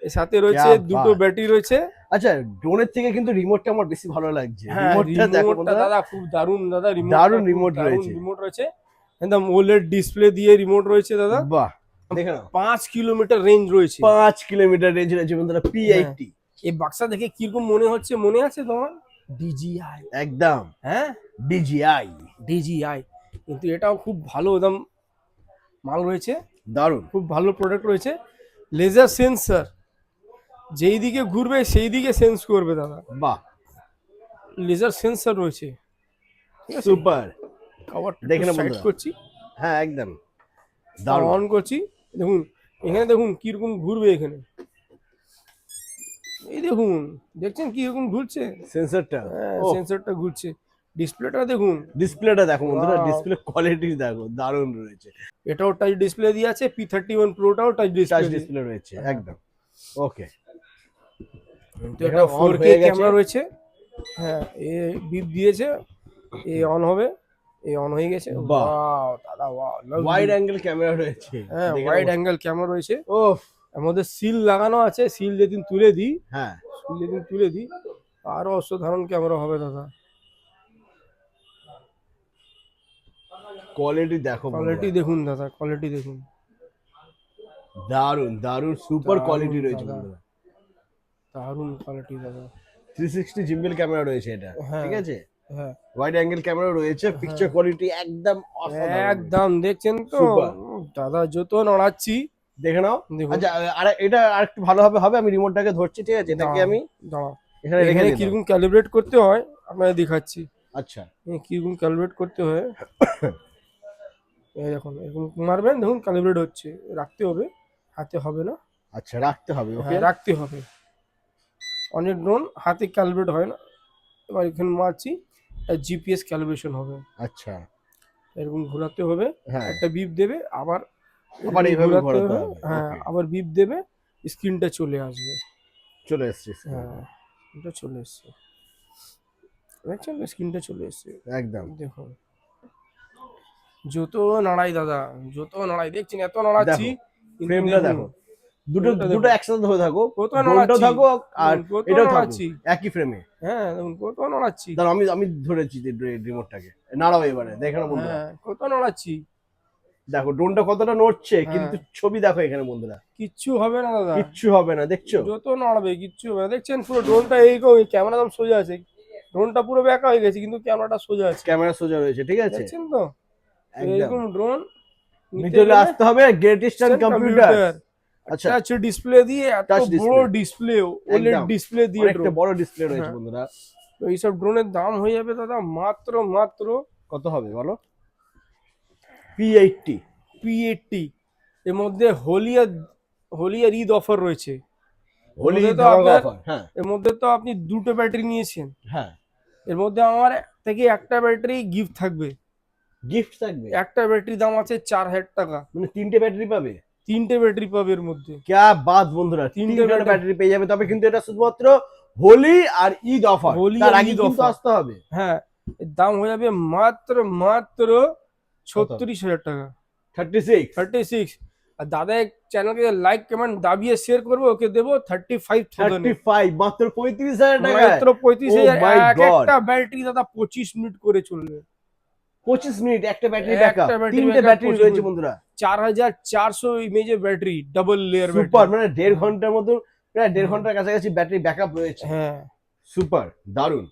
এর সাথে রয়েছে क्या দুটো बात। ব্যাটারি রয়েছে। আচ্ছা, ড্রোনের থেকে কিন্তু রিমোটটা আমার বেশি ভালো লাগছে। হ্যাঁ, রিমোটটা দেখো রিমোটটা বন্ধুরা, দাদা খুব দারুণ দাদা, দারুণ remote রয়েছে। রিমোট রয়েছে, একদম ওলেড ডিসপ্লে দিয়ে রিমোট রয়েছে দাদা। বাহ, দেখে নাও, 5 কিলোমিটার রেঞ্জ রয়েছে। 5 কিলোমিটার রেঞ্জ রয়েছে বন্ধুরা, P80। এই বাক্সা দেখে কিরকম মনে হচ্ছে, মনে আছে তোমার? DJI। একদম, হ্যাঁ, DJI, DJI। কিন্তু এটাও খুব ভালো একদম মাল রয়েছে, দারুণ। খুব ভালো প্রোডাক্ট রয়েছে। লেজার সেন্সর, যেই দিকে ঘুরবে সেই দিকে সেন্স করবে দাদা। বাহ, লেজার সেন্সর রয়েছে। সুপার। কভারটা দেখে নাও সাইড বন্ধুরা। করছি, হ্যাঁ, একদম দারুণ। অন করছি, দেখুন এখানে দেখুন কিরকম ঘুরবে এখানে, এই দেখুন, দেখছেন কিরকম ঘুরছে? সেন্সরটা, হ্যাঁ, ও সেন্সরটা ঘুরছে। ডিসপ্লেটা দেখুন, ডিসপ্লেটা দেখো বন্ধুরা, Wow. ডিসপ্লে কোয়ালিটি দেখো, দারুণ রয়েছে। এটাও টাচ ডিসপ্লে দিয়ে আছে, P31 প্রোটাও টাচ টাচ ডিসপ্লে। ডিসপ্লে রয়েছে, একদম ওকে। তো এটা এটা on 4K হয়ে গেছে। ক্যামেরা রয়েছে। হ্যাঁ, এ বিপ দিয়েছে, এ অন হবে, এ অন হয়ে গেছে। বাহ। ওয়াও দাদা, ওয়াও, ওয়াইড অ্যাঙ্গেল ক্যামেরা রয়েছে, হ্যাঁ, দেখে ওয়াইড নাও। অ্যাঙ্গেল ক্যামেরা রয়েছে। ওফ, এর মধ্যে সিল লাগানো আছে, সিল যেদিন তুলে দিই, হ্যাঁ, আরো অসাধারণ ক্যামেরা হবে দাদা। কোয়ালিটি দেখো কোয়ালিটি বন্ধুরা, দেখুন দাদা, কোয়ালিটি দেখুন, দারুণ দারুণ সুপার দারুণ কোয়ালিটি রয়েছে দাদা। বন্ধুরা। দারুণ কোয়ালিটি দাদা। 360 জিম্বেল ক্যামেরা রয়েছে এটা, হ্যাঁ। ঠিক আছে। হ্যাঁ, ওয়াইড অ্যাঙ্গেল ক্যামেরা রয়েছে, পিকচার কোয়ালিটি একদম অসাধারণ। একদম দেখছেন তো Super. দাদা, যত নড়াচ্ছি দেখে নাও। দেখুন। আচ্ছা, আর এটা আরেকটু ভালোভাবে হবে, আমি রিমোটটাকে ধরছি, ঠিক আছে, এটাকে আমি দাঁড়াও, এখানে রেখে এখানে দিলাম। কিরকম ক্যালিব্রেট করতে হয় আপনাদের দেখাচ্ছি। আচ্ছা, কিরকম ক্যালিব্রেট করতে হয়, এই দেখুন, এরকম মারবেন, দেখুন ক্যালিব্রেট হচ্ছে, রাখতে হবে, হাতে হবে না। আচ্ছা, রাখতে হবে, ওকে। হ্যাঁ, রাখতে হবে। অনেক ড্রোন হাতে ক্যালিব্রেট হয় না। এবার এখানে মারছি, জিপিএস ক্যালিব্রেশন হবে। আচ্ছা, এরকম ঘোরাতে হবে, হ্যাঁ, একটা বিপ দেবে, আবার আবার এরকম এইভাবে ঘোরাতে ঘোরাতে হবে, হবে, হ্যাঁ, okay. আবার বিপ দেবে, স্ক্রিনটা চলে আসবে। চলে এসছে হ্যাঁ, এটা চলে এসছে, দেখছেন স্ক্রিনটা চলে এসছে। একদম। দেখুন, যত নাড়াই দাদা, যত নাড়াই, দেখছেন এত নাড়াচ্ছি, কিন্তু ফ্রেমটা দেখুন, দেখো, দুটো ফ্রেমটা দুটো দেখুন। একসাথে ধরে থাকো, কত ড্রোনটাও নাড়াচ্ছি, থাকো আর কত এটাও থাকো নাড়াচ্ছি। একই ফ্রেমে। হ্যাঁ, দেখুন কত নাড়াচ্ছি। দাঁড়াও, আমি আমি ধরেছি যে রিমোটটাকে, নাড়াও এবারে, দেখো না বন্ধুরা, হ্যাঁ, কত নাড়াচ্ছি। দেখো ড্রোনটা কতটা নড়ছে, হ্যাঁ। কিন্তু ছবি দেখো এখানে বন্ধুরা, কিচ্ছু হবে না দাদা, কিচ্ছু হবে না, দেখছো। যত নাড়বে কিচ্ছু হবে না। দেখছেন পুরো ড্রোনটা এইরকম, ক্যামেরা একদম সোজা আছে, ড্রোনটা পুরো বেঁকা হয়ে গেছে, কিন্তু ক্যামেরাটা সোজা আছে, ক্যামেরা সোজা রয়েছে, ঠিক আছে, দেখছেন তো। একদম। এরকম ড্রোন নিতে হলে আসতে হবে গ্রেট ইস্টার্ন কম্পিউটার। আচ্ছা, টাচ ডিসপ্লে দিয়ে, এত Touch বড় display। ডিসপ্লে, ওলেড একদম। ডিসপ্লে দিয়ে অনেকটা ড্রোন। বড় ডিসপ্লে রয়েছে হ্যাঁ। বন্ধুরা। তো এইসব ড্রোনের দাম হয়ে যাবে দাদা মাত্র মাত্র কত হবে বলো? P80। P80। এর মধ্যে হোলি আর ঈদ অফার রয়েছে। হোলি মধ্যে তো ধামাকা আপনার- অফার, হ্যাঁ এর মধ্যে তো আপনি দুটো ব্যাটারি নিয়েছেন, হ্যাঁ, এর মধ্যে আমার থেকে একটা ব্যাটারি গিফট থাকবে। গিফট থাকবে, একটা ব্যাটারি দাম আছে 4000 টাকা, মানে 3টে ব্যাটারি পাবে। 3টে ব্যাটারি পাবে এর মধ্যে। ক্যা বাত বন্ধুরা, 3টে battery। ব্যাটারি পেয়ে যাবে। তবে কিন্তু এটা শুধুমাত্র হোলি আর ঈদ অফার, হোলি তার আর আগে ঈদ কিন্তু offer। আসতে হবে। হ্যাঁ, এর দাম হয়ে যাবে মাত্র মাত্র 36,000 টাকা, 36। 36। আর দাদা চ্যানেলকে লাইক কমেন্ট দাবিয়ে শেয়ার করবে, ওকে দেবো 35,000। 35 মাত্র 35,000 টাকা, মাত্র 35,000। Oh my এক God। একটা ব্যাটারি দাদা 25 মিনিট করে চলবে। 25 মিনিট একটা ব্যাটারি একটা ব্যাকআপ। battery 3টে backup ব্যাটারি 25 রয়েছে মিনিট। বন্ধুরা। 4400 ইমেজের battery, double layer super, battery. মানে 1.5 ঘন্টার মতো, প্রায় 1.5 ঘন্টার কাছাকাছি ব্যাটারি ব্যাকআপ রয়েছে। হ্যাঁ, সুপার, দারুন।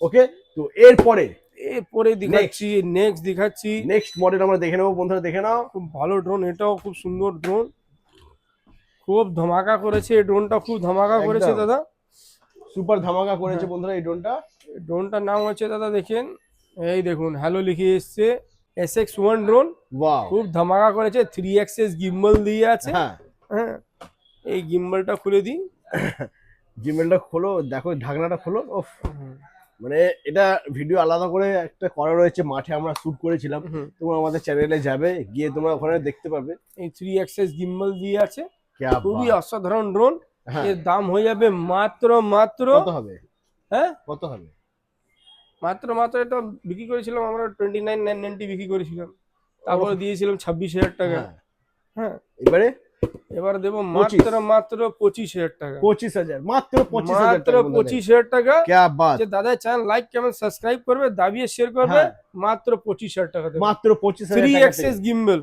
ওকে, তো এরপরে এরপরে দেখাচ্ছি, নেক্সট দেখাচ্ছি। নেক্সট মডেল আমরা দেখে নেবো বন্ধুরা, দেখে নাও। খুব ভালো ড্রোন, এটাও খুব সুন্দর ড্রোন, খুব ধামাকা করেছে এই ড্রোনটা, খুব ধামাকা করেছে একদম। দাদা। সুপার ধামাকা করেছে বন্ধুরা এই ড্রোনটা। ড্রোনটার নাম হচ্ছে দাদা, দেখেন এই দেখুন, হ্যালো লিখে এসছে, SX1 ড্রোন। ওয়াও, খুব ধামাকা করেছে, 3 অ্যাক্সেস গিম্বল দিয়ে আছে। হ্যাঁ, হ্যাঁ, এই গিম্বলটা খুলে দিই। জিমেলটা খোলো, দেখো ঢাকনাটা খোলো। ওফ, মানে এটা ভিডিও আলাদা করে একটা করা রয়েছে, মাঠে আমরা শুট করেছিলাম, তোমরা আমাদের চ্যানেলে যাবে, গিয়ে তোমরা ওখানে দেখতে পাবে। এই 3 অ্যাক্সেস গিম্বল দিয়ে আছে, ক্যা খুবই বাত। অসাধারণ ড্রোন। হ্যাঁ, এর দাম হয়ে যাবে মাত্র মাত্র কত হবে? হ্যাঁ কত হবে? মাত্র মাত্র এটা বিক্রি করেছিলাম আমরা 29,990 বিক্রি করেছিলাম, তারপরে দিয়েছিলাম 26,000 টাকা। হ্যাঁ, হ্যাঁ, এবারে এবার দেবো 25,000 মাত্র মাত্র 25,000 টাকা। 25,000, মাত্র 25,000 মাত্র টাকা বন্ধুরা। 25,000 টাকা। ক্যা বাত। যে দাদা চ্যানেল লাইক কমেন্ট সাবস্ক্রাইব করবে, দাবিয়ে শেয়ার করবে, হ্যাঁ। মাত্র 25,000 টাকা দেবো। মাত্র 25,000 3 টাকা অ্যাক্সেস থেকে। গিম্বল।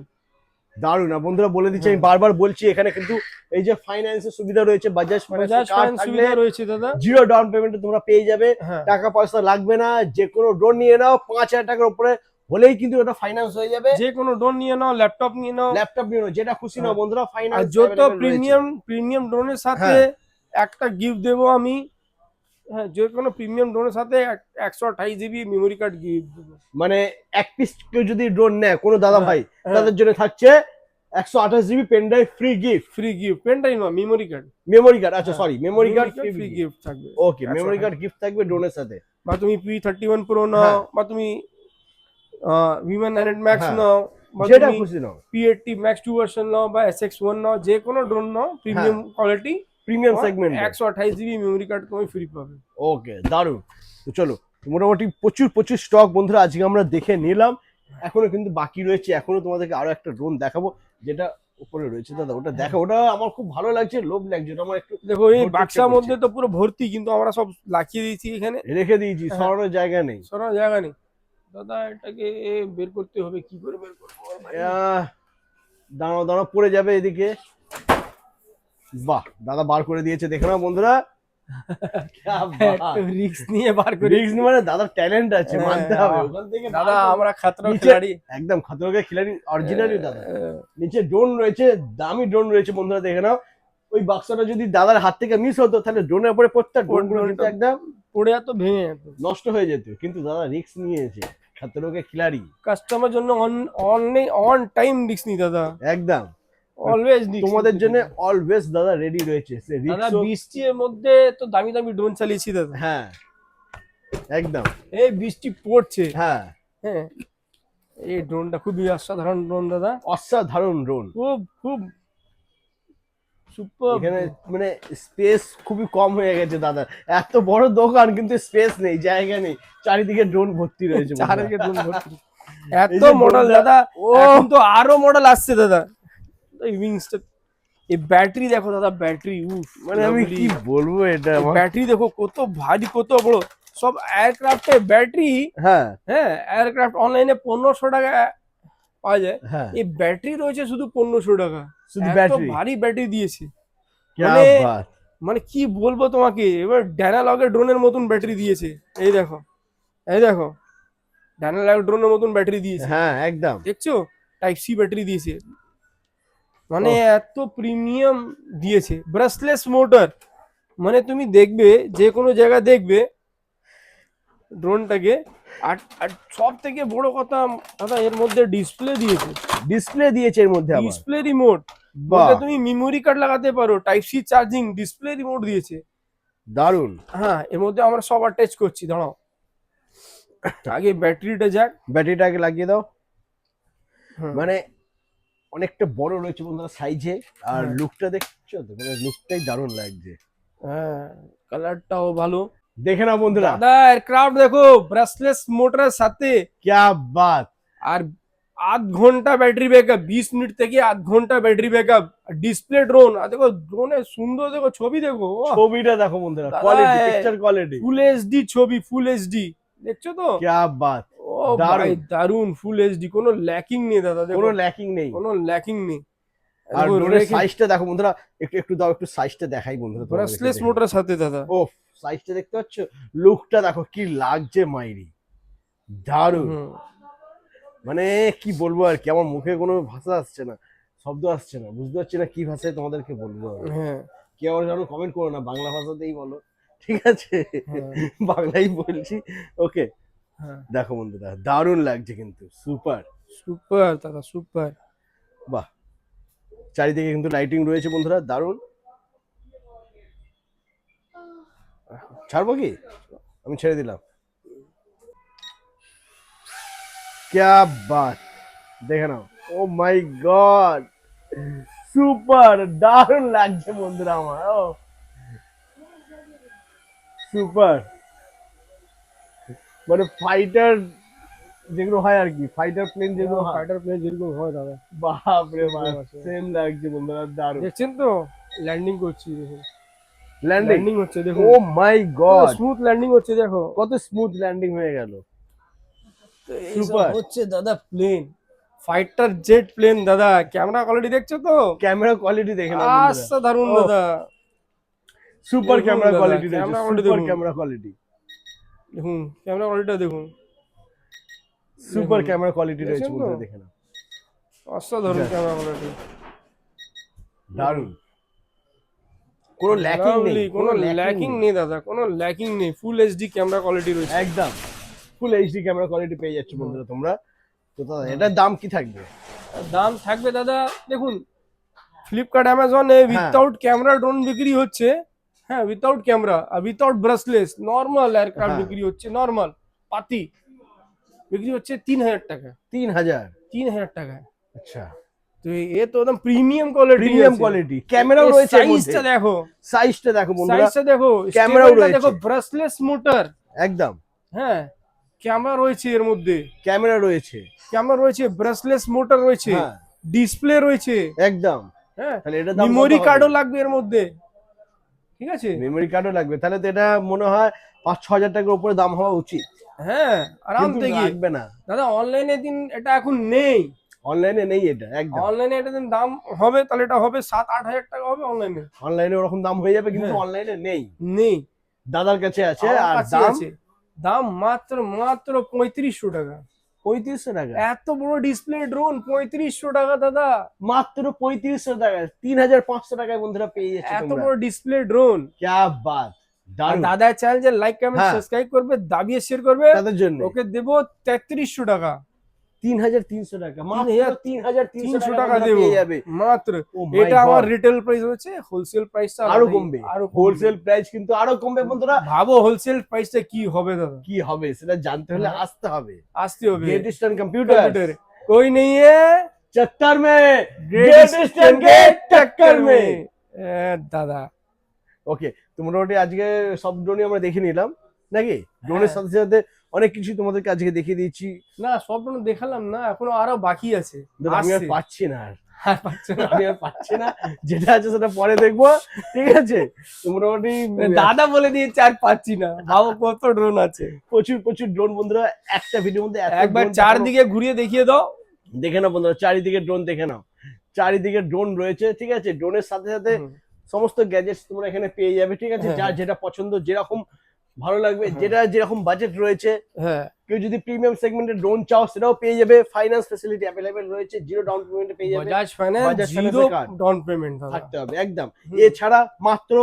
দারুণ না বন্ধুরা, বলে দিচ্ছি, আমি বারবার বলছি, এখানে কিন্তু এই যে ফাইন্যান্সের সুবিধা রয়েছে, Bajaj Bajaj finance card finance থাকলে সুবিধা রয়েছে দাদা। জিরো ডাউন পেমেন্টে তোমরা পেয়ে যাবে, হ্যাঁ, টাকা পয়সা লাগবে না, যে কোনো ড্রোন নিয়ে নাও 5,000 টাকার উপরে হলেই কিন্তু এটা ফাইন্যান্স হয়ে যাবে। যে কোনো ড্রোন নিয়ে নাও, ল্যাপটপ নিয়ে নাও, ল্যাপটপ নিয়ে নাও, যেটা খুশি নাও হ্যাঁ। বন্ধুরা, আর ফাইন্যান্স যত প্রিমিয়াম ড্রোনের সাথে হ্যাঁ। একটা গিফট দেবো আমি। হ্যাঁ, যে কোনো প্রিমিয়াম ড্রোনের সাথে 128 জিবি মেমোরি কার্ড গিফট দেবো। মানে এক পিস কেউ যদি ড্রোন নেয় কোনো দাদা হ্যাঁ, ভাই, হ্যাঁ। তাদের জন্য থাকছে 128 GB pen drive free gift. Free gift, pen drive না, মেমোরি কার্ড। মেমোরি কার্ড, আচ্ছা sorry, memory card free free gift থাকবে। ওকে, মেমোরি কার্ড গিফট থাকবে ড্রোনের সাথে। বা তুমি P31 Pro নাও, হ্যাঁ। বা তুমি V1 900 Max হ্যাঁ। নাও, বা যেটা তুমি খুশি নাও, P80 Max 2 ভার্সন নাও, বা SX1 নাও, যে কোনো ড্রোন নাও premium quality, premium segment. 128 GB memory card তুমি ফ্রি পাবে। ওকে, দারুণ। তো চলো, মোটামুটি প্রচুর প্রচুর স্টক বন্ধুরা আজকে আমরা দেখে নিলাম, এখনো কিন্তু বাকি রয়েছে, এখনো তোমাদেরকে আরো একটা ড্রোন দেখাবো, যেটা উপরে রয়েছে দাদা, ওটা দেখা, ওটা আমার খুব ভালো লাগছে, লোভ লাগছে, ওটা আমার একটু দেখো এই ভর্তি বাক্সার ইচ্ছে মধ্যে তো পুরো ভর্তি, কিন্তু আমরা সব লাখিয়ে দিয়েছি এখানে, রেখে দিয়েছি, হ্যাঁ। সরানোর জায়গা নেই। সরানোর জায়গা নেই দাদা, এটাকে বের করতে হবে, কি করে বের করবো আর ভাই? দাঁড়াও দাঁড়াও, পড়ে যাবে এদিকে। বাহ, দাদা বার করে দিয়েছে, দেখো না বন্ধুরা, একটু রিস্ক নিয়ে বার করি। রিস্ক মানে দাদার ট্যালেন্ট আছে, হ্যাঁ, মানতে হবে, ওখান থেকে দাদা বার করে- আমরা খাতরা নিচে- খিলাড়ি। একদম খতরকে খিলাড়ি অরিজিনালি দাদা। নিচে ড্রোন রয়েছে, দামি ড্রোন রয়েছে বন্ধুরা, দেখে নাও। ওই বাক্সটা যদি দাদার হাত থেকে মিস হতো, তাহলে ড্রোনের উপরে পড়তো, ড্রোন কিন্তু একদম পড়ে যেত, ভেঙে যেত। নষ্ট হয়ে যেত, কিন্তু দাদা রিস্ক নিয়েছে, খতরকে খিলাড়ি কাস্টমার জন্য অন টাইম রিস্ক নি দাদা, একদম। অলওয়েজ তোমাদের জন্য অলওয়েজ দাদা রেডি রয়েছে, সে দাদা। রিস্ক। বৃষ্টির মধ্যে তো দামি দামি ড্রোন চালিয়েছি দাদা। হ্যাঁ, একদম। এই বৃষ্টি পড়ছে, হ্যাঁ, হ্যাঁ, এই ড্রোনটা খুবই অসাধারণ ড্রোন দাদা, অসাধারণ ড্রোন। খুব খুব সুপার। এখানে মানে স্পেস খুবই কম হয়ে গেছে দাদা, এত বড় দোকান কিন্তু স্পেস নেই, জায়গা নেই, চারিদিকে ড্রোন ভর্তি রয়েছে বন্ধুরা। চারদিকে ড্রোন ভর্তি। এই এত যে মডেল ড্রোনটা- দাদা, ও এখন তো আরো মডেল আসছে দাদা। এই উইংসটা, এই ব্যাটারি দেখো দাদা, ব্যাটারি উফ, মানে আমি কি বলবো, এটা আমার ব্যাটারি দেখো কত ভারী, কত বড়। সব এয়ারক্রাফটের ব্যাটারি, হ্যাঁ হ্যাঁ, এয়ারক্রাফট অনলাইনে 1500 টাকা পাওয়া যায়, হ্যাঁ, এই ব্যাটারি রয়েছে শুধু 1500 টাকা। শুধু এত ব্যাটারি, ভারী ব্যাটারি দিয়েছে, क्या মানে- बात। মানে কি বলবো তোমাকে। এবার ড্যানালগের ড্রোনের মতন ব্যাটারি দিয়েছে, এই দেখো, এই দেখো, ড্যানালগ ড্রোনের মতন ব্যাটারি দিয়েছে, হ্যাঁ একদম। দেখছো, টাইপ সি ব্যাটারি দিয়েছে, মানে এত প্রিমিয়াম দিয়েছে। ব্রাশলেস মোটর, মানে তুমি দেখবে যে কোনো জায়গায় দেখবে ড্রোনটাকে। আর সব থেকে বড় কথা দাদা, এর মধ্যে ডিসপ্লে দিয়েছে, ডিসপ্লে দিয়েছে এর মধ্যে আবার, ডিসপ্লে রিমোট, বাহ তুমি মেমোরি কার্ড লাগাতে পারো, type C charging, display remote দিয়েছে। দারুন। হ্যাঁ, এর মধ্যে আমরা সব অ্যাটাচ করছি, দাঁড়াও আগে ব্যাটারিটা যাক। ব্যাটারিটা আগে লাগিয়ে দাও। হুম, মানে অনেকটা বড় রয়েছে বন্ধুরা সাইজে, আর হ্যাঁ। লুকটা দেখছো তো, মানে লুকটাই দারুণ লাগছে, হ্যাঁ, কালারটাও ভালো দেখে না বন্ধুরা, দাদা। এয়ারক্রাফট দেখো, ব্রাশলেস মোটরের সাথে, क्या बात। আর 8 ঘন্টা ব্যাটারি ব্যাকআপ, 20 মিনিট থেকে 8 ঘন্টা ব্যাটারি ব্যাকআপ, ডিসপ্লে ড্রোন। আর দেখো ড্রোনের সুন্দর, দেখো ছবি, দেখো ছবিটা দেখো বন্ধুরা, দাদা, quality, picture quality, full HD ছবি, ফুল এইচডি, দেখছো তো, क्या बात। ও দারুণ। ভাই দারুন, ফুল এইচডি, কোনো ল্যাকিং নেই দাদা, দেখো কোনো ল্যাকিং নেই। কোনো ল্যাকিং নেই। আর দেখো, ড্রোনের রেখে- সাইজটা দেখো বন্ধুরা, একটু একটু দাও, একটু সাইজটা দেখাই বন্ধুরা তোমাদেরকে, ব্রাশলেস দেখো। মোটরের সাথে দাদা। ও সাইজটা দেখতে পাচ্ছ, লুকটা দেখো কি লাগছে মাইরি, দারুণ। হুম, মানে কি বলবো আর কি, আমার মুখে কোনো ভাষা আসছে না, শব্দ আসছে না, বুঝতে পারছি না কি ভাষায় তোমাদেরকে বলবো আমি। হ্যাঁ, কেউ যেন কমেন্ট করো না, বাংলা ভাষাতেই বলো, ঠিক আছে, হ্যাঁ, বাংলাই বলছি, ওকে। হ্যাঁ, দেখো বন্ধুরা, দারুণ লাগছে কিন্তু, সুপার। সুপার দাদা, সুপার। বাহ, চারিদিকে কিন্তু লাইটিং রয়েছে বন্ধুরা, দারুণ। ছাড়বো কি, আমি ছেড়ে দিলাম। क्या बात, দেখে নাও। ও মাই গড, সুপার, দারুণ লাগছে বন্ধুরা আমার। ও সুপার, মানে ফাইটার যেগুলো হয় আর কি, ফাইটার প্লেন যেগুলো হয়, ফাইটার প্লেন যেরকম হয় দাদা, বাপ রে বাপ, এরকম আছে। সেম লাগছে বন্ধুরা, দারুণ। দেখছেন তো ল্যান্ডিং করছি, দেখুন ল্যান্ডিং, ল্যান্ডিং হচ্ছে দেখুন, ও মাই গড, স্মুথ ল্যান্ডিং হচ্ছে দেখো। কত স্মুথ ল্যান্ডিং হয়ে গেল। তো এইসব Super. হচ্ছে দাদা প্লেন, ফাইটার জেট প্লেন দাদা। ক্যামেরা কোয়ালিটি দেখছো তো, ক্যামেরা কোয়ালিটি দেখে নাও বন্ধুরা, অসাধারণ ও, দাদা। সুপার দেখুন ক্যামেরা দাদা, কোয়ালিটি রয়েছে, ক্যামেরা quality সুপার দেখুন। ক্যামেরা কোয়ালিটি, দেখুন ক্যামেরা কোয়ালিটিটা দেখুন, সুপার দেখুন। ক্যামেরা কোয়ালিটি রয়েছে দেখছেন তো? বন্ধুরা, দেখে নাও, অসাধারণ Just. ক্যামেরা কোয়ালিটি, দারুণ, কোনো ল্যাকিং নেই, কোনো ল্যাকিং নেই দাদা, কোনো ল্যাকিং নেই। ফুল এইচডি ক্যামেরা কোয়ালিটি রয়েছে একদম ফুল এইচডি ক্যামেরা কোয়ালিটি পেয়ে যাচ্ছে বন্ধুরা তোমরা। তো দাদা এটার দাম কি থাকবে? দাম থাকবে দাদা দেখুন, ফ্লিপকার্ট অ্যামাজনে উইথাউট ক্যামেরা ড্রোন বিক্রি হচ্ছে, হ্যাঁ উইথাউট ক্যামেরা আর উইথাউট ব্রাসলেস নর্মাল এয়ারক্রাফট হ্যাঁ। বিক্রি হচ্ছে, নর্মাল পাতি বিক্রি হচ্ছে 3000 টাকা, 3000, 3000 টাকা। আচ্ছা, তো এ তো একদম প্রিমিয়াম কোয়ালিটি, প্রিমিয়াম কোয়ালিটি, ক্যামেরাও রয়েছে এর মধ্যে। সাইজটা দেখো, সাইজটা দেখো বন্ধুরা, সাইজটা দেখো, ক্যামেরাও ক্যামেরাও রয়েছে। দেখো, ব্রাসলেস মোটর, একদম হ্যাঁ ক্যামেরা রয়েছে এর মধ্যে, ক্যামেরা রয়েছে, ক্যামেরা রয়েছে, ব্রাসলেস মোটর রয়েছে, হ্যাঁ ডিসপ্লে রয়েছে, একদম। হ্যাঁ তাহলে এটা দাম মেমোরি কার্ডও লাগবে এর মধ্যে, ঠিক আছে, মেমোরি কার্ডও লাগবে, তাহলে তো এটা মনে হয় 5-6 হাজার টাকার উপরে দাম হওয়া উচিত, হ্যাঁ আরাম কিন্তু থেকে। লাগবে না, দাদা অনলাইনে দিন এটা এখন নেই, অনলাইনে নেই এটা, একদম। অনলাইনে এটা দিন দাম হবে, তাহলে এটা হবে 7-8 হাজার টাকা হবে অনলাইনে, অনলাইনে ওরকম দাম হয়ে যাবে, কিন্তু হ্যাঁ। অনলাইনে নেই, নেই, দাদার কাছে আছে। আমার আর কাছে দাম আছে, দাম মাত্র মাত্র 3500 টাকা। 3500 টাকা, এত বড় ডিসপ্লে ড্রোন 3500 টাকা দাদা, মাত্র 3500 টাকা, 3500 টাকায় বন্ধুরা পেয়ে যাচ্ছে এত তোমরা। বড় ডিসপ্লে ড্রোন। क्या बात, আর দারুণ। দাদা চ্যানেল যে লাইক কমেন্ট হ্যাঁ। সাবস্ক্রাইব করবে, দাবিয়ে শেয়ার করবে, তাদের জন্য ওকে দেবো 3300 টাকা, 3300 টাকা, মাত্র 3300 300 টাকা টাকা দেবো পেয়ে যাবে। মাত্র। Oh my এটা আমার God, রিটেল প্রাইস হচ্ছে, হোলসেল প্রাইসটা আরো কমবে, আরো হোলসেল প্রাইস কিন্তু আরো কমবে বন্ধুরা। ভাবো হোলসেল প্রাইসটা কি হবে দাদা, কি হবে সেটা জানতে হলে হ্যাঁ। আসতে হবে আসতে হবে গ্रेट ईस्टर्न कंप्यूटर, कंप्यूटर, कोई नहीं है चक्कर में, ग्रेट ग्रेट ईस्टर्न ईस्टर्न के के टक्कर टक्कर में में। দাদা। ওকে, তো মোটামুটি আজকে সব ড্রোনই আমরা দেখে নিলাম নাকি, ড্রোনের হ্যাঁ। সাথে সাথে অনেক কিছু তোমাদেরকে আজকে দেখিয়ে দিয়েছি। না সব দেখালাম না, এখনো আরো বাকি আছে, দাদা, আমি আর আসছে। পাচ্ছি না, আর পাচ্ছে না। আমি আর পাচ্ছি না, যেটা আছে সেটা পরে দেখবো, ঠিক আছে। তো মোটামুটি দাদা বলে দিয়েছে আর পাচ্ছি না, ভাবো কত ড্রোন আছে। প্রচুর প্রচুর ড্রোন বন্ধুরা, একটা ভিডিওর মধ্যে এত একবার drone চারদিকে ঘুরিয়ে দেখিয়ে দাও। দেখে নাও বন্ধুরা, চারিদিকে ড্রোন দেখে নাও, চারিদিকে ড্রোন রয়েছে, ঠিক আছে। ড্রোনের সাথে সাথে সমস্ত গ্যাজেটস তোমরা এখানে পেয়ে যাবে, ঠিক আছে। হ্যাঁ, যার যেটা পছন্দ, যেরকম ভালো লাগবে, যেটা যেরকম বাজেট রয়েছে, হ্যাঁ কেউ যদি প্রিমিয়াম সেগমেন্টে ড্রোন চাও সেটাও পেয়ে যাবে, ফাইন্যান্স ফ্যাসিলিটি অ্যাভেলেবেল রয়েছে, জিরো ডাউন পেমেন্টে পেয়ে যাবে, বাজাজ ফাইন্যান্স বাজাজ জিরো ফাইন্যান্সের card ডাউন পেমেন্ট দাদা। থাকতে হবে একদম। এছাড়া মাত্র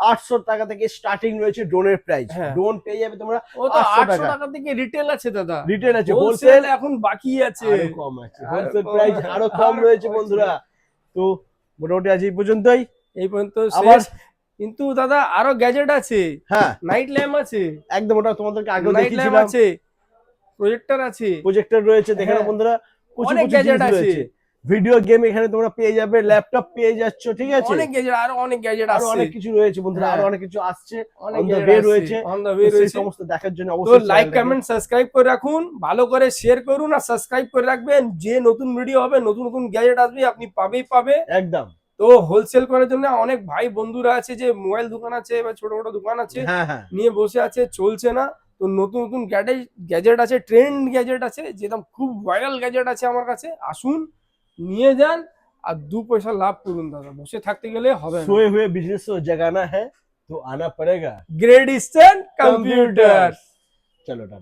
800 টাকা থেকে স্টার্টিং রয়েছে ড্রোনের প্রাইস, হ্যাঁ। ড্রোন পেয়ে যাবে তোমরা ও তো 800 800 টাকা। টাকা থেকে রিটেল আছে দাদা, রিটেল আছে, হোলসেল হোলসেল এখন বাকি আছে, আরো কম আছে, আরো হোলসেল কম প্রাইস আছে, আরো কম আরো রয়েছে কম বন্ধুরা। তো মোটামুটি আজ এই পর্যন্তই, এই পর্যন্ত আবার শেষ। কিন্তু দাদা আরো গ্যাজেট আছে, হ্যাঁ নাইট ল্যাম্প আছে, একদম, ওটা তোমাদেরকে আগেও নাইট ল্যাম্প দেখিয়েছিলাম, আছে, প্রজেক্টর আছে, প্রজেক্টর রয়েছে, দেখে নাও হ্যাঁ। বন্ধুরা, প্রচুর অনেক প্রচুর gadget জিনিস আছে। রয়েছে। ভিডিও গেম এখানে তোমরা পেয়ে যাবে, ল্যাপটপ পেয়ে যাচ্ছ, ঠিক আছে। অনেক গ্যাজেট, আরো অনেক গ্যাজেট আরো আছে, অনেক কিছু রয়েছে বন্ধুরা, হ্যাঁ। আরো অনেক কিছু আসছে, অনেক on the gadget way আছে, রয়েছে। on the তো way সেই রয়েছে। সমস্ত দেখার জন্য তো অবশ্যই লাইক channelটাকে- কমেন্ট সাবস্ক্রাইব করে রাখুন, ভালো করে শেয়ার করুন আর সাবস্ক্রাইব করে রাখবেন। যে নতুন ভিডিও হবে, নতুন নতুন গ্যাজেট আসবে, আপনি পাবে। একদম, তো হোলসেল করার জন্য অনেক ভাই বন্ধুরা আছে যে মোবাইল দোকান আছে বা ছোট ছোট দোকান আছে, হ্যাঁ হ্যাঁ নিয়ে বসে আছে, চলছে না। তো নতুন নতুন গ্যাজেট আছে, ট্রেন্ড গ্যাজেট আছে, যেরকম খুব ভাইরাল গ্যাজেট আছে আমার কাছে, আসুন নিয়ে যান আর 2 পয়সা লাভ করুন দাদা। বসে থাকতে গেলে হবে না। सोए हुए बिजनेस को जगाना है तो आना पड़ेगा গ্রেট ইস্টার্ন কম্পিউটার। चलो टाटा।